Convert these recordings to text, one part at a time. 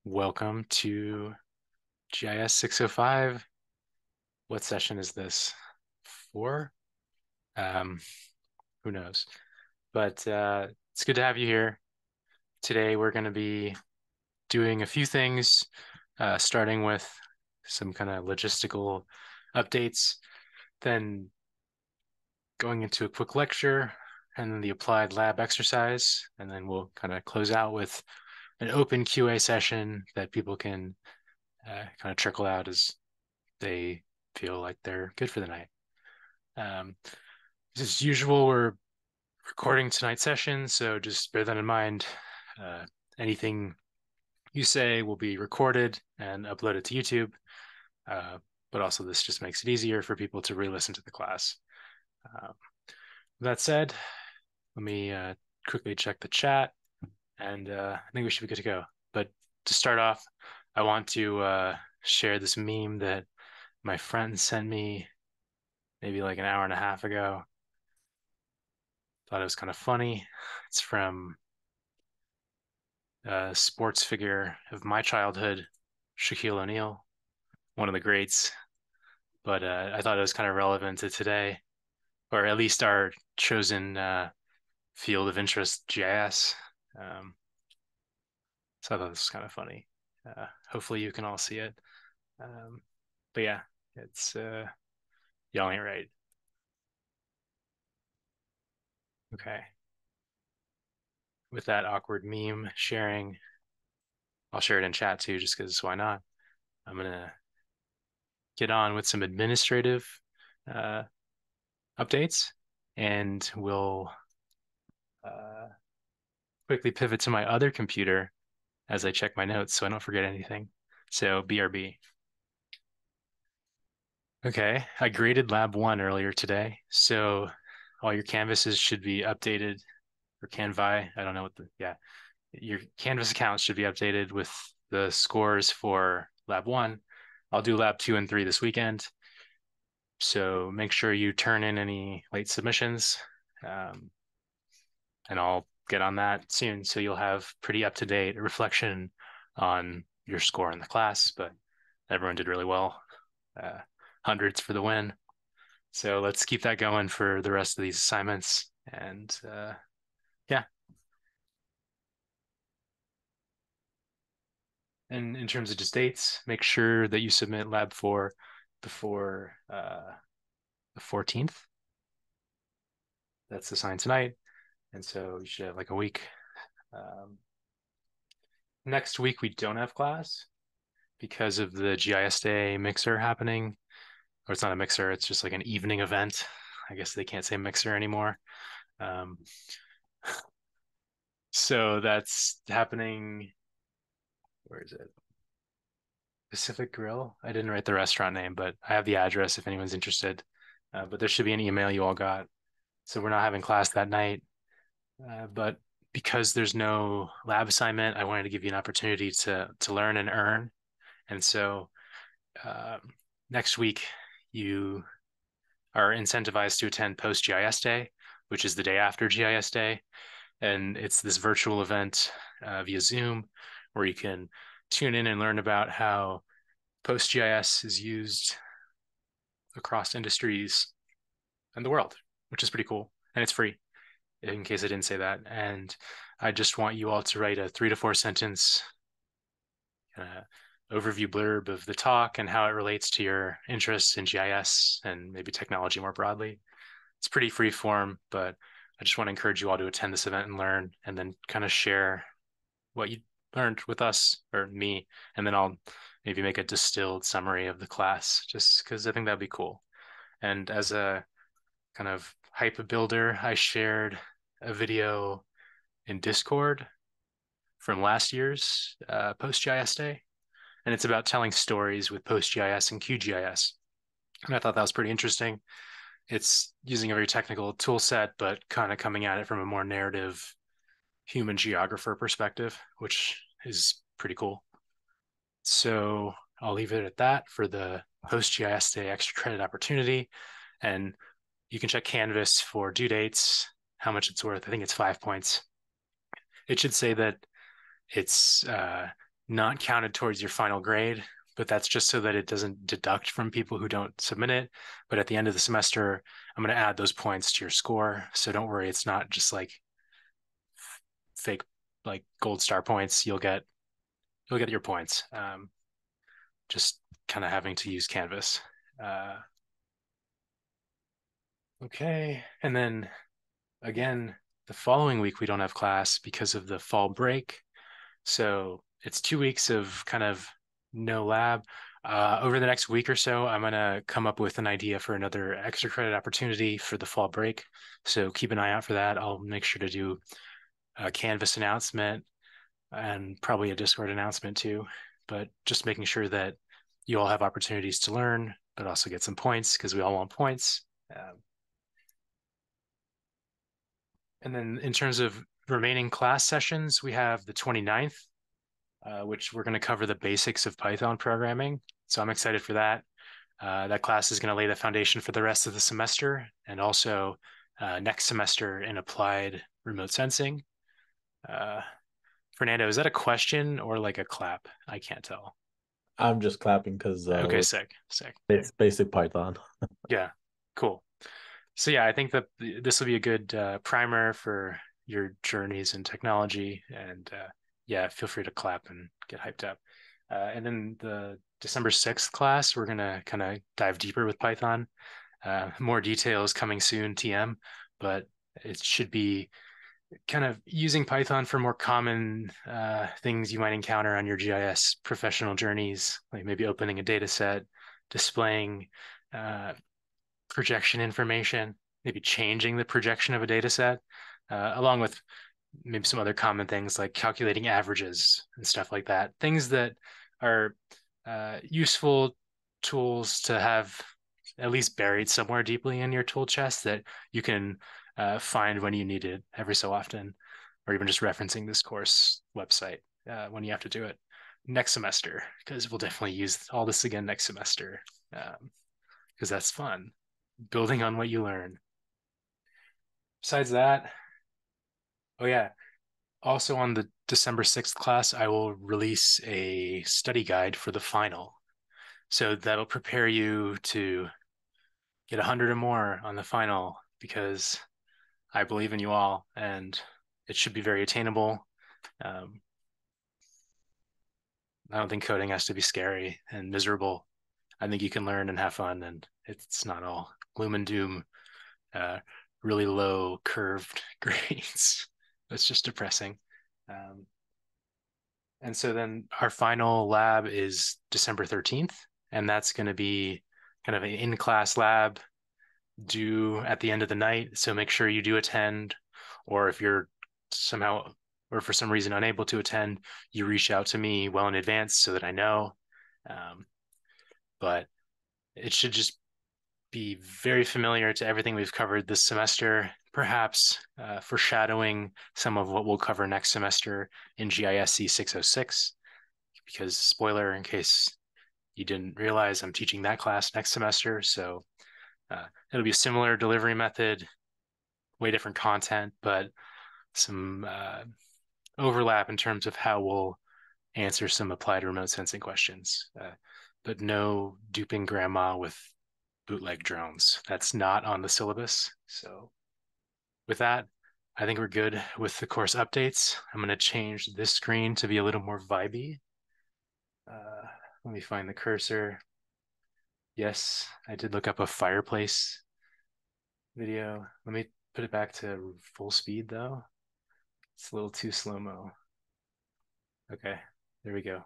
Welcome to GIS 605. What session is this? 4? Um, who knows? But it's good to have you here. Today we're going to be doing a few things, starting with some kind of logistical updates, then going into a quick lecture, and then the applied lab exercise, and then we'll kind of close out with an open QA session that people can kind of trickle out as they feel like they're good for the night. Um, as usual, we're recording tonight's session, so just bear that in mind. Uh, Anything you say will be recorded and uploaded to YouTube, but also this just makes it easier for people to re-listen to the class. Uh, that said, let me quickly check the chat, and I think we should be good to go. But to start off, I want to share this meme that my friend sent me maybe like an hour and a half ago. Thought it was kind of funny. It's from a sports figure of my childhood, Shaquille O'Neal, one of the greats. But I thought it was kind of relevant to today, or at least our chosen field of interest, GIS. Um, so I thought this was kind of funny. Hopefully you can all see it. Um, but yeah, it's y'all ain't right. Okay. With that awkward meme sharing, I'll share it in chat too, just because why not? I'm gonna get on with some administrative uh, updates, and we'll uh, quickly pivot to my other computer as I check my notes so I don't forget anything. So BRB. Okay, I graded lab 1 earlier today, so all your canvases should be updated, or Canvi, I don't know what yeah, your Canvas accounts should be updated with the scores for lab 1. I'll do lab 2 and 3 this weekend. So make sure you turn in any late submissions, um, and I'll get on that soon. So you'll have pretty up to date reflection on your score in the class. But everyone did really well, uh, hundreds for the win. So let's keep that going for the rest of these assignments. And yeah, and in terms of just dates, make sure that you submit Lab 4 before the 14th. That's assigned tonight. And so you should have like a week. Um, Next week, we don't have class because of the GIS Day mixer happening. Or it's not a mixer, it's just like an evening event. I guess they can't say mixer anymore. Um, so that's happening. Where is it? Pacific Grill. I didn't write the restaurant name, but I have the address if anyone's interested. But there should be an email you all got. So we're not having class that night. But because there's no lab assignment, I wanted to give you an opportunity to learn and earn. And so uh, next week, you are incentivized to attend post GIS Day, which is the day after GIS Day. And it's this virtual event via Zoom where you can tune in and learn about how post GIS is used across industries and the world, which is pretty cool. And it's free, in case I didn't say that. And I just want you all to write a 3 to 4 sentence overview blurb of the talk and how it relates to your interests in GIS and maybe technology more broadly. It's pretty free form, but I just want to encourage you all to attend this event and learn, and then kind of share what you learned with us or me, and then I'll maybe make a distilled summary of the class, just because I think that'd be cool. And as a kind of hype builder, I shared a video in Discord from last year's post GIS Day, and it's about telling stories with post GIS and QGIS. And I thought that was pretty interesting. It's using a very technical tool set, but kind of coming at it from a more narrative human geographer perspective, which is pretty cool. So I'll leave it at that for the post GIS Day extra credit opportunity. And you can check Canvas for due dates, how much it's worth. I think it's 5 points. It should say that it's not counted towards your final grade, but that's just so that it doesn't deduct from people who don't submit it. But at the end of the semester, I'm going to add those points to your score. So don't worry, it's not just like fake like gold star points. You'll get your points. Just kind of having to use Canvas. Okay, and then again, the following week we don't have class because of the fall break. So it's 2 weeks of kind of no lab. Over the next week or so, I'm going to come up with an idea for another extra credit opportunity for the fall break. So keep an eye out for that. I'll make sure to do a Canvas announcement and probably a Discord announcement too. But just making sure that you all have opportunities to learn, but also get some points because we all want points. And then in terms of remaining class sessions, we have the 29th, which we're going to cover the basics of Python programming. So I'm excited for that. That class is going to lay the foundation for the rest of the semester and also next semester in applied remote sensing. Fernando, is that a question or like a clap? I can't tell. I'm just clapping because Okay, sick. Okay. it's basic Python. Yeah, cool. So yeah, I think that this will be a good primer for your journeys in technology. And yeah, feel free to clap and get hyped up. And then the December 6th class, we're going to kind of dive deeper with Python. More details coming soon, TM, but it should be kind of using Python for more common things you might encounter on your GIS professional journeys, like maybe opening a data set, displaying uh, projection information, maybe changing the projection of a data set, along with maybe some other common things like calculating averages and stuff like that. Things that are useful tools to have at least buried somewhere deeply in your tool chest that you can find when you need it every so often, or even just referencing this course website when you have to do it next semester, because we'll definitely use all this again next semester, because that's fun, building on what you learn. Besides that, oh yeah, also on the December 6th class, I will release a study guide for the final. So that'll prepare you to get 100 or more on the final because I believe in you all and it should be very attainable. Um, I don't think coding has to be scary and miserable. I think you can learn and have fun, and it's not all gloom and doom, uh, really low curved grades. That's just depressing. Um, and so then our final lab is December 13th, and that's going to be kind of an in-class lab due at the end of the night. So make sure you do attend, or if you're somehow or for some reason unable to attend, you reach out to me well in advance so that I know. Um, but it should just be very familiar to everything we've covered this semester, perhaps foreshadowing some of what we'll cover next semester in GISC 606. Because, spoiler, in case you didn't realize, I'm teaching that class next semester. So it'll be a similar delivery method, way different content, but some overlap in terms of how we'll answer some applied remote sensing questions. But no duping grandma with bootleg drones. That's not on the syllabus. So with that, I think we're good with the course updates. I'm going to change this screen to be a little more vibey. Let me find the cursor. Yes, I did look up a fireplace video. Let me put it back to full speed though. It's a little too slow-mo. Okay, there we go.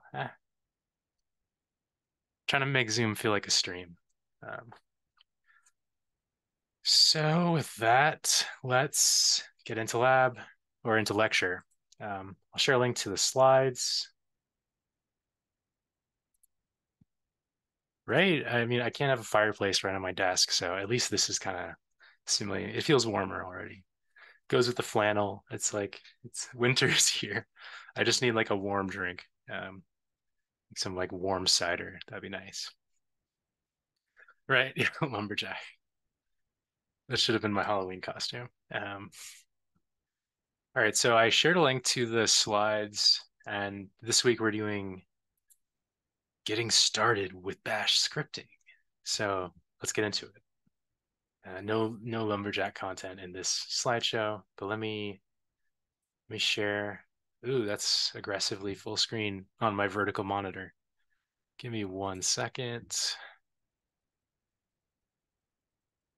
Trying to make Zoom feel like a stream. Um, so with that, let's get into lab or into lecture. I'll share a link to the slides. Right. I mean, I can't have a fireplace right on my desk, so at least this is kind of simulating. It feels warmer already. Goes with the flannel. It's like it's winter's here. I just need like a warm drink. Some like warm cider. That'd be nice. Right. Yeah, lumberjack. That should have been my Halloween costume. All right, so I shared a link to the slides and this week we're doing getting started with Bash scripting. So let's get into it. No lumberjack content in this slideshow, but let me share. Ooh, that's aggressively full screen on my vertical monitor. Give me 1 second.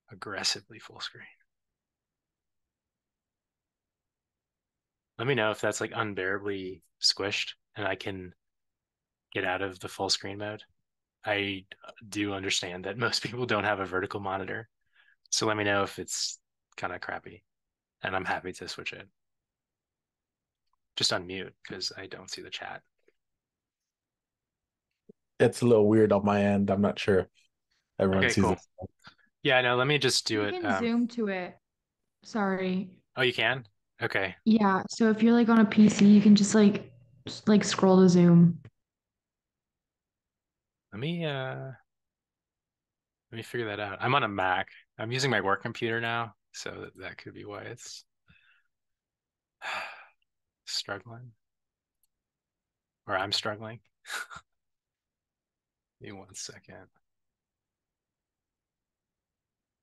Aggressively full screen. Let me know if that's like unbearably squished and I can get out of the full screen mode. I do understand that most people don't have a vertical monitor. So let me know if it's kind of crappy and I'm happy to switch it. Just unmute because I don't see the chat. It's a little weird on my end. I'm not sure everyone Okay, sees cool. it. Yeah, no, let me just do You it. can zoom to it. Sorry. Oh, you can? Okay. Yeah, so if you're like on a PC, you can just like scroll to zoom. Let me figure that out. I'm on a Mac. I'm using my work computer now, so that could be why it's struggling. Or I'm struggling. Give me 1 second.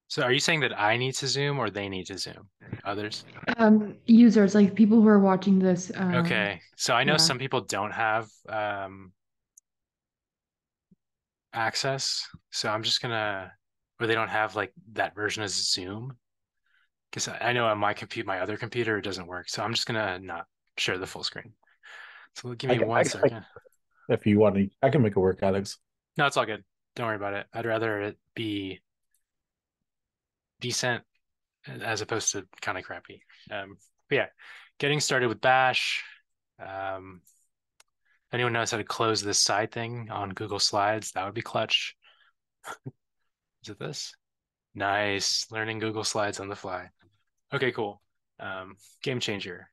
So are you saying that I need to zoom or they need to zoom? Others? Users, like people who are watching this, Okay. So I know yeah. some people don't have access. So I'm just gonna, or they don't have like that version of Zoom. Because I know on my other computer, it doesn't work. So I'm just gonna not share the full screen. So give I me can, one second. if you want to, I can make it work, Alex. No, it's all good. Don't worry about it. I'd rather it be decent as opposed to kind of crappy. But yeah, getting started with Bash. Um, anyone knows how to close this side thing on Google Slides? That would be clutch. Is it this? Nice. Learning Google Slides on the fly. Okay, cool. Game changer.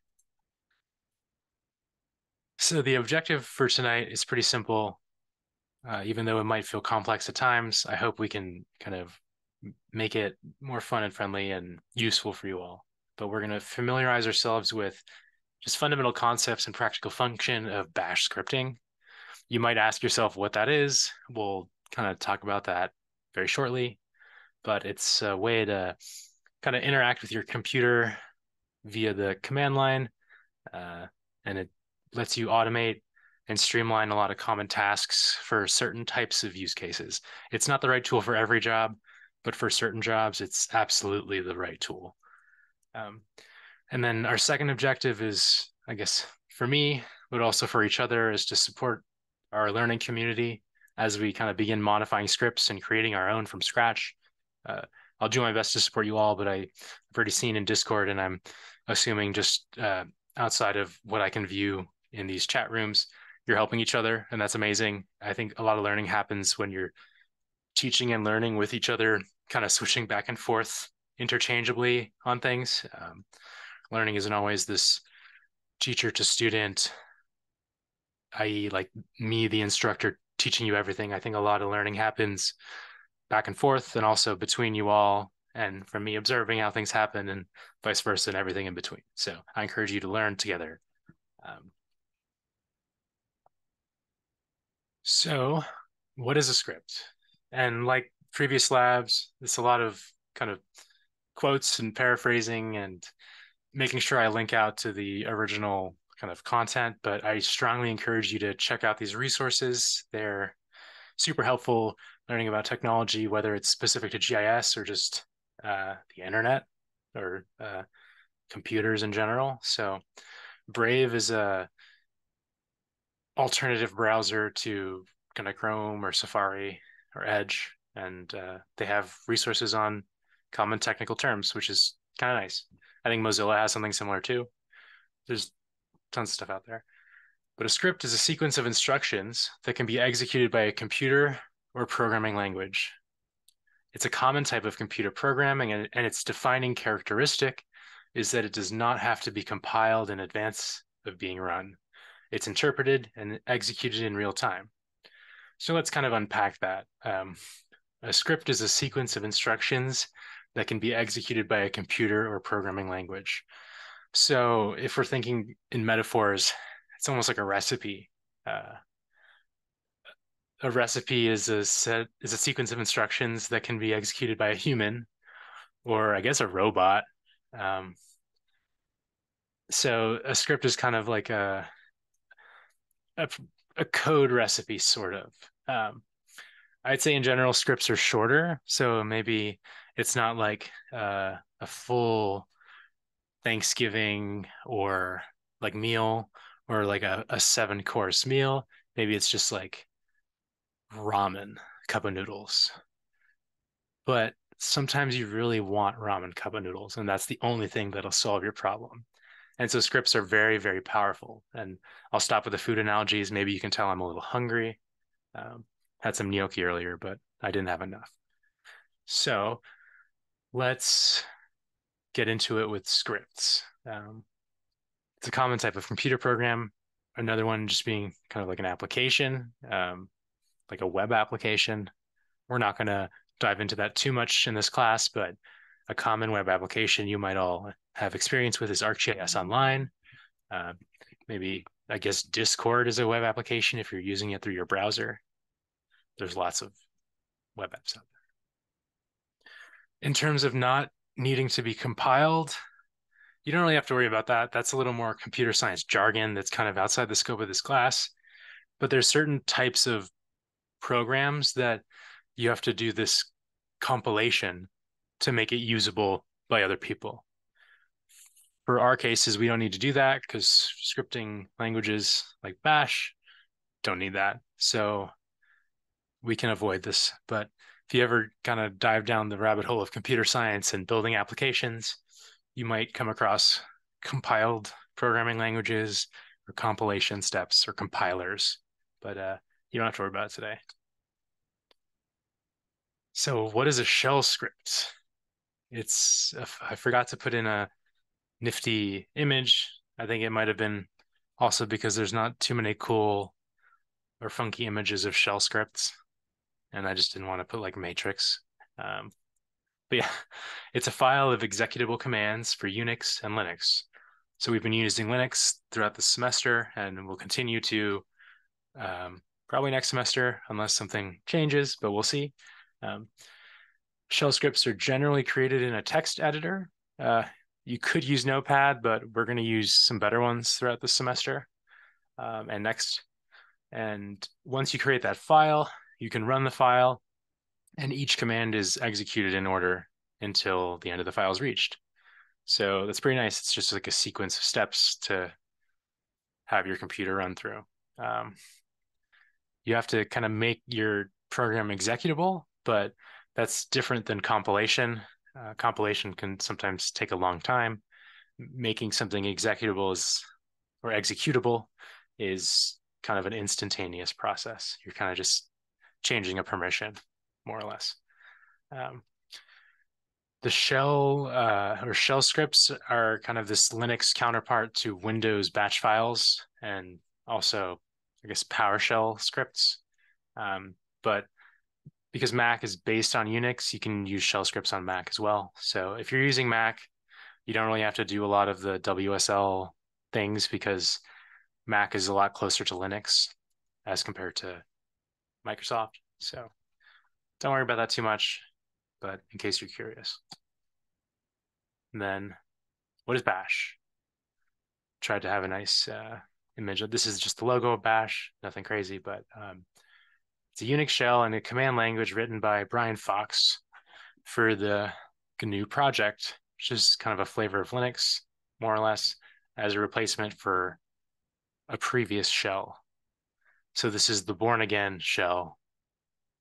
So the objective for tonight is pretty simple. Even though it might feel complex at times, I hope we can kind of make it more fun and friendly and useful for you all. But we're going to familiarize ourselves with just fundamental concepts and practical function of Bash scripting. You might ask yourself what that is. We'll kind of talk about that very shortly, but it's a way to kind of interact with your computer via the command line, and it lets you automate and streamline a lot of common tasks for certain types of use cases. It's not the right tool for every job, but for certain jobs, it's absolutely the right tool. And then our second objective is, I guess, for me, but also for each other, is to support our learning community as we kind of begin modifying scripts and creating our own from scratch. I'll do my best to support you all, but I've already seen in Discord, and I'm assuming just outside of what I can view in these chat rooms, you're helping each other, and that's amazing. I think a lot of learning happens when you're teaching and learning with each other, kind of switching back and forth interchangeably on things. Learning isn't always this teacher to student, i.e., like me, the instructor, teaching you everything. I think a lot of learning happens back and forth and also between you all, and from me observing how things happen and vice versa and everything in between. So I encourage you to learn together. So what is a script? And like previous labs, it's a lot of kind of quotes and paraphrasing and making sure I link out to the original kind of content, but I strongly encourage you to check out these resources. They're super helpful learning about technology, whether it's specific to GIS or just the internet or computers in general. So Brave is a alternative browser to kind of Chrome or Safari or Edge, and they have resources on common technical terms, which is kind of nice. I think Mozilla has something similar too. There's tons of stuff out there. But a script is a sequence of instructions that can be executed by a computer or programming language. It's a common type of computer programming, and its defining characteristic is that it does not have to be compiled in advance of being run. It's interpreted and executed in real time. So let's kind of unpack that. A script is a sequence of instructions that can be executed by a computer or programming language. So if we're thinking in metaphors, it's almost like a recipe. A recipe is a sequence of instructions that can be executed by a human, or I guess a robot. Um, so a script is kind of like a, a code recipe, sort of. I'd say in general, scripts are shorter, so maybe it's not like a full Thanksgiving or like meal or like a 7-course meal. Maybe it's just like ramen, cup of noodles. But sometimes you really want ramen cup of noodles, and that's the only thing that'll solve your problem. And so scripts are very, very powerful. And I'll stop with the food analogies. Maybe you can tell I'm a little hungry. Had some gnocchi earlier, but I didn't have enough. So let's get into it with scripts. It's a common type of computer program. Another one just being kind of like an application, like a web application. We're not going to dive into that too much in this class, but a common web application you might all have experience with is ArcGIS Online. Maybe, I guess, Discord is a web application if you're using it through your browser. There's lots of web apps out there. In terms of not needing to be compiled, you don't really have to worry about that. That's a little more computer science jargon that's kind of outside the scope of this class. But there's certain types of programs that you have to do this compilation to make it usable by other people. For our cases, we don't need to do that because scripting languages like Bash don't need that. So we can avoid this. But if you ever kind of dive down the rabbit hole of computer science and building applications, you might come across compiled programming languages or compilation steps or compilers, but you don't have to worry about it today. So what is a shell script? I forgot to put in a nifty image. I think it might have been also because there's not too many cool or funky images of shell scripts, and I just didn't want to put like matrix. But yeah, it's a file of executable commands for Unix and Linux. So we've been using Linux throughout the semester, and we'll continue to probably next semester unless something changes, but we'll see. Shell scripts are generally created in a text editor. You could use Notepad, but we're going to use some better ones throughout the semester and next. And once you create that file, you can run the file, and each command is executed in order until the end of the file is reached. So that's pretty nice. It's just like a sequence of steps to have your computer run through. You have to kind of make your program executable, but that's different than compilation. Compilation can sometimes take a long time. Making something executable or executable is kind of an instantaneous process. You're kind of just changing a permission, more or less. The shell or shell scripts are kind of this Linux counterpart to Windows batch files and also, I guess, PowerShell scripts. But because Mac is based on Unix, you can use shell scripts on Mac as well. So if you're using Mac, you don't really have to do a lot of the WSL things because Mac is a lot closer to Linux as compared to Microsoft. So don't worry about that too much, but in case you're curious. And then what is Bash? Tried to have a nice image. This is just the logo of Bash, nothing crazy, but it's a Unix shell and a command language written by Brian Fox for the GNU project, which is kind of a flavor of Linux, more or less, as a replacement for a previous shell. So this is the Bourne Again shell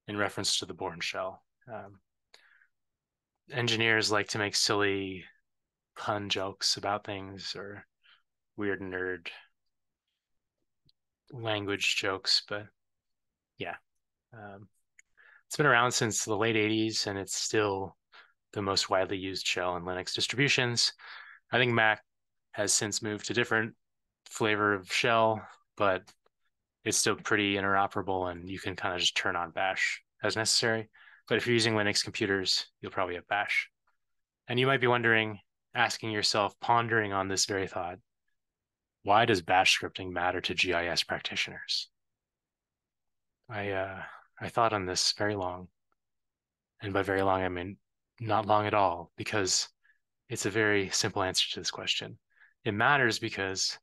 in reference to the Bourne shell. Engineers like to make silly pun jokes about things or weird nerd language jokes, but yeah. It's been around since the late 80s, and it's still the most widely used shell in Linux distributions. I think Mac has since moved to different flavor of shell, but it's still pretty interoperable, and you can kind of just turn on Bash as necessary. But if you're using Linux computers, you'll probably have Bash. And you might be wondering, asking yourself, pondering on this very thought, why does bash scripting matter to GIS practitioners? I thought on this very long, and by very long I mean not long at all, because it's a very simple answer to this question. It matters because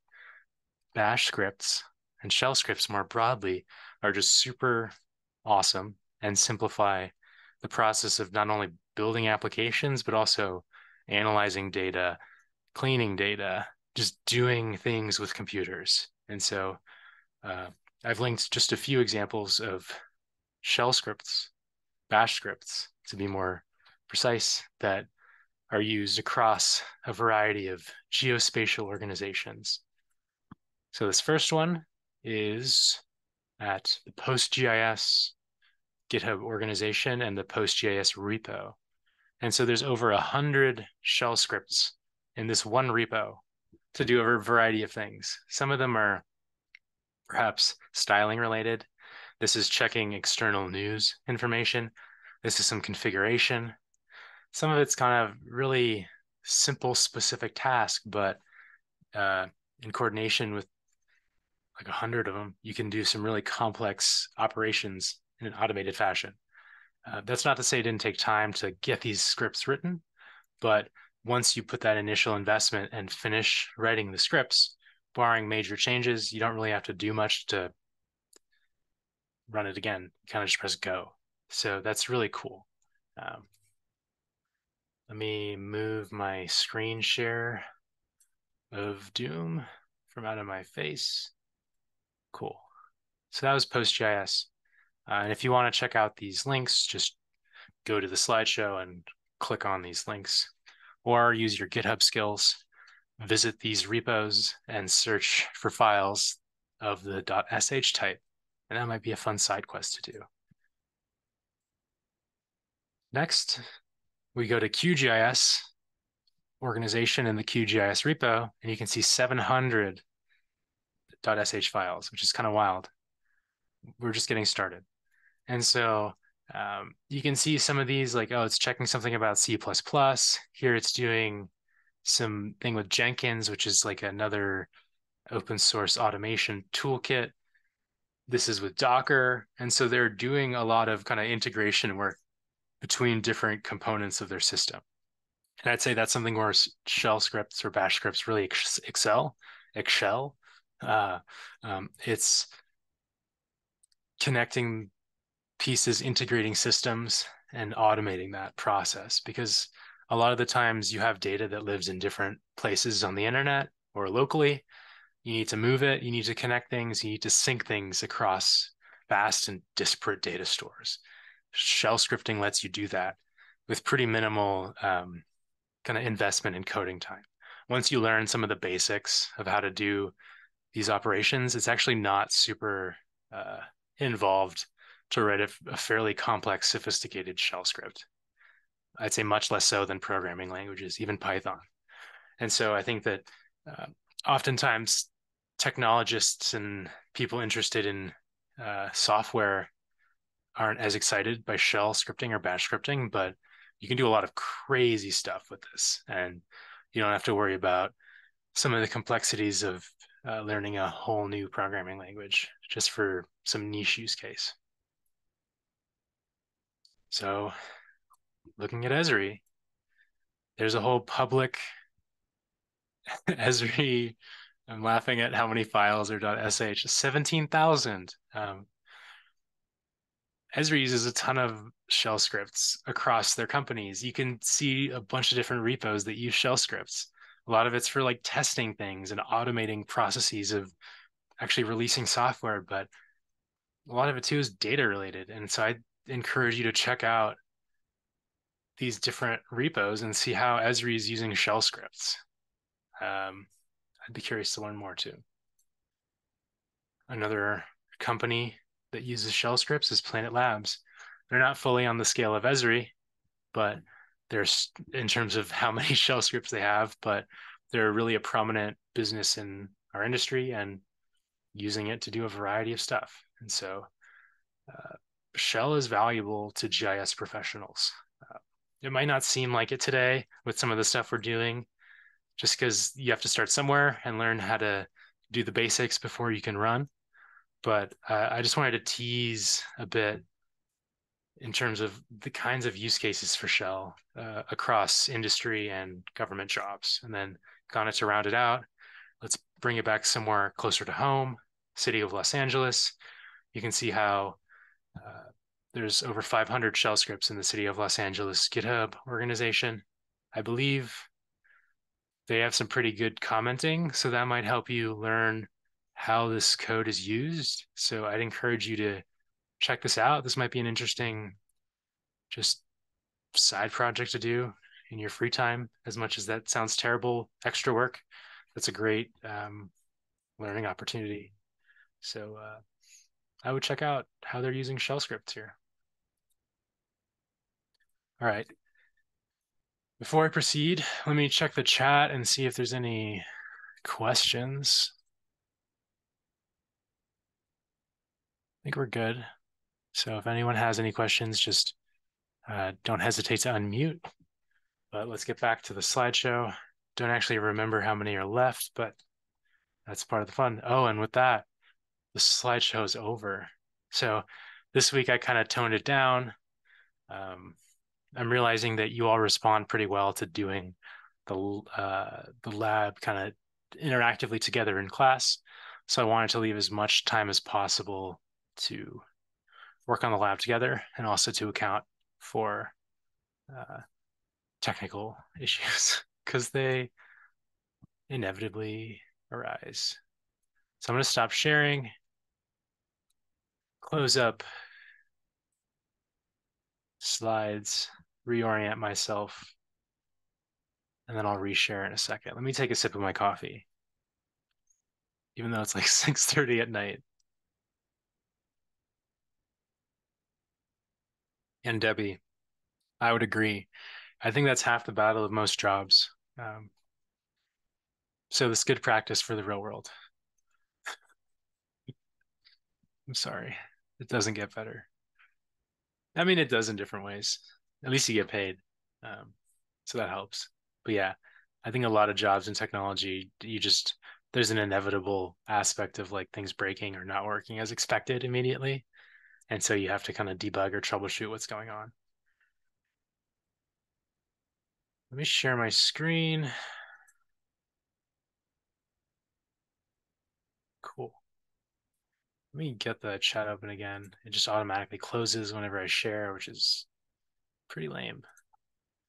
bash scripts and shell scripts more broadly are just super awesome and simplify the process of not only building applications, but also analyzing data, cleaning data, just doing things with computers. And so I've linked just a few examples of shell scripts, bash scripts to be more precise, that are used across a variety of geospatial organizations. So this first one is at the PostGIS GitHub organization and the PostGIS repo. And so there's over 100 shell scripts in this one repo to do a variety of things. Some of them are perhaps styling related. This is checking external news information. This is some configuration. Some of it's kind of really simple, specific task, but in coordination with like 100 of them, you can do some really complex operations in an automated fashion. That's not to say it didn't take time to get these scripts written, but once you put that initial investment and finish writing the scripts, barring major changes, you don't really have to do much to run it again. You kind of just press go. So that's really cool. Let me move my screen share of Doom from out of my face. Cool. So that was PostGIS. And if you want to check out these links, just go to the slideshow and click on these links, or use your GitHub skills, visit these repos and search for files of the .sh type. And that might be a fun side quest to do. Next, we go to QGIS organization in the QGIS repo, and you can see 700 .sh files, which is kind of wild. We're just getting started. And so you can see some of these, like, oh, it's checking something about C++. Here it's doing something with Jenkins, which is like another open source automation toolkit. This is with Docker. And so they're doing a lot of kind of integration work between different components of their system. And I'd say that's something where shell scripts or bash scripts really excel. It's connecting pieces, integrating systems, and automating that process, because a lot of the times you have data that lives in different places on the internet or locally. You need to move it, you need to connect things, you need to sync things across vast and disparate data stores. Shell scripting lets you do that with pretty minimal kind of investment in coding time. Once you learn some of the basics of how to do these operations, it's actually not super involved to write a fairly complex, sophisticated shell script. I'd say much less so than programming languages, even Python. And so I think that oftentimes technologists and people interested in software aren't as excited by shell scripting or bash scripting, but you can do a lot of crazy stuff with this. And you don't have to worry about some of the complexities of learning a whole new programming language just for some niche use case. So looking at Esri, there's a whole public Esri. I'm laughing at how many files are .sh, 17,000. Esri uses a ton of shell scripts across their companies. You can see a bunch of different repos that use shell scripts. A lot of it's for like testing things and automating processes of actually releasing software, but a lot of it too is data related. And so I encourage you to check out these different repos and see how Esri is using shell scripts. I'd be curious to learn more too. Another company that uses shell scripts is Planet Labs. They're not fully on the scale of Esri, but there's in terms of how many shell scripts they have, but they're really a prominent business in our industry and using it to do a variety of stuff. And so shell is valuable to GIS professionals. It might not seem like it today with some of the stuff we're doing, just because you have to start somewhere and learn how to do the basics before you can run. But I just wanted to tease a bit in terms of the kinds of use cases for Shell across industry and government jobs. And then kind of to round it out, let's bring it back somewhere closer to home, city of Los Angeles. You can see how there's over 500 shell scripts in the city of Los Angeles GitHub organization. I believe they have some pretty good commenting, so that might help you learn how this code is used. So I'd encourage you to check this out. This might be an interesting just side project to do in your free time. As much as that sounds terrible, extra work, that's a great learning opportunity. So I would check out how they're using shell scripts here. All right. Before I proceed, let me check the chat and see if there's any questions. I think we're good. So if anyone has any questions, just don't hesitate to unmute. But let's get back to the slideshow. Don't actually remember how many are left, but that's part of the fun. Oh, and with that, the slideshow is over. So this week I kind of toned it down. I'm realizing that you all respond pretty well to doing the lab kind of interactively together in class. So I wanted to leave as much time as possible to work on the lab together and also to account for technical issues because they inevitably arise. So I'm going to stop sharing, close up slides, reorient myself, and then I'll reshare in a second. Let me take a sip of my coffee, even though it's like 6:30 at night. And Debbie, I would agree. I think that's half the battle of most jobs. So it's good practice for the real world. I'm sorry, it doesn't get better. I mean, it does in different ways. At least you get paid. So that helps. But yeah, I think a lot of jobs in technology, there's an inevitable aspect of like things breaking or not working as expected immediately. And so you have to kind of debug or troubleshoot what's going on. Let me share my screen. Cool. Let me get the chat open again. It just automatically closes whenever I share, which is pretty lame.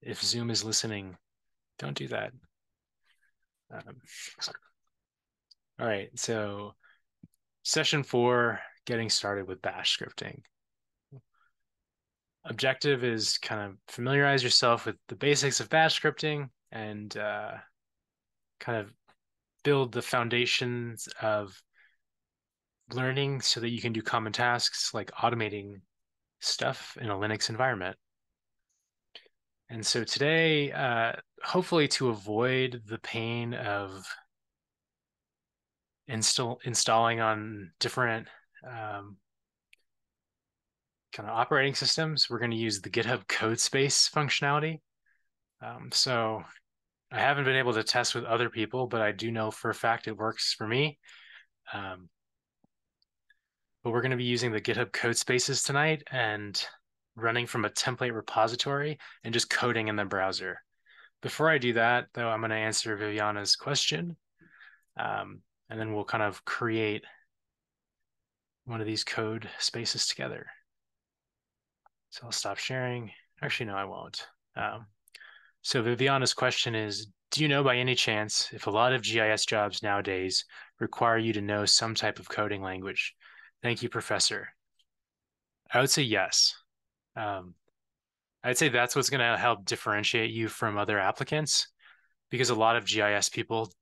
If Zoom is listening, don't do that. All right, so session 4, getting started with bash scripting. Objective is kind of familiarize yourself with the basics of bash scripting and kind of build the foundations of learning so that you can do common tasks like automating stuff in a Linux environment. And so today, hopefully to avoid the pain of installing on different kind of operating systems, we're going to use the GitHub Codespace functionality. So I haven't been able to test with other people, but I do know for a fact it works for me. But we're going to be using the GitHub Codespaces tonight and running from a template repository and just coding in the browser. Before I do that, though, I'm going to answer Viviana's question. And then we'll kind of create one of these code spaces together. So I'll stop sharing. Actually, no, I won't. So Viviana's question is, do you know by any chance if a lot of GIS jobs nowadays require you to know some type of coding language? Thank you, Professor. I would say yes. I'd say that's what's going to help differentiate you from other applicants, because a lot of GIS people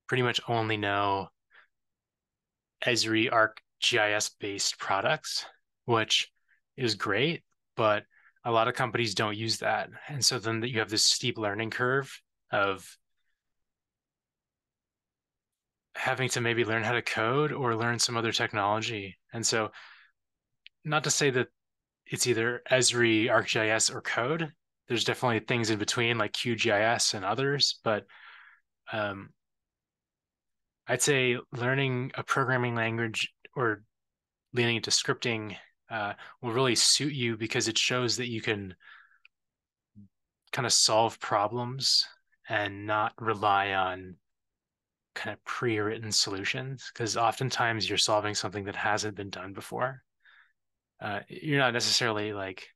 pretty much only know Esri ArcGIS based products, which is great, but a lot of companies don't use that. And so then you have this steep learning curve of having to maybe learn how to code or learn some other technology. And so not to say that it's either Esri, ArcGIS, or code. There's definitely things in between like QGIS and others, but I'd say learning a programming language or leaning into scripting will really suit you because it shows that you can kind of solve problems and not rely on kind of pre-written solutions, because oftentimes you're solving something that hasn't been done before. You're not necessarily like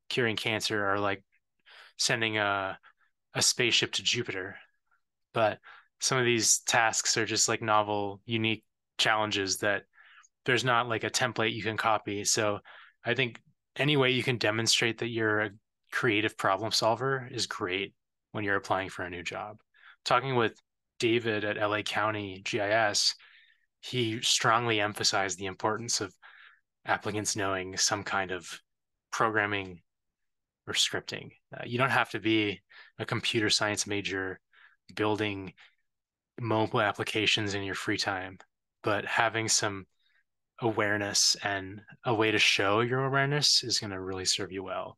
curing cancer or like sending a spaceship to Jupiter, but some of these tasks are just like novel, unique challenges that there's not like a template you can copy. So I think any way you can demonstrate that you're a creative problem solver is great when you're applying for a new job. Talking with David at LA County GIS, he strongly emphasized the importance of applicants knowing some kind of programming or scripting. You don't have to be a computer science major building mobile applications in your free time, but having some awareness and a way to show your awareness is going to really serve you well.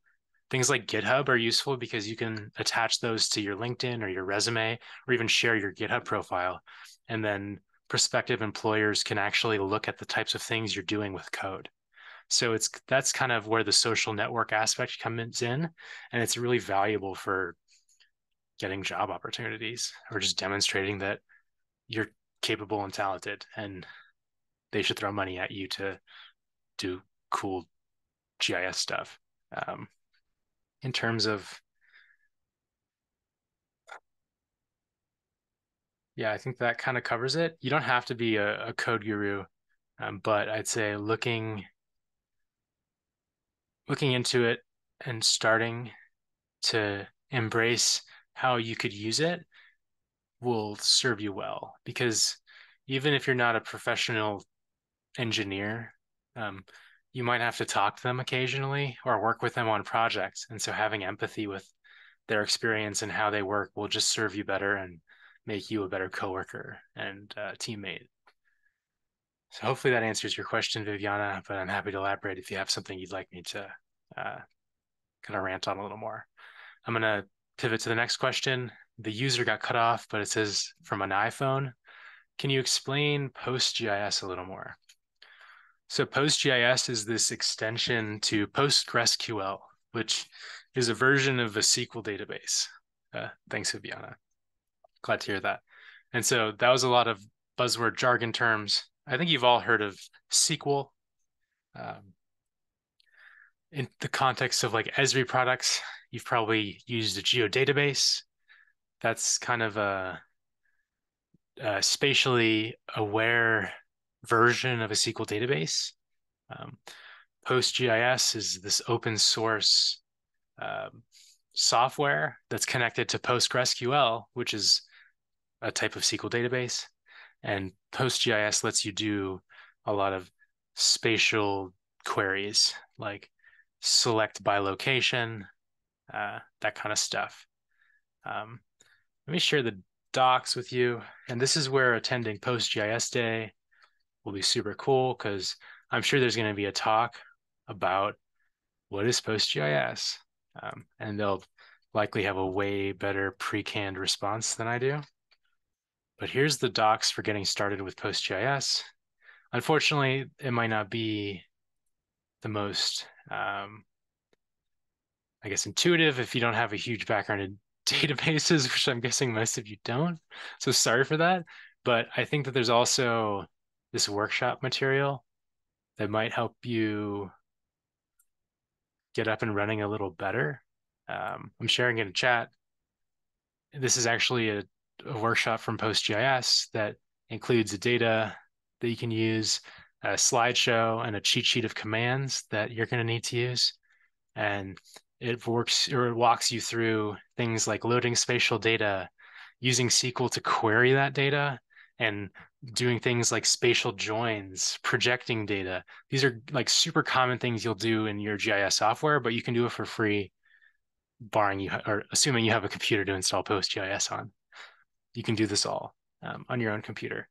Things like GitHub are useful because you can attach those to your LinkedIn or your resume, or even share your GitHub profile. And then prospective employers can actually look at the types of things you're doing with code. So that's kind of where the social network aspect comes in. And it's really valuable for getting job opportunities or just demonstrating that you're capable and talented, and they should throw money at you to do cool GIS stuff. In terms of, yeah, I think that kind of covers it. You don't have to be a code guru, but I'd say looking into it and starting to embrace how you could use it will serve you well, because even if you're not a professional engineer, you might have to talk to them occasionally or work with them on projects. And so having empathy with their experience and how they work will just serve you better and make you a better coworker and teammate. So hopefully that answers your question, Viviana, but I'm happy to elaborate if you have something you'd like me to kind of rant on a little more. I'm going to pivot to the next question. The user got cut off, but it says from an iPhone. Can you explain PostGIS a little more? So PostGIS is this extension to PostgreSQL, which is a version of a SQL database. Thanks, Viviana. Glad to hear that. And so that was a lot of buzzword jargon terms. I think you've all heard of SQL. In the context of like Esri products, you've probably used a geodatabase. That's kind of a spatially aware version of a SQL database. PostGIS is this open source software that's connected to PostgreSQL, which is a type of SQL database. And PostGIS lets you do a lot of spatial queries, like select by location, that kind of stuff. Let me share the docs with you. And this is where attending PostGIS Day will be super cool, because I'm sure there's going to be a talk about what is PostGIS. And they'll likely have a way better pre-canned response than I do. But here's the docs for getting started with PostGIS. Unfortunately, it might not be the most, I guess, intuitive if you don't have a huge background in databases, which I'm guessing most of you don't. So sorry for that. But I think that there's also this workshop material that might help you get up and running a little better. I'm sharing in a chat. This is actually a workshop from PostGIS that includes the data that you can use, a slideshow, and a cheat sheet of commands that you're going to need to use. And it walks you through things like loading spatial data, using SQL to query that data, and doing things like spatial joins, projecting data. These are like super common things you'll do in your GIS software, but you can do it for free, barring you or assuming you have a computer to install PostGIS on. You can do this all on your own computer.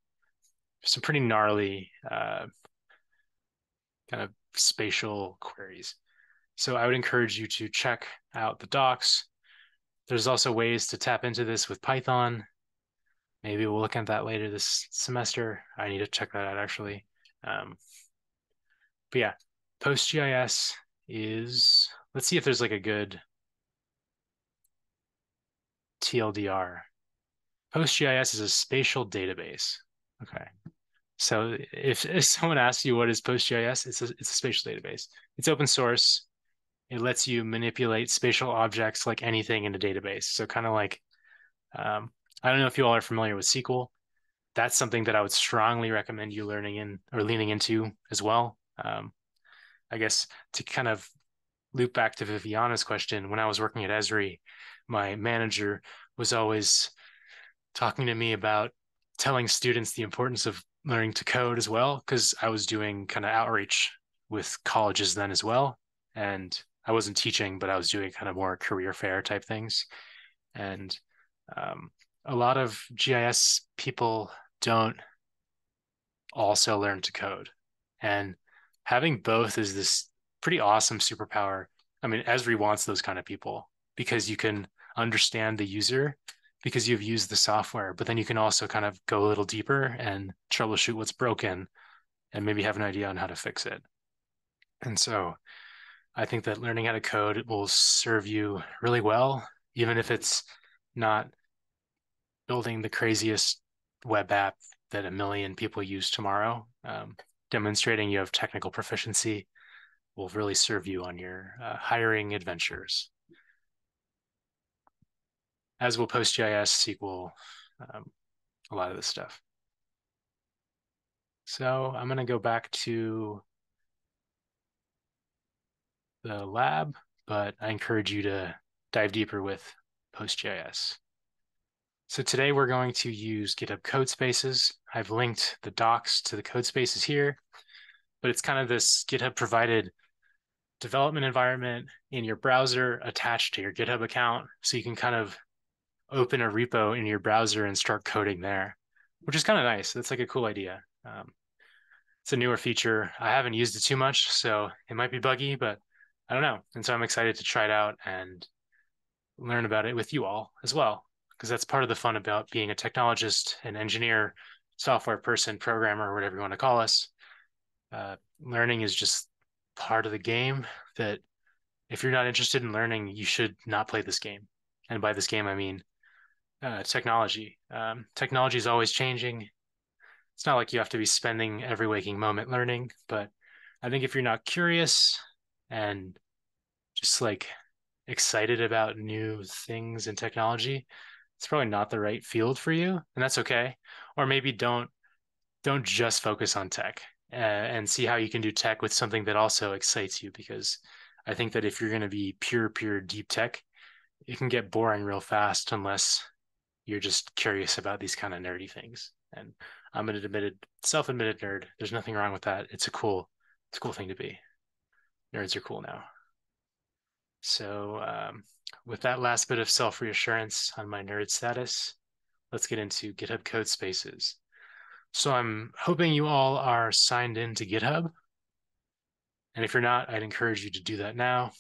Some pretty gnarly kind of spatial queries. So I would encourage you to check out the docs. There's also ways to tap into this with Python. maybe we'll look at that later this semester. I need to check that out actually. But yeah, PostGIS is, let's see if there's like a good TLDR. PostGIS is a spatial database. Okay. So if someone asks you what is PostGIS, it's a spatial database. It's open source. It lets you manipulate spatial objects like anything in a database. So kind of like, I don't know if you all are familiar with SQL. That's something that I would strongly recommend you learning in or leaning into as well. I guess to kind of loop back to Viviana's question, when I was working at Esri, my manager was always talking to me about telling students the importance of learning to code as well, because I was doing kind of outreach with colleges then as well. And I wasn't teaching, but I was doing kind of more career fair type things. And a lot of GIS people don't also learn to code. And having both is this pretty awesome superpower. I mean, Esri wants those kind of people because you can understand the user because you've used the software, but then you can also kind of go a little deeper and troubleshoot what's broken and maybe have an idea on how to fix it. And so I think that learning how to code will serve you really well, even if it's not building the craziest web app that a million people use tomorrow. Demonstrating you have technical proficiency will really serve you on your hiring adventures, as will PostGIS, SQL, a lot of this stuff. So I'm going to go back to the lab, but I encourage you to dive deeper with PostGIS. So today we're going to use GitHub Codespaces. I've linked the docs to the Codespaces here, but it's kind of this GitHub provided development environment in your browser attached to your GitHub account. So you can kind of open a repo in your browser and start coding there, which is kind of nice. That's like a cool idea. It's a newer feature. I haven't used it too much, so it might be buggy, but I don't know. And so I'm excited to try it out and learn about it with you all as well, because that's part of the fun about being a technologist, an engineer, software person, programmer, or whatever you want to call us. Learning is just part of the game that if you're not interested in learning, you should not play this game. And by this game, I mean technology. Technology is always changing. It's not like you have to be spending every waking moment learning, but I think if you're not curious and just like excited about new things in technology, it's probably not the right field for you, and that's okay. Or maybe don't just focus on tech and see how you can do tech with something that also excites you, because I think that if you're going to be pure deep tech, it can get boring real fast unless you're just curious about these kind of nerdy things. And I'm an self-admitted nerd. There's nothing wrong with that. It's a cool thing to be. Nerds are cool now. So with that last bit of self-reassurance on my nerd status, let's get into GitHub Codespaces. So I'm hoping you all are signed in to GitHub. And if you're not, I'd encourage you to do that now.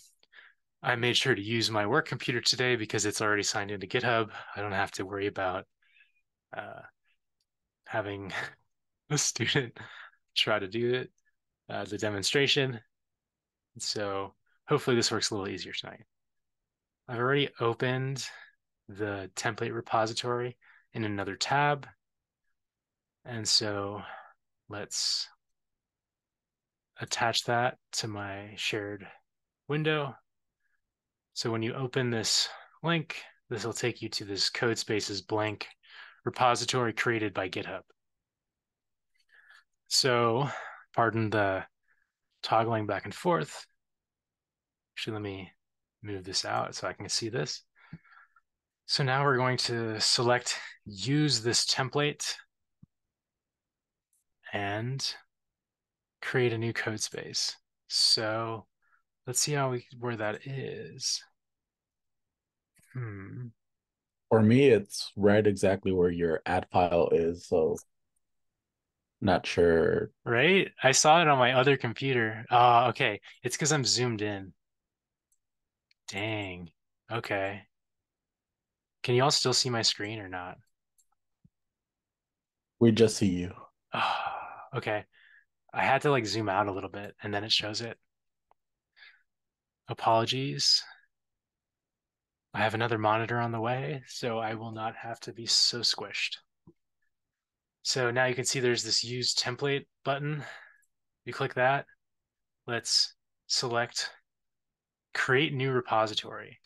I made sure to use my work computer today because it's already signed into GitHub. I don't have to worry about having a student try to do it, the demonstration. So hopefully this works a little easier tonight. I've already opened the template repository in another tab. And so let's attach that to my shared window. So when you open this link, this will take you to this Codespaces blank repository created by GitHub. So pardon the toggling back and forth. Actually, let me move this out so I can see this. So now we're going to select use this template and create a new code space. So let's see where that is. For me, it's right exactly where your add file is, so not sure. Right? I saw it on my other computer. Oh, okay. It's because I'm zoomed in. Dang. Okay. Can you all still see my screen or not? We just see you. Okay. I had to like zoom out a little bit and then it shows it. Apologies. I have another monitor on the way, so I will not have to be so squished. So now you can see there's this use template button. You click that. Let's select create new repository.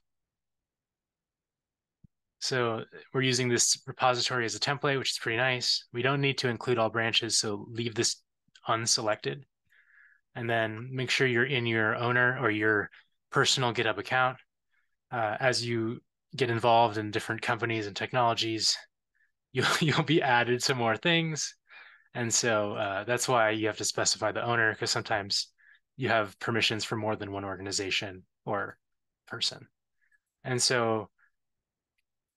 So we're using this repository as a template, which is pretty nice. We don't need to include all branches, so leave this unselected. And then make sure you're in your owner or your personal GitHub account. As you get involved in different companies and technologies, you'll be added to more things. And so that's why you have to specify the owner, because sometimes you have permissions for more than one organization or person. And so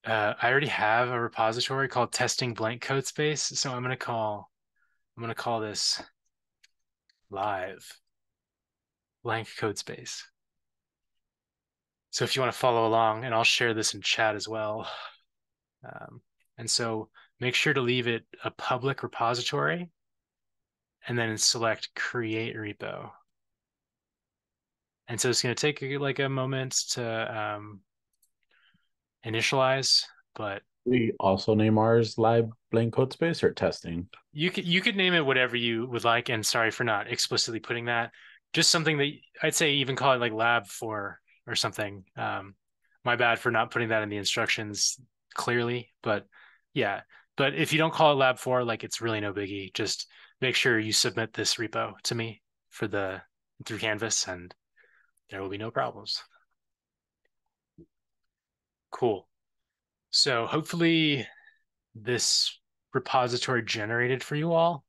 I already have a repository called testing blank code space. So I'm gonna call this live blank code space. So if you want to follow along, and I'll share this in chat as well. And so make sure to leave it a public repository and then select create repo. And so it's going to take like a moment to initialize, but We also name ours live blank code space or testing. you could name it whatever you would like. And sorry for not explicitly putting that. Just something that I'd say even call it like lab 4 or something. My bad for not putting that in the instructions clearly, but yeah. But if you don't call it lab 4, like it's really no biggie. Just make sure you submit this repo to me for through Canvas and there will be no problems. Cool. So hopefully this repository generated for you all.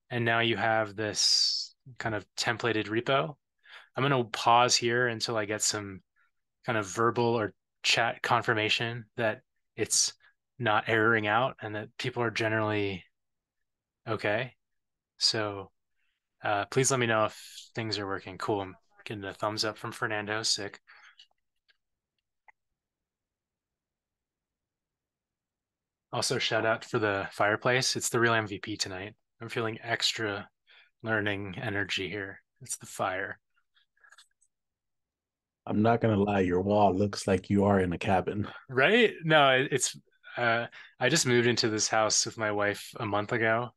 And now you have this kind of templated repo. I'm going to pause here until I get some kind of verbal or chat confirmation that it's not erroring out and that people are generally okay. So please let me know if things are working. Cool. I'm getting a thumbs up from Fernando. Sick. Also, shout out for the fireplace. It's the real MVP tonight. I'm feeling extra learning energy here. It's the fire. I'm not gonna lie, your wall looks like you are in a cabin. Right? No, it's I just moved into this house with my wife a month ago.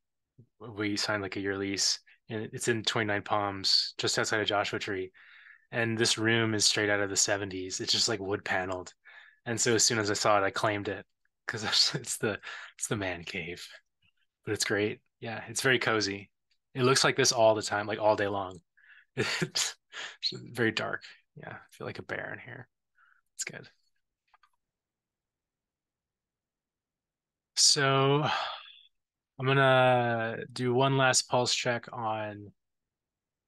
We signed like a year lease and it's in 29 Palms, just outside of Joshua Tree. And this room is straight out of the 70s. It's just like wood paneled. And so as soon as I saw it, I claimed it because it's the man cave. But it's great. Yeah, it's very cozy. It looks like this all the time, like all day long. It's very dark. Yeah, I feel like a bear in here. It's good. So I'm gonna do one last pulse check on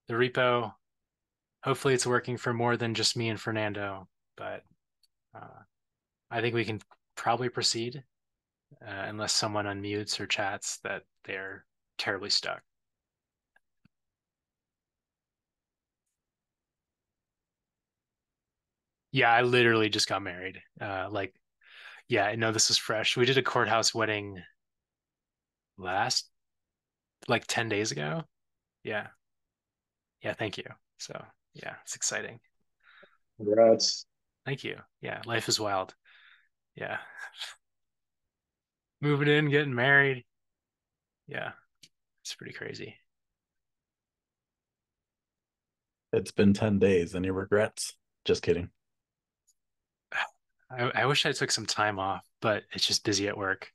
the repo. Hopefully it's working for more than just me and Fernando, but I think we can probably proceed unless someone unmutes or chats that they're terribly stuck. Yeah, I literally just got married. Yeah, I know this is fresh. We did a courthouse wedding last, like 10 days ago. Yeah. Yeah, thank you. So, yeah, it's exciting. Congrats. Thank you. Yeah, life is wild. Yeah. Moving in, getting married. Yeah, it's pretty crazy. It's been 10 days. Any regrets? Just kidding. I wish I took some time off, but it's just busy at work.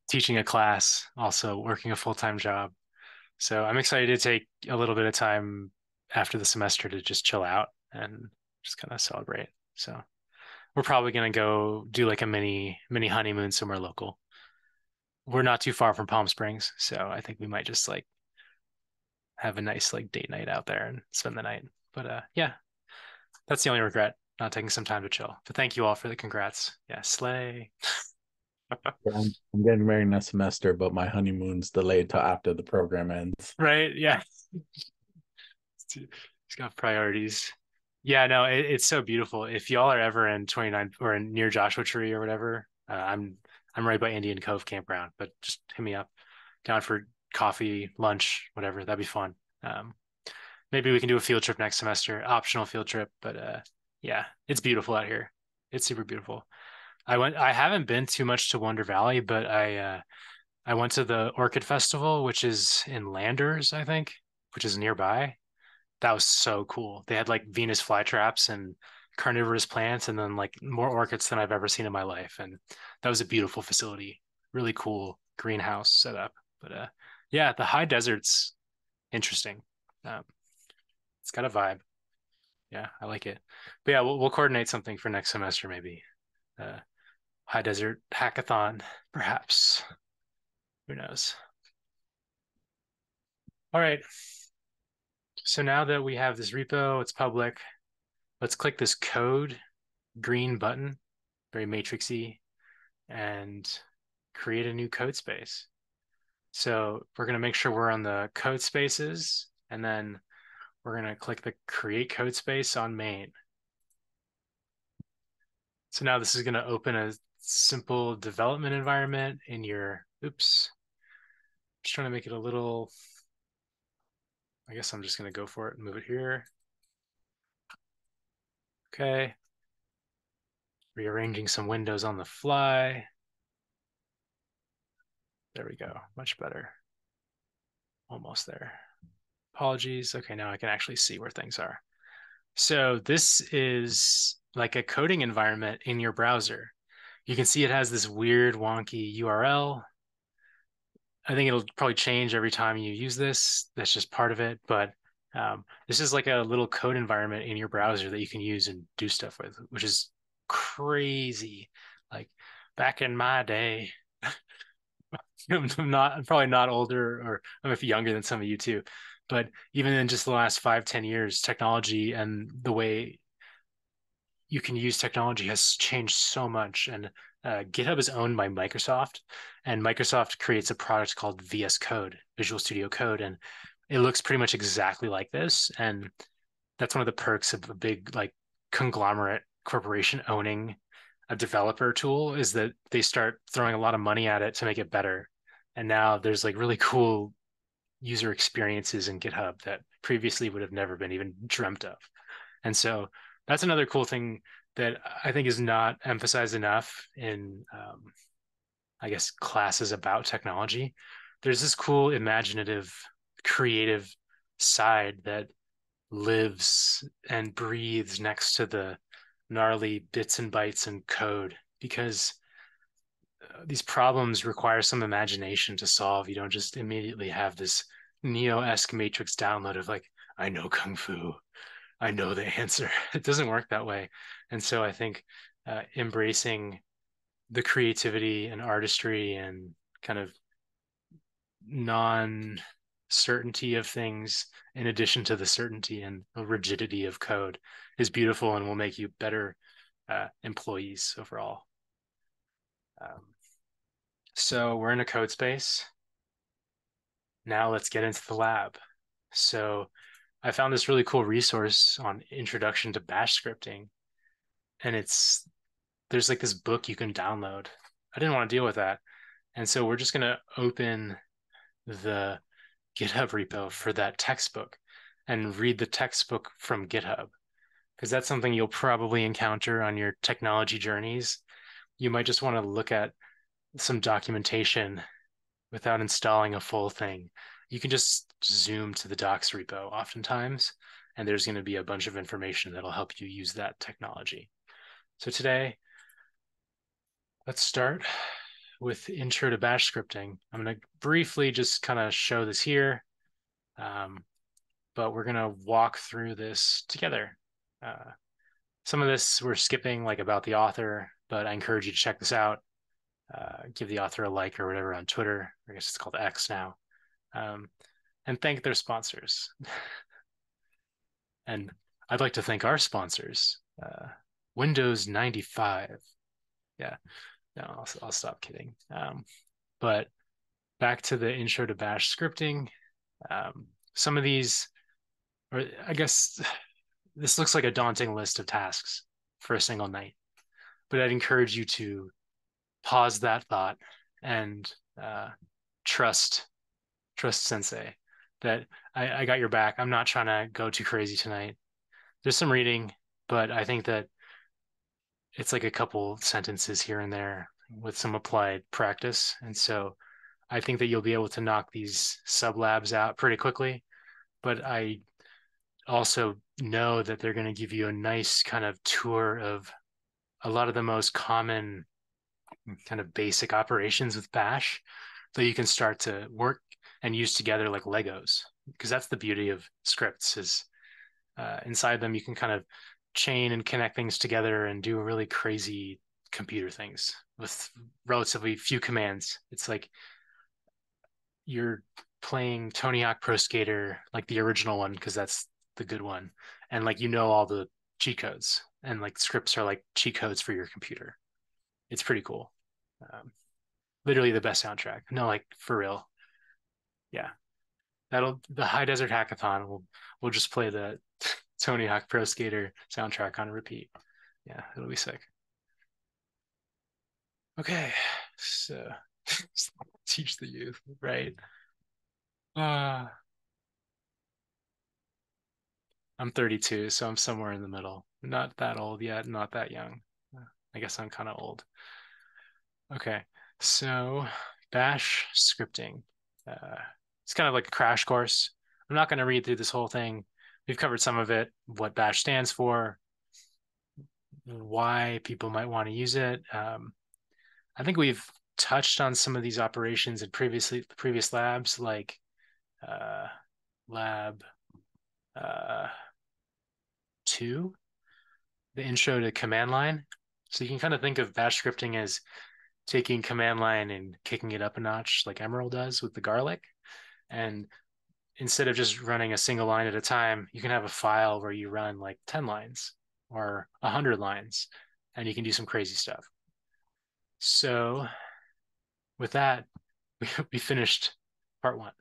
Teaching a class, also working a full-time job. So I'm excited to take a little bit of time after the semester to just chill out and just kind of celebrate. So we're probably gonna go do like a mini honeymoon somewhere local. We're not too far from Palm Springs, so I think we might just like have a nice like date night out there and spend the night. But yeah, that's the only regret, not taking some time to chill. But thank you all for the congrats. Yeah, slay. Yeah, I'm getting married next semester, but my honeymoon's delayed till after the program ends. Right? Yeah. He's got priorities. Yeah, no, it's so beautiful. If y'all are ever in 29 or in near Joshua Tree or whatever, I'm right by Indian Cove Campground, but just hit me up. Down for coffee, lunch, whatever. That'd be fun. Maybe we can do a field trip next semester, optional field trip. But yeah, it's beautiful out here. It's super beautiful. I haven't been too much to Wonder Valley, but I went to the Orchid Festival, which is in Landers, I think, which is nearby. That was so cool. They had like Venus flytraps and carnivorous plants, and then like more orchids than I've ever seen in my life. And that was a beautiful facility, really cool greenhouse setup. But yeah, the high desert's interesting. Um, it's got a vibe. Yeah, I like it. But yeah, we'll coordinate something for next semester, maybe. High desert hackathon, perhaps. Who knows? All right. So now that we have this repo, it's public. Let's click this code green button, very matrixy, and create a new code space. So we're going to make sure we're on the code spaces, and then we're going to click the create code space on main. So now this is going to open a simple development environment in your, oops, just trying to make it a little, I guess I'm just going to go for it and move it here. Okay. Rearranging some windows on the fly. There we go, much better. Almost there. Apologies. Okay, now I can actually see where things are. So this is like a coding environment in your browser. You can see it has this weird wonky URL. I think it'll probably change every time you use this. That's just part of it. But this is like a little code environment in your browser that you can use and do stuff with, which is crazy. Like back in my day, I'm probably not older, or I'm younger than some of you too. But even in just the last 5-10 years, technology and the way you can use technology has changed so much. And GitHub is owned by Microsoft, and Microsoft creates a product called VS Code, Visual Studio Code, and it looks pretty much exactly like this. And that's one of the perks of a big like conglomerate corporation owning a developer tool, is that they start throwing a lot of money at it to make it better. And now there's like really cool user experiences in GitHub that previously would have never been even dreamt of. And so that's another cool thing that I think is not emphasized enough in, I guess, classes about technology. There's this cool, imaginative, creative side that lives and breathes next to the gnarly bits and bytes and code, because these problems require some imagination to solve. You don't just immediately have this Neo-esque Matrix download of like, I know Kung Fu, I know the answer. It doesn't work that way. And so I think embracing the creativity and artistry and kind of non-certainty of things, in addition to the certainty and the rigidity of code, is beautiful and will make you better employees overall. So we're in a code space. Now let's get into the lab. So I found this really cool resource on Introduction to Bash Scripting. And there's like this book you can download. I didn't want to deal with that. And so we're just going to open the GitHub repo for that textbook and read the textbook from GitHub, because that's something you'll probably encounter on your technology journeys. You might just want to look at some documentation without installing a full thing. You can just zoom to the docs repo oftentimes, and there's going to be a bunch of information that'll help you use that technology. So today, let's start with Intro to Bash Scripting. I'm going to briefly just kind of show this here, but we're going to walk through this together. Some of this we're skipping, like about the author, but I encourage you to check this out. Give the author a like or whatever on Twitter. I guess it's called X now. And thank their sponsors. And I'd like to thank our sponsors, Windows 95. Yeah, no, I'll stop kidding. But back to the Intro to Bash Scripting. Some of these, or I guess this looks like a daunting list of tasks for a single night, but I'd encourage you to pause that thought and trust Sensei that I got your back. I'm not trying to go too crazy tonight. There's some reading, but I think that it's like a couple sentences here and there with some applied practice. And so I think that you'll be able to knock these sub labs out pretty quickly. But I also know that they're going to give you a nice kind of tour of a lot of the most common kind of basic operations with Bash that you can start to work and use together like Legos. Because that's the beauty of scripts is inside them you can kind of chain and connect things together and do really crazy computer things with relatively few commands. It's like you're playing Tony Hawk Pro Skater, like the original one, because that's the good one. And like, you know, all the cheat codes and like scripts are like cheat codes for your computer. It's pretty cool. Literally the best soundtrack. No, like for real. Yeah. The High Desert Hackathon we'll just play the Tony Hawk Pro Skater soundtrack on repeat. Yeah, it'll be sick. Okay, so teach the youth, right? I'm 32, so I'm somewhere in the middle. Not that old yet, not that young. I guess I'm kind of old. Okay, so Bash scripting. It's kind of like a crash course. I'm not going to read through this whole thing. We've covered some of it, what Bash stands for, why people might want to use it. I think we've touched on some of these operations in previous labs, like lab 2, the intro to command line. So you can kind of think of Bash scripting as taking command line and kicking it up a notch like Emerald does with the garlic. And instead of just running a single line at a time, you can have a file where you run like 10 lines or 100 lines, and you can do some crazy stuff. So with that, we finished part 1.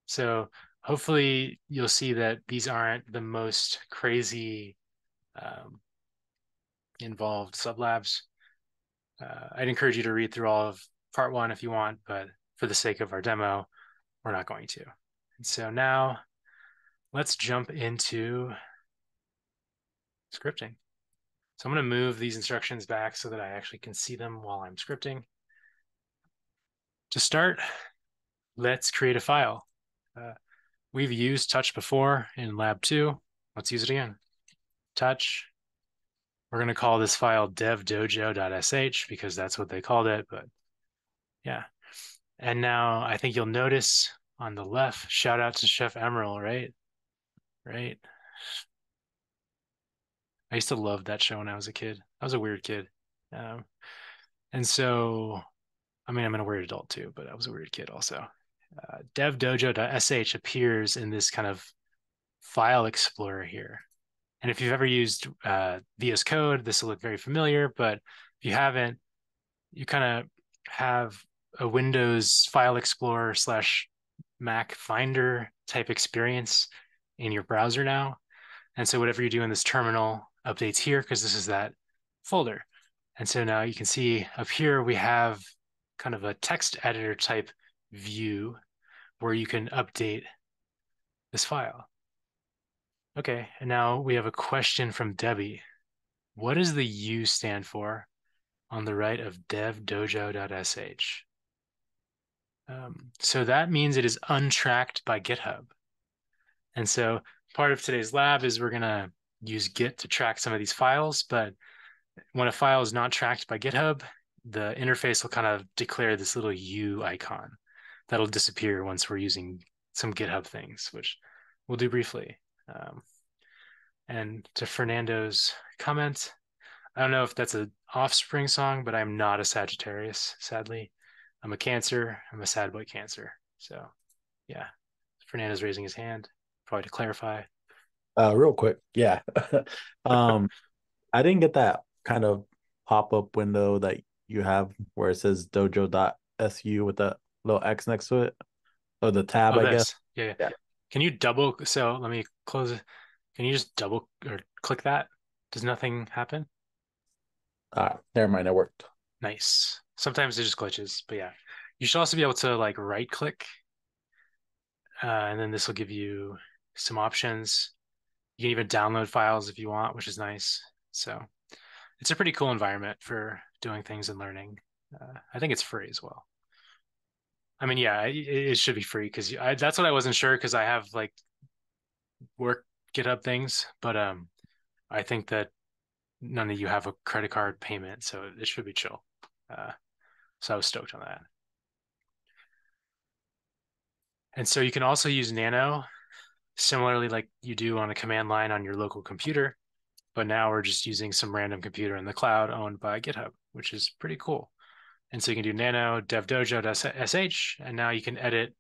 So hopefully you'll see that these aren't the most crazy involved sublabs. I'd encourage you to read through all of part 1 if you want, but for the sake of our demo, we're not going to. And so now let's jump into scripting. So I'm going to move these instructions back so that I actually can see them while I'm scripting. To start, let's create a file. We've used touch before in lab 2. Let's use it again. Touch. We're going to call this file devdojo.sh because that's what they called it, but yeah. And now I think you'll notice on the left, shout out to Chef Emerald, right? Right. I used to love that show when I was a kid. I was a weird kid. And so, I mean, I'm a weird adult too, but I was a weird kid also. Devdojo.sh appears in this kind of file explorer here. And if you've ever used VS Code, this will look very familiar, but if you haven't, you kind of have a Windows file explorer / Mac Finder type experience in your browser now. And so whatever you do in this terminal updates here because this is that folder. And so now you can see up here, we have kind of a text editor type view where you can update this file. Okay, and now we have a question from Debbie. What does the U stand for on the right of devdojo.sh? So that means it is untracked by GitHub. And so part of today's lab is we're going to use Git to track some of these files, but when a file is not tracked by GitHub, the interface will kind of declare this little U icon that'll disappear once we're using some GitHub things, which we'll do briefly. And to Fernando's comment, I don't know if that's an Offspring song, but I'm not a Sagittarius, sadly. I'm a Cancer. I'm a sad boy Cancer. So yeah, Fernando's raising his hand, probably to clarify. Real quick, yeah. I didn't get that kind of pop-up window that you have where it says dojo.su with the little X next to it. Or the tab, I guess. Yeah. Can you double, so let me close it. Can you just double or click that? Does nothing happen? Never mind, it worked. Nice. Sometimes it just glitches, but yeah. You should also be able to like right click, and then this will give you some options. You can even download files if you want, which is nice. So it's a pretty cool environment for doing things and learning. I think it's free as well. I mean, yeah, it should be free because that's what I wasn't sure because I have like work GitHub things, but I think that none of you have a credit card payment, so it should be chill. So I was stoked on that. And so you can also use Nano similarly like you do on a command line on your local computer, but now we're just using some random computer in the cloud owned by GitHub, which is pretty cool. And so you can do nano devdojo.sh, and now you can edit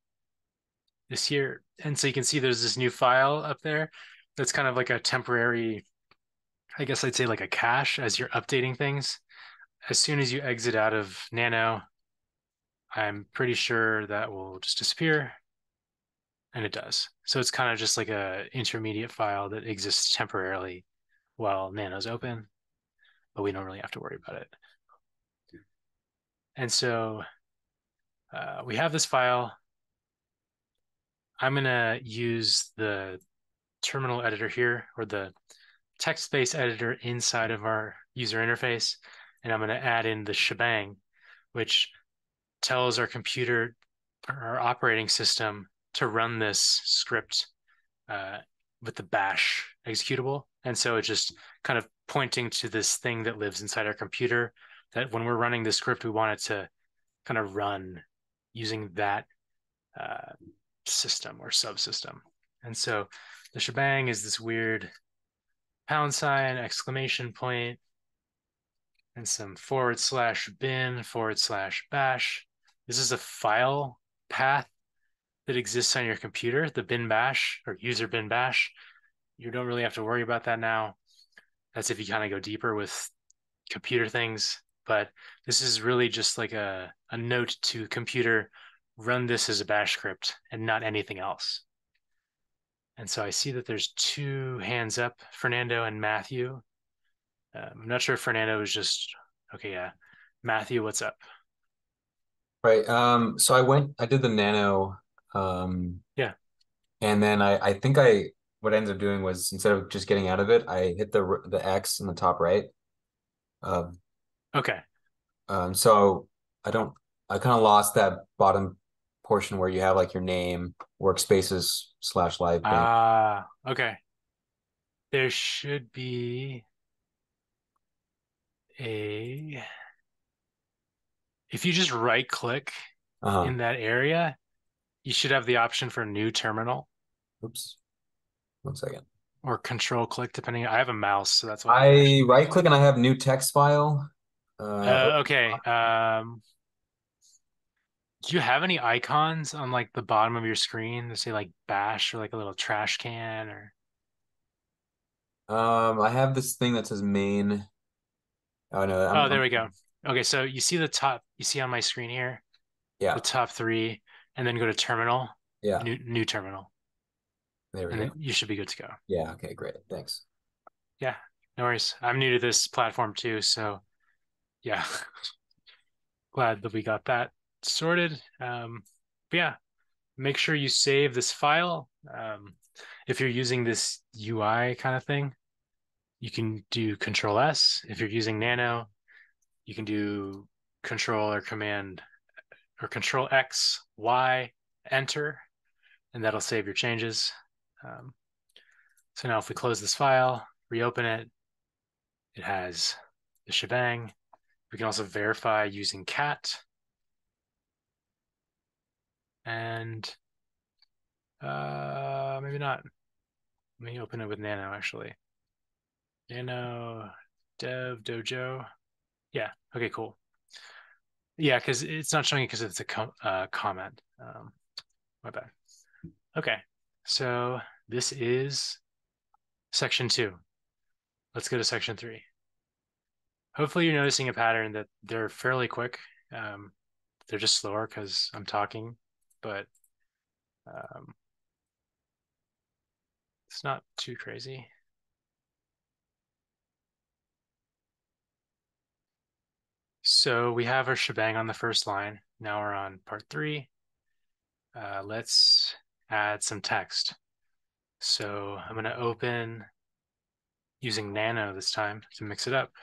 this here. And so you can see there's this new file up there that's kind of like a temporary, I guess I'd say like a cache as you're updating things. As soon as you exit out of Nano, I'm pretty sure that will just disappear. And it does. So it's kind of just like a intermediate file that exists temporarily while Nano's open, but we don't really have to worry about it. And so we have this file. I'm going to use the terminal editor here, or the text-based editor inside of our user interface, and I'm going to add in the shebang, which tells our computer, our operating system, to run this script with the bash executable. And so it's just kind of pointing to this thing that lives inside our computer that when we're running the script, we want it to kind of run using that system or subsystem. And so the shebang is this weird pound sign, exclamation point, and some /bin/bash. This is a file path that exists on your computer, the bin bash or user bin bash. You don't really have to worry about that now. That's if you kind of go deeper with computer things. But this is really just like a note to computer, run this as a bash script and not anything else. And so I see that there's 2 hands up, Fernando and Matthew. I'm not sure if Fernando is just, okay, yeah. Matthew, what's up? Right. So I did the nano. Yeah. And then I think what I ended up doing was instead of just getting out of it, I hit the X in the top right. Okay. So I kind of lost that bottom portion where you have like your name, workspaces/live bin. Okay. There should be if you just right click in that area, you should have the option for new terminal. Oops. 1 second. Or control click, depending. I have a mouse, so that's why I right click and I have new text file. Okay. Do you have any icons on like the bottom of your screen that say like bash or like a little trash can or? I have this thing that says main. Oh no. There we go. Okay, so you see the top, you see on my screen here, the top 3, and then go to terminal. Yeah. New terminal. There we go. Then you should be good to go. Yeah. Okay. Great. Thanks. Yeah. No worries. I'm new to this platform too, so yeah. Glad that we got that sorted. But yeah, make sure you save this file. If you're using this UI kind of thing, you can do Control S. If you're using Nano, you can do Control or Command or Control X, Y, Enter, and that'll save your changes. So now if we close this file, reopen it, it has the shebang. We can also verify using cat. And maybe not. Let me open it with Nano actually. Nano dev dojo. Yeah. Okay, cool. Yeah, because it's not showing it because it's a comment. My bad. Okay. So this is section 2. Let's go to section 3. Hopefully you're noticing a pattern that they're fairly quick. They're just slower because I'm talking, but it's not too crazy. So we have our shebang on the first line. Now we're on part 3. Let's add some text. So I'm going to open using Nano this time to mix it up.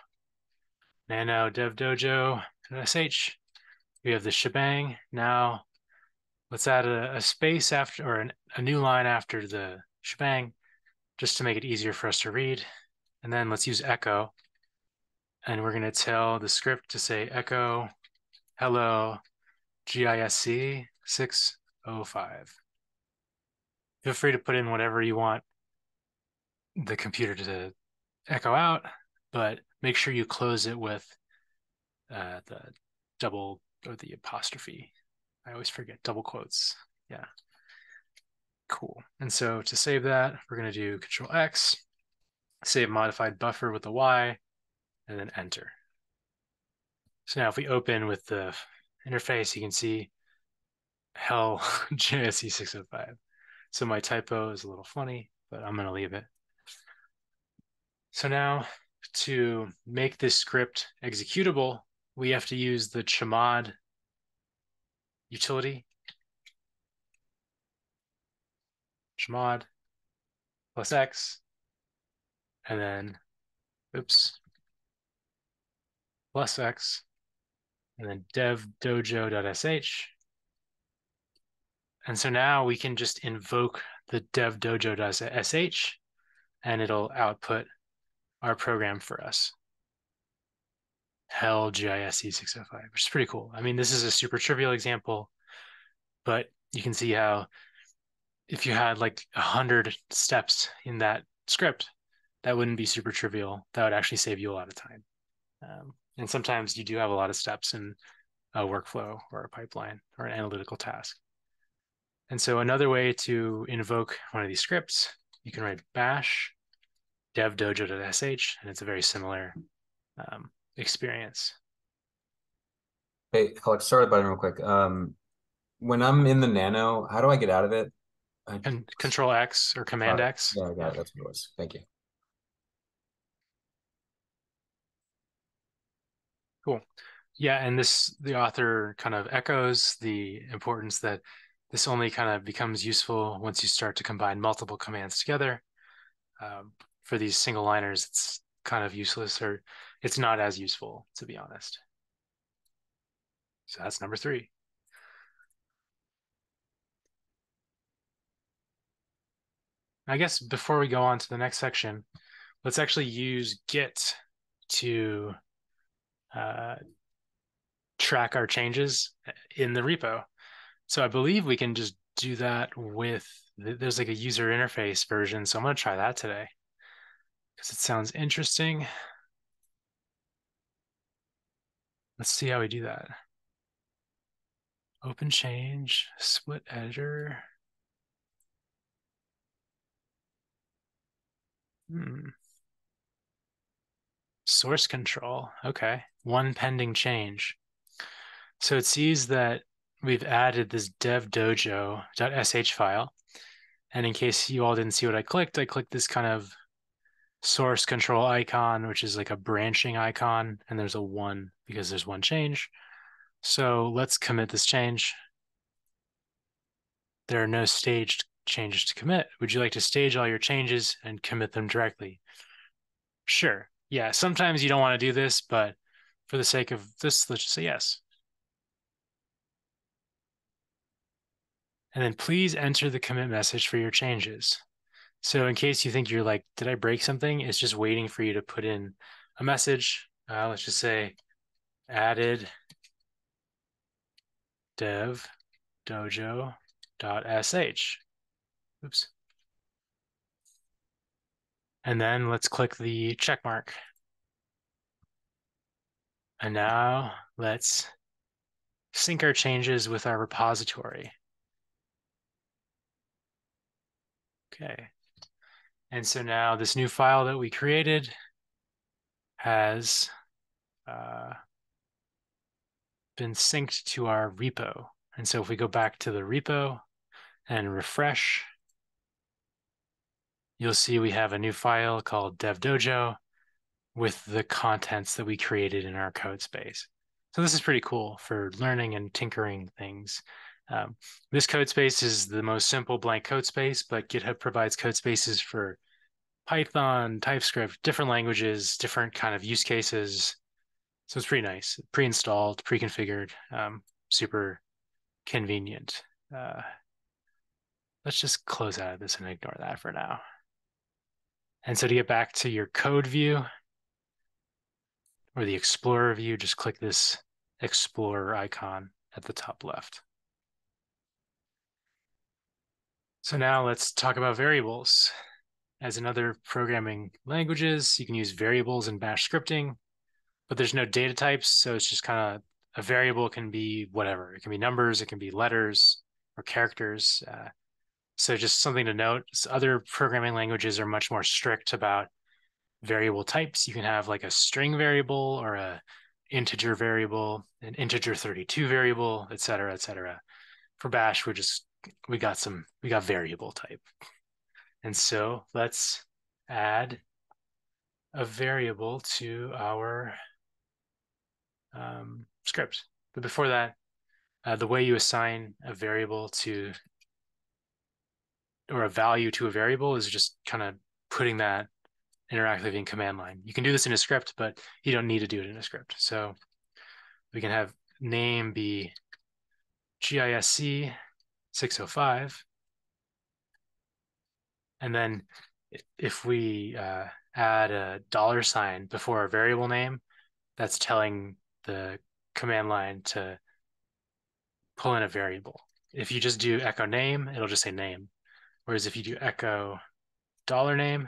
Nano dev dojo.sh. We have the shebang. Now let's add a space after, or a new line after the shebang, just to make it easier for us to read. And then let's use echo. And we're going to tell the script to say echo hello GISC 605. Feel free to put in whatever you want the computer to echo out, but make sure you close it with the double or the apostrophe. I always forget double quotes. Yeah. Cool. And so to save that, we're going to do Control X, save modified buffer with the Y, and then enter. So now if we open with the interface, you can see hell JSE 605. So my typo is a little funny, but I'm going to leave it. So now to make this script executable, we have to use the chmod utility. Chmod plus X, and then, oops, plus X, and then dev dojo.sh. And so now we can just invoke the dev dojo.sh, and it'll output our program for us. Hell GISC 605, which is pretty cool. I mean, this is a super trivial example, but you can see how if you had like 100 steps in that script, that wouldn't be super trivial. That would actually save you a lot of time. And sometimes you do have a lot of steps in a workflow or a pipeline or an analytical task. And so another way to invoke one of these scripts, you can write bash dev dojo.sh, and it's a very similar experience. Hey, Alex, start the button real quick. When I'm in the Nano, how do I get out of it? And Control X or Command X. Yeah, I got it. That's what it was. Thank you. Cool. Yeah, and the author kind of echoes the importance that this only kind of becomes useful once you start to combine multiple commands together. For these single liners, it's kind of useless, or it's not as useful, to be honest. So that's number 3. I guess before we go on to the next section, let's actually use Git to track our changes in the repo. So I believe we can just do that with, there's like a user interface version. So I'm going to try that today because it sounds interesting. Let's see how we do that. Open change, split editor. Source control. Okay. One pending change. So it sees that we've added this dev dojo.sh file. And in case you all didn't see what I clicked this kind of source control icon, which is like a branching icon. And there's a 1 because there's one change. So let's commit this change. There are no staged changes to commit. Would you like to stage all your changes and commit them directly? Sure. Yeah, sometimes you don't want to do this, but for the sake of this, let's just say yes. And then please enter the commit message for your changes. So in case you think you're like, did I break something? It's just waiting for you to put in a message. Let's just say added dev dojo.sh. Oops. And then let's click the check mark. And now let's sync our changes with our repository. Okay. And so now this new file that we created has been synced to our repo. And so if we go back to the repo and refresh, you'll see we have a new file called dev dojo with the contents that we created in our code space. So this is pretty cool for learning and tinkering things. This code space is the most simple blank code space, but GitHub provides code spaces for Python, TypeScript, different languages, different kind of use cases. So it's pretty nice, pre-installed, pre-configured, super convenient. Let's just close out of this and ignore that for now. And so to get back to your code view or the Explorer view, just click this Explorer icon at the top left. So now let's talk about variables. As in other programming languages, you can use variables in Bash scripting, but there's no data types. So it's just kind of a variable can be whatever. It can be numbers, it can be letters or characters. So just something to note, other programming languages are much more strict about variable types. You can have like a string variable or a integer variable, an integer 32 variable, et cetera, et cetera. For Bash, we got variable type. And so let's add a variable to our script. But before that, the way you assign a variable to, or a value to a variable is just kind of putting that interactively in command line. You can do this in a script, but you don't need to do it in a script. So we can have name be GISC 605. And then if we add a $sign before our variable name, that's telling the command line to pull in a variable. If you just do echo name, it'll just say name. Whereas if you do echo $name,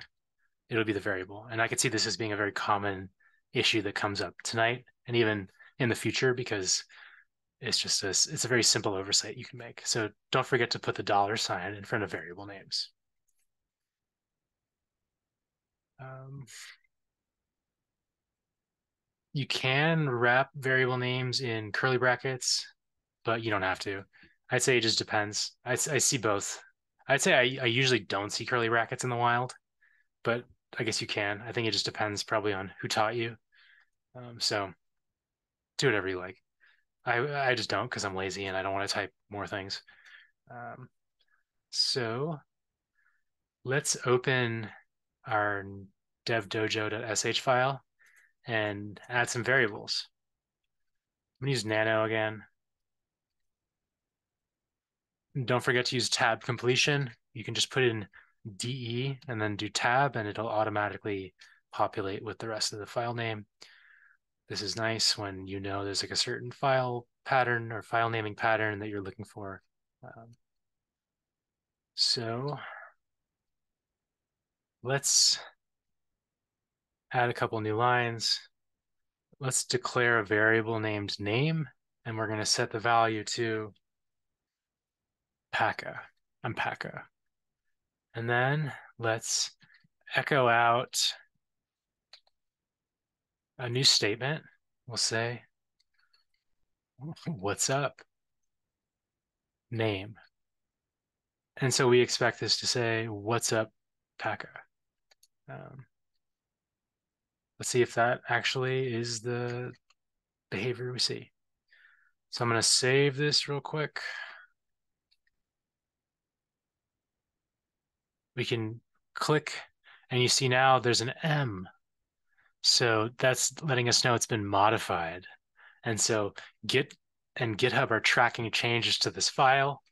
it'll be the variable. And I could see this as being a very common issue that comes up tonight and even in the future, because it's a very simple oversight you can make. So don't forget to put the $sign in front of variable names. You can wrap variable names in curly brackets, but you don't have to. I'd say it just depends. I see both. I'd say I usually don't see curly brackets in the wild, but I guess you can. I think it just depends probably on who taught you. So do whatever you like. I just don't because I'm lazy and I don't want to type more things. So let's open our devdojo.sh file and add some variables. I'm gonna use nano again. Don't forget to use tab completion. You can just put in DE and then do tab and it'll automatically populate with the rest of the file name. This is nice when you know there's like a certain file pattern or file naming pattern that you're looking for. So let's add a couple new lines. Let's declare a variable named name, and we're going to set the value to Paca. I'm Paca. And then let's echo out a new statement. We'll say, what's up? Name. And so we expect this to say, what's up, Paca? Let's see if that actually is the behavior we see. So I'm going to save this real quick. We can click and you see now there's an M. So that's letting us know it's been modified. And so Git and GitHub are tracking changes to this file.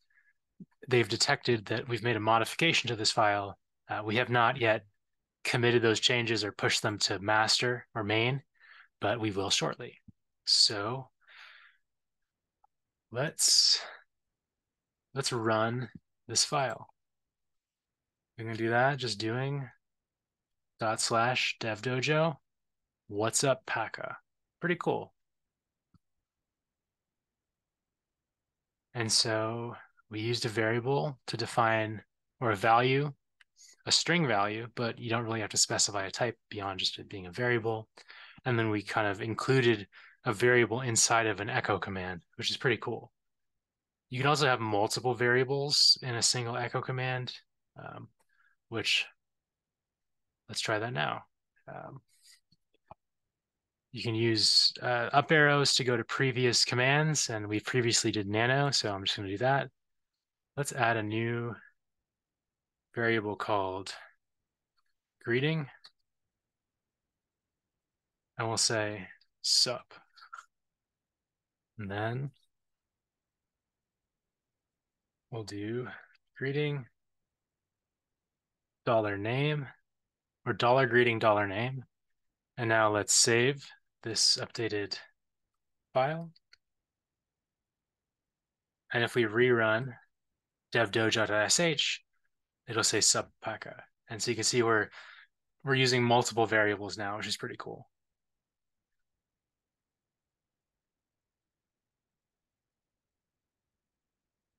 They've detected that we've made a modification to this file. We have not yet committed those changes or pushed them to master or main, but we will shortly. So let's run this file. We're gonna do that, just doing /devdojo, what's up, Paca. Pretty cool. And so we used a variable to define, or a value, a string value, but you don't really have to specify a type beyond just it being a variable. And then we kind of included a variable inside of an echo command, which is pretty cool. You can also have multiple variables in a single echo command, which let's try that now. you can use up arrows to go to previous commands, and we previously did nano, so I'm just going to do that. Let's add a new variable called greeting, and we'll say sup. And then we'll do greeting $name or $greeting $name. And now let's save this updated file. And if we rerun devdojo.sh, it'll say subpaca. And so you can see we're using multiple variables now, which is pretty cool.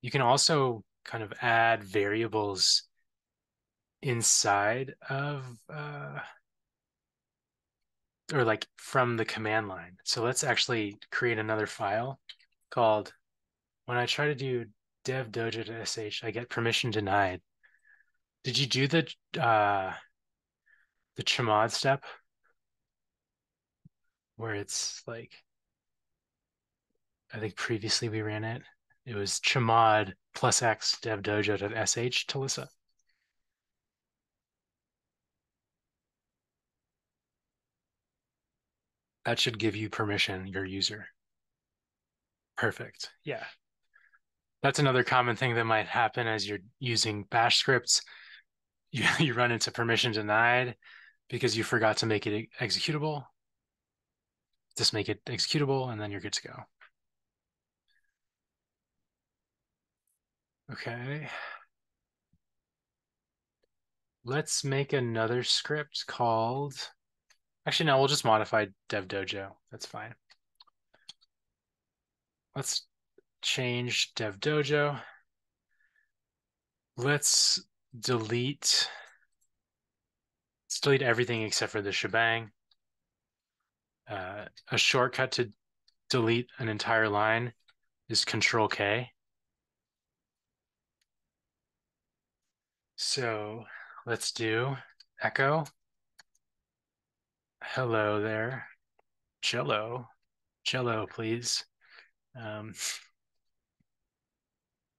You can also kind of add variables inside of or like from the command line. So let's actually create another file called, when I try to do devdojo.sh, I get permission denied. Did you do the chmod step where it's like, I think previously we ran it. It was chmod plus x devdojo.sh Talissa. That should give you permission, your user. Perfect. Yeah. That's another common thing that might happen as you're using bash scripts. You run into permission denied because you forgot to make it executable. Just make it executable and then you're good to go. Okay. Let's make another script called, actually, no, we'll just modify devdojo. That's fine. Let's change devdojo. Let's delete everything except for the shebang. A shortcut to delete an entire line is Control K. So let's do echo. Hello there. Jello, please. And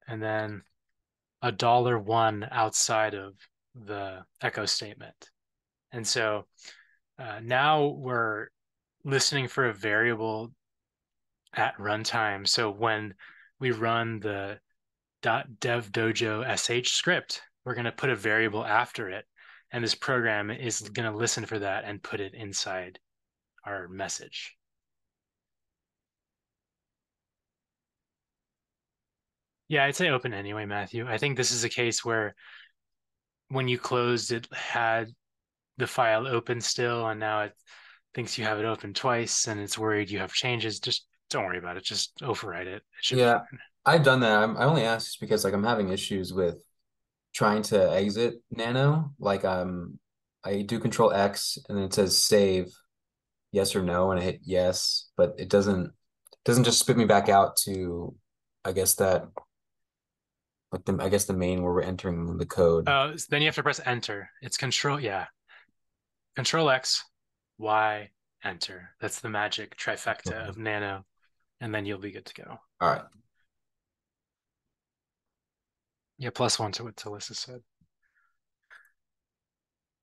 then $1 outside of the echo statement. And so now we're listening for a variable at runtime. So when we run the .devdojo sh script, we're going to put a variable after it. And this program is going to listen for that and put it inside our message. Yeah, I'd say open anyway, Matthew. I think this is a case where when you closed, it had the file open still, and now it thinks you have it open twice, and it's worried you have changes. Just don't worry about it. Just overwrite it. It should be fine. I've done that. I only asked just because like I'm having issues with trying to exit Nano. Like I do Control X and then it says save, yes or no, and I hit yes, but it doesn't just spit me back out to, I guess that like the main where we're entering the code. So then you have to press enter. It's Control X, Y, enter. That's the magic trifecta of Nano, and then you'll be good to go. All right. Yeah, +1 to what Talissa said.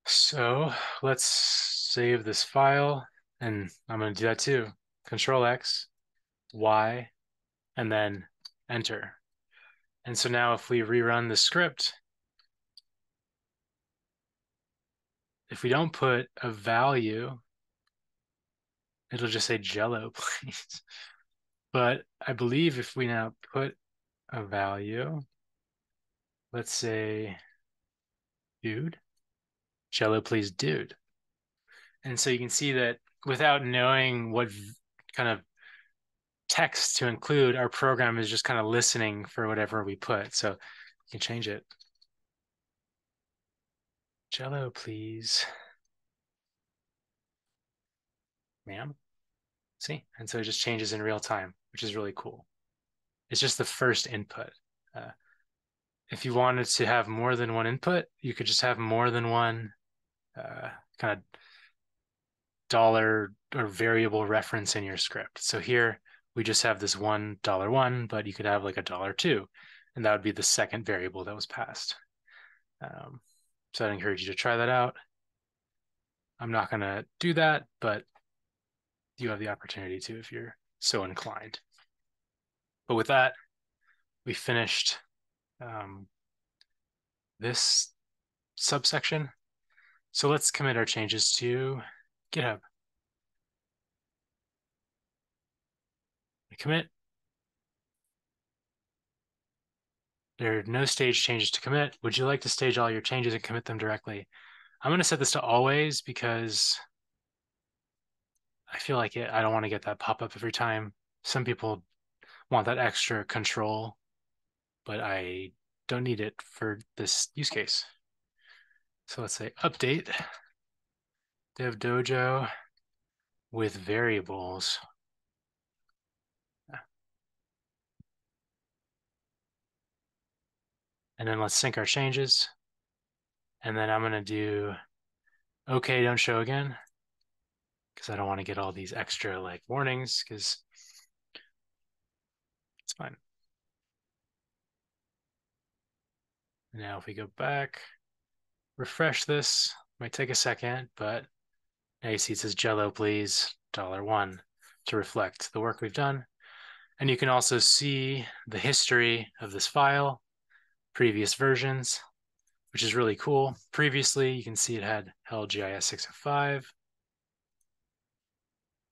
So let's save this file, and I'm going to do that too. Control X, Y, and then enter. And so now if we rerun the script, if we don't put a value, it'll just say Jello, please. But I believe if we now put a value, let's say dude, Jello, please, dude. And so you can see that without knowing what kind of text to include, our program is just kind of listening for whatever we put. So you can change it. Jello, please. Ma'am. See? And so it just changes in real time, which is really cool. It's just the first input. If you wanted to have more than one input, you could just have more than one kind of dollar or variable reference in your script. So here we just have this $1, but you could have like $2, and that would be the second variable that was passed. So I'd encourage you to try that out. I'm not going to do that, but you have the opportunity to if you're so inclined. But with that, we finished this subsection. So let's commit our changes to GitHub. We commit. There are no stage changes to commit. Would you like to stage all your changes and commit them directly? I'm going to set this to always because I feel like I don't want to get that pop-up every time. Some people want that extra control, but I don't need it for this use case. So let's say update dev dojo with variables. And then let's sync our changes. And then I'm going to do okay, don't show again, because I don't want to get all these extra like warnings, because it's fine. Now if we go back, refresh this, might take a second, but now you see it says Jello, please, $1 to reflect the work we've done. And you can also see the history of this file, previous versions, which is really cool. Previously, you can see it had held GIS 605.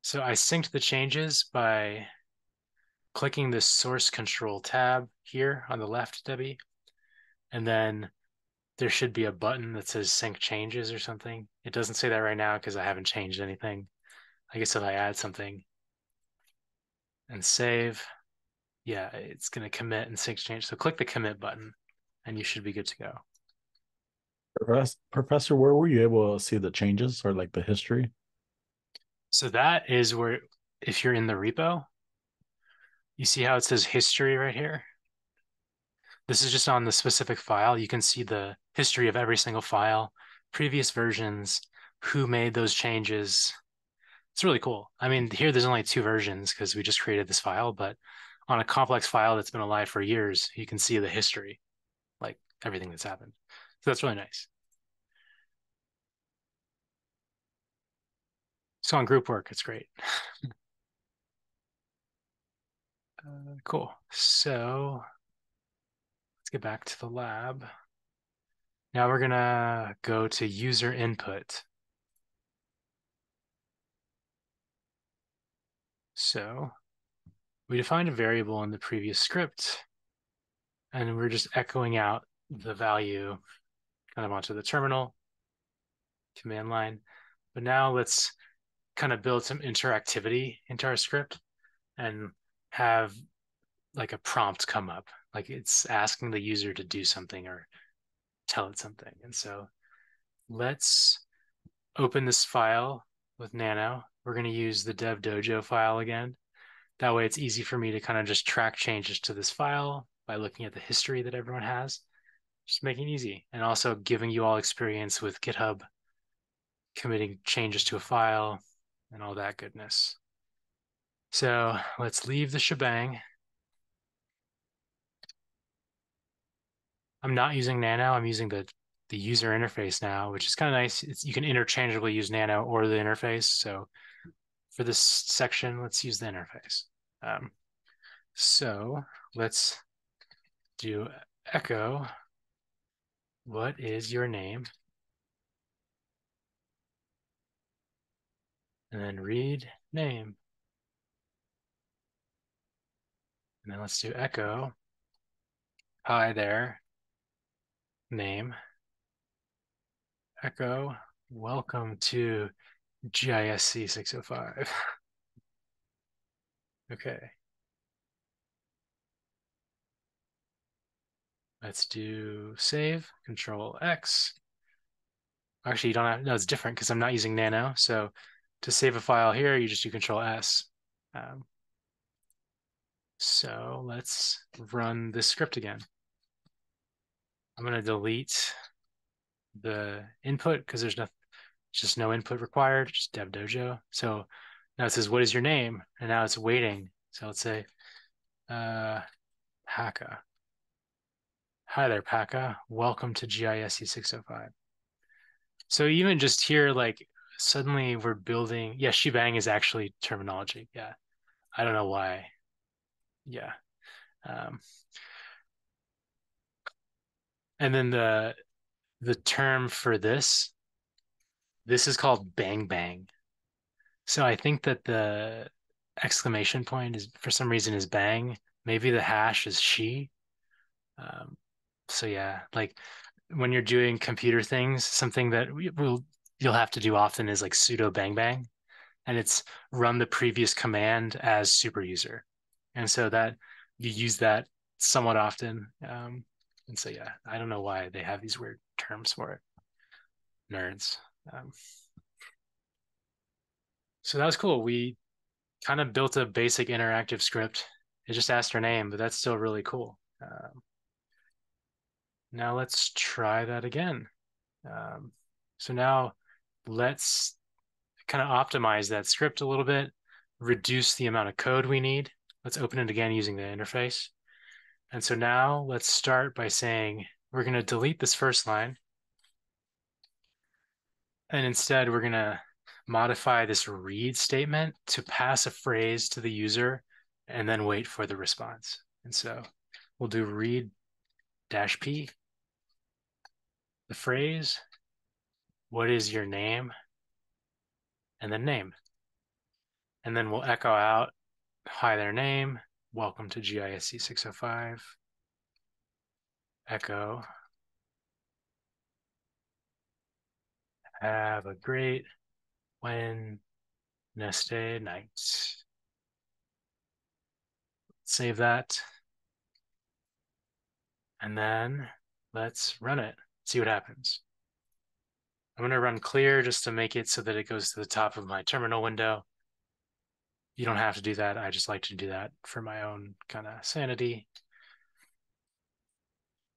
So I synced the changes by clicking the source control tab here on the left, Debbie. And then there should be a button that says sync changes or something. It doesn't say that right now because I haven't changed anything. I guess if I add something and save, yeah, it's going to commit and sync change. So click the commit button and you should be good to go. Professor, where were you able to see the changes or like the history? So that is where, if you're in the repo, you see how it says history right here? This is just on the specific file. You can see the history of every single file, previous versions, who made those changes. It's really cool. I mean, here there's only 2 versions because we just created this file, but on a complex file that's been alive for years, you can see the history, like everything that's happened. So that's really nice. So on group work, it's great. Cool. So let's get back to the lab. Now we're gonna go to user input. So we defined a variable in the previous script, and we're just echoing out the value kind of onto the terminal command line. But now let's kind of build some interactivity into our script and have like a prompt come up, like it's asking the user to do something or tell it something. And so let's open this file with Nano. We're going to use the dev dojo file again. That way it's easy for me to kind of just track changes to this file by looking at the history that everyone has, just making it easy. And also giving you all experience with GitHub, committing changes to a file and all that goodness. So let's leave the shebang. I'm not using Nano, I'm using the user interface now, which is kind of nice. You can interchangeably use Nano or the interface. So for this section, let's use the interface. So let's do echo. What is your name? And then read name. And then let's do echo. Hi there. Name. Echo. Welcome to GISC 605. Okay. Let's do save, Control X. Actually, you don't have, no, it's different because I'm not using Nano. So to save a file here, you just do Control S. So let's run this script again. I'm going to delete the input because there's just no input required, just dev dojo. So now it says, what is your name? And now it's waiting. So let's say, Paka. Hi there, Paka. Welcome to GISE 605. So even just here, like suddenly we're building, yeah, shebang is actually terminology. Yeah. I don't know why. Yeah. And then the term for this is called bang bang. So I think that the exclamation point is for some reason is bang. Maybe the hash is she. So yeah, like when you're doing computer things, something that you'll have to do often is like sudo bang bang, and it's run the previous command as super user, and so that you use that somewhat often. And so yeah, I don't know why they have these weird terms for it. Nerds. So that was cool. We kind of built a basic interactive script. It just asked her name, but that's still really cool. Now let's try that again. So now let's kind of optimize that script a little bit, reduce the amount of code we need. Let's open it again using the interface. And so now let's start by saying we're going to delete this first line. And instead, we're going to modify this read statement to pass a phrase to the user and then wait for the response. And so we'll do read -p, the phrase, what is your name? And then name. And then we'll echo out, hi there, name, welcome to GISC 605, echo, have a great Wednesday night. Save that. And then let's run it, see what happens. I'm going to run clear just to make it so that it goes to the top of my terminal window. You don't have to do that. I just like to do that for my own kind of sanity.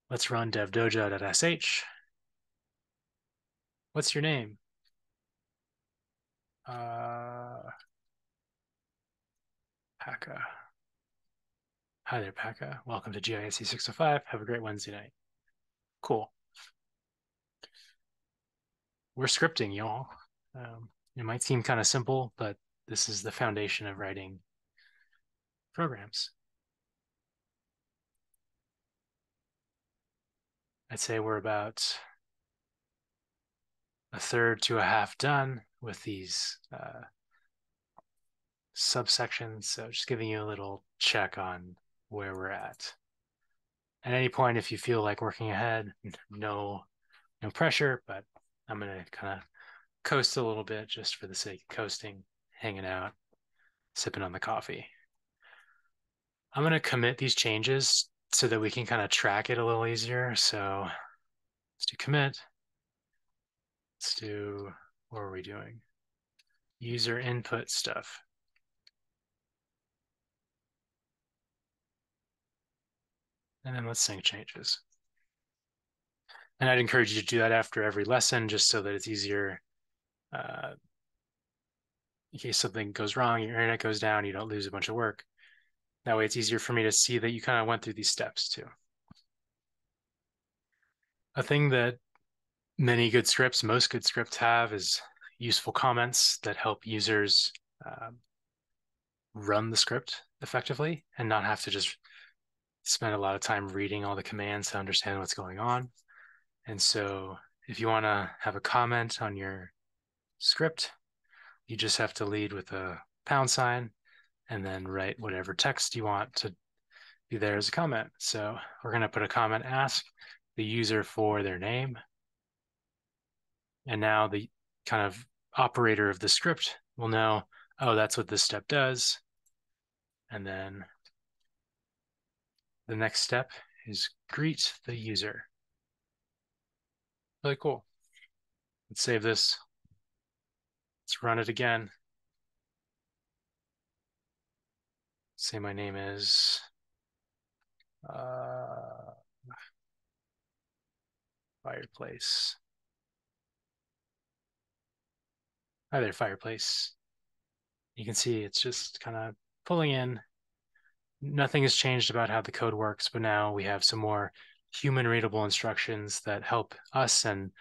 Let's run devdojo.sh. What's your name? Paka. Hi there, Paka. Welcome to GISC 605. Have a great Wednesday night. Cool. We're scripting, y'all. It might seem kind of simple, but this is the foundation of writing programs. I'd say we're about a third to a half done with these subsections. So just giving you a little check on where we're at. At any point, if you feel like working ahead, no pressure, but I'm going to kind of coast a little bit just for the sake of coasting, hanging out, sipping on the coffee. I'm going to commit these changes so that we can kind of track it a little easier. So let's do commit. Let's do, what are we doing? User input stuff. And then let's sync changes. And I'd encourage you to do that after every lesson, just so that it's easier. In case something goes wrong, your internet goes down, you don't lose a bunch of work. That way it's easier for me to see that you kind of went through these steps too. A thing that many good scripts, most good scripts have is useful comments that help users run the script effectively and not have to just spend a lot of time reading all the commands to understand what's going on. And so if you want to have a comment on your script, you just have to lead with a £, and then write whatever text you want to be there as a comment. So we're going to put a comment, ask the user for their name. And now the kind of operator of the script will know, oh, that's what this step does. And then the next step is greet the user. Really cool. Let's save this. Let's run it again. Say my name is fireplace. Hi there, fireplace. You can see it's just kind of pulling in. Nothing has changed about how the code works, but now we have some more human readable instructions that help us and